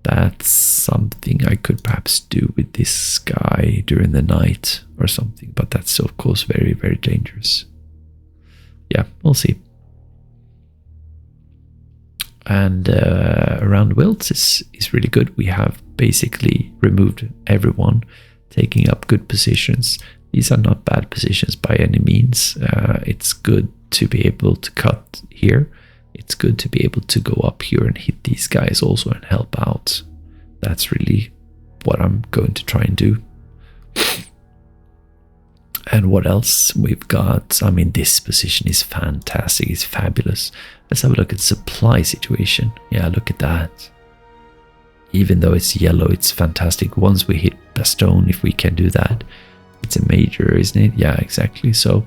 That's something I could perhaps do with this guy during the night or something, but that's of course very, very dangerous. Yeah, we'll see. And around Wilts is really good. We have basically removed everyone, taking up good positions. These are not bad positions by any means. It's good to be able to cut here. It's good to be able to go up here and hit these guys also and help out. That's really what I'm going to try and do. And what else we've got? I mean, this position is fantastic. It's fabulous. Let's have a look at the supply situation. Yeah, look at that. Even though it's yellow, it's fantastic. Once we hit Bastogne, if we can do that, it's a major, isn't it? Yeah, exactly. So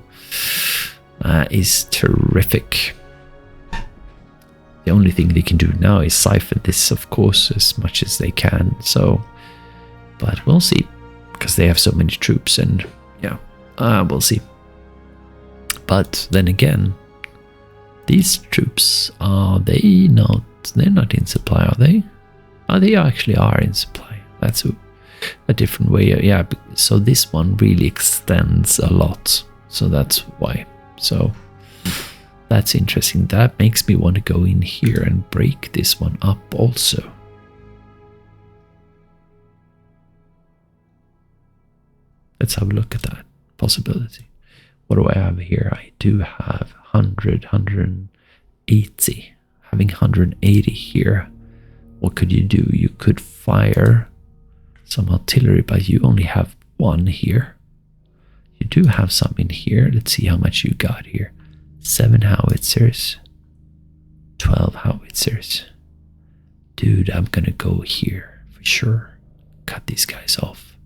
that is terrific. The only thing they can do now is siphon this, of course, as much as they can. So, but we'll see, because they have so many troops, and yeah, we'll see. But then again, these troops, are they not? They're not in supply, are they? Oh, they actually are in supply. That's a different way. Yeah. So this one really extends a lot. So that's why. So. That's interesting. That makes me want to go in here and break this one up also. Let's have a look at that possibility. What do I have here? I do have 100, 180. Having 180 here, what could you do? You could fire some artillery, but you only have one here. You do have some in here. Let's see how much you got here. 7 howitzers, 12 howitzers. Dude, I'm gonna go here for sure. Cut these guys off.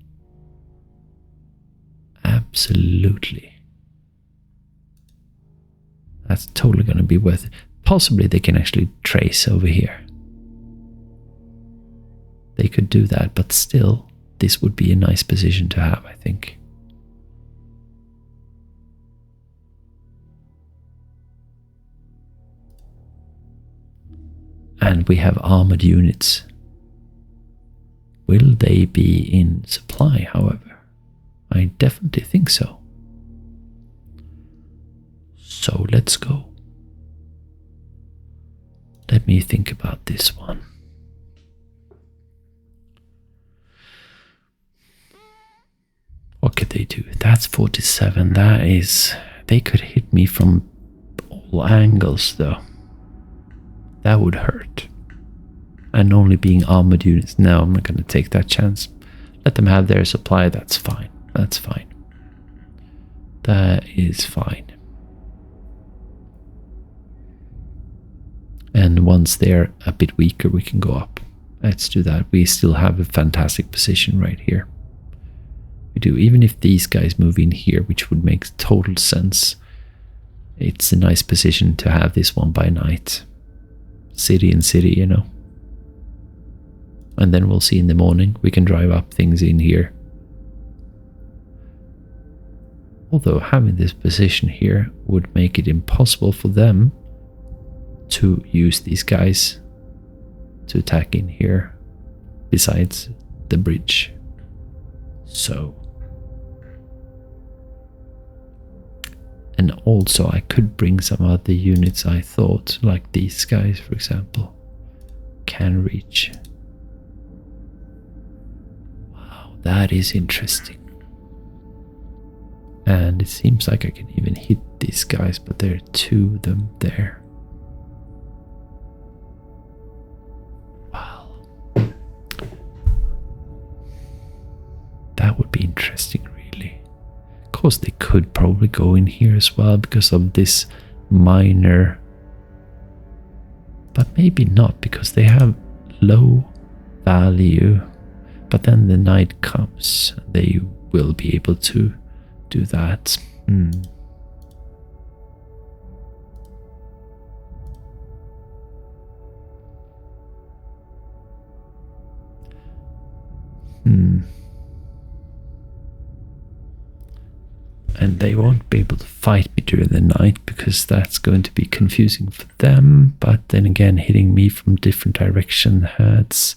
Absolutely. That's totally gonna be worth it. Possibly they can actually trace over here. They could do that, but still, this would be a nice position to have, I think. And we have armored units. Will they be in supply, however? I definitely think so. So let's go. Let me think about this one. What could they do? That's 47. That is... They could hit me from all angles, though. That would hurt. And only being armored units. No, I'm not going to take that chance. Let them have their supply. That's fine. That's fine. That is fine. And once they're a bit weaker, we can go up. Let's do that. We still have a fantastic position right here. We do. Even if these guys move in here, which would make total sense, it's a nice position to have this one by night. City and city, you know. And then we'll see in the morning. We can drive up things in here. Although having this position here would make it impossible for them to use these guys to attack in here, besides the bridge. So. And also I could bring some other units, I thought, like these guys, for example, can reach. Wow, that is interesting. And it seems like I can even hit these guys, but there are 2 of them there. Wow. That would be interesting, really. course, they could probably go in here as well because of this minor, but maybe not because they have low value. But then the night comes, they will be able to do that. And they won't be able to fight me during the night because that's going to be confusing for them. But then again, hitting me from different direction hurts.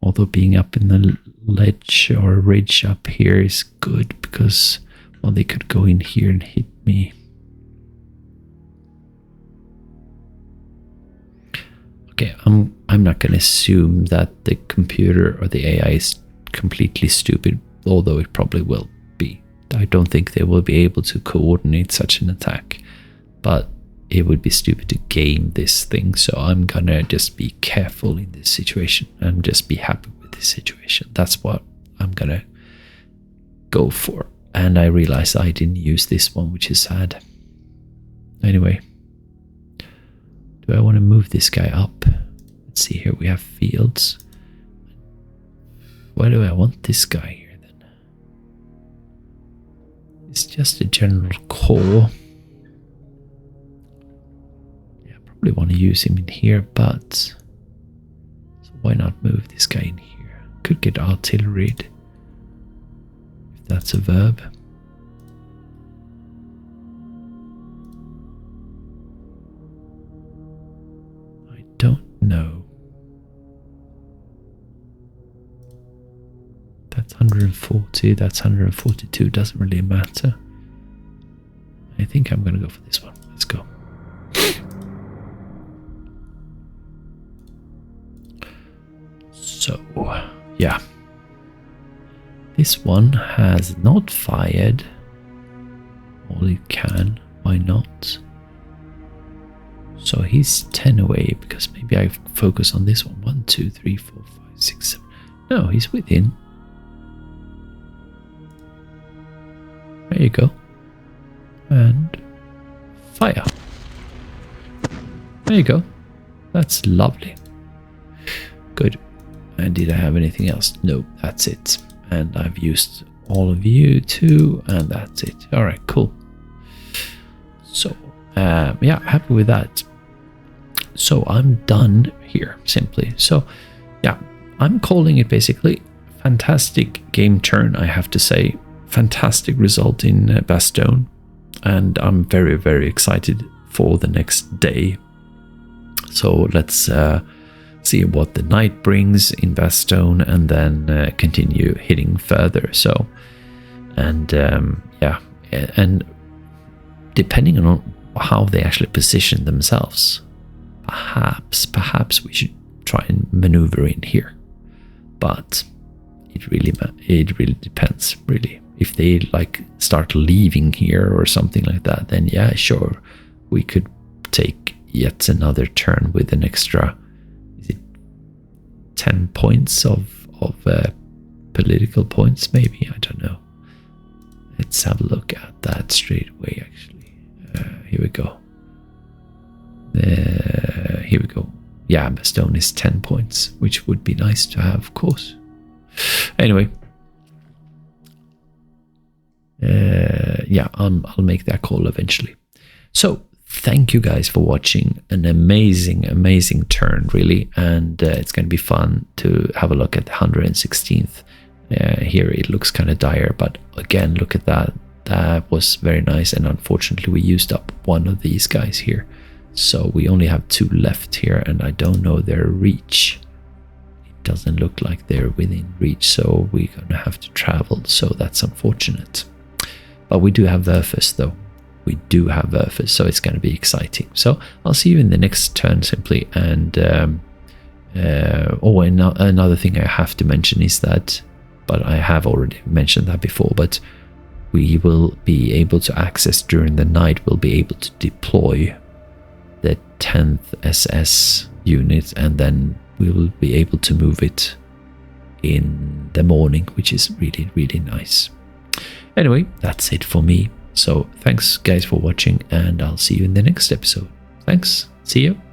Although being up in the ledge or ridge up here is good because, well, they could go in here and hit me. Okay, I'm not going to assume that the computer or the AI is completely stupid, although it probably will be. I don't think they will be able to coordinate such an attack, but it would be stupid to game this thing, so I'm gonna just be careful in this situation and just be happy with this situation. That's what I'm gonna go for. And I realized I didn't use this one, which is sad. Anyway, do I want to move this guy up? Let's see here, we have fields. Why do I want this guy here then? It's just a general core. Probably want to use him in here, but so why not move this guy in here? Could get artilleried, if that's a verb. I don't know. That's 140, that's 142, doesn't really matter. I think I'm gonna go for this one. Let's go. So, yeah. This one has not fired all it can. Why not? So he's 10 away because maybe I focus on this one. 1, 2, 3, 4, 5, 6, 7. No, he's within. There you go. And fire. There you go. That's lovely. Good. And did I have anything else? No, that's it. And I've used all of you too, and that's it. All right, cool. So, yeah, happy with that. So I'm done here, simply. So, yeah, I'm calling it basically fantastic game turn, I have to say. Fantastic result in Bastogne. And I'm very, very excited for the next day. So let's see what the night brings in Bastogne, and then continue hitting further. So, and yeah, and depending on how they actually position themselves, perhaps we should try and maneuver in here. But it really depends, really. If they like start leaving here or something like that, then yeah, sure, we could take yet another turn with an extra, is it 10 points of political points, maybe? I don't know. Let's have a look at that straight away, actually. Here we go. Here we go. Yeah, Bastogne is 10 points, which would be nice to have, of course. Anyway. Yeah, I'll make that call eventually. So, thank you guys for watching. An amazing turn, really. And it's going to be fun to have a look at the 116th. Here it looks kind of dire, but again, look at that. That was very nice. And unfortunately, we used up one of these guys here. So we only have 2 left here, and I don't know their reach. It doesn't look like they're within reach, so we're going to have to travel. So that's unfortunate. But we do have Werfers, though. We do have Werfers, so it's going to be exciting. So I'll see you in the next turn, simply. And another thing I have to mention is that, but I have already mentioned that before, but we will be able to access during the night, we'll be able to deploy the 10th SS unit, and then we will be able to move it in the morning, which is really nice. Anyway, that's it for me. So thanks guys for watching, and I'll see you in the next episode. Thanks. See you.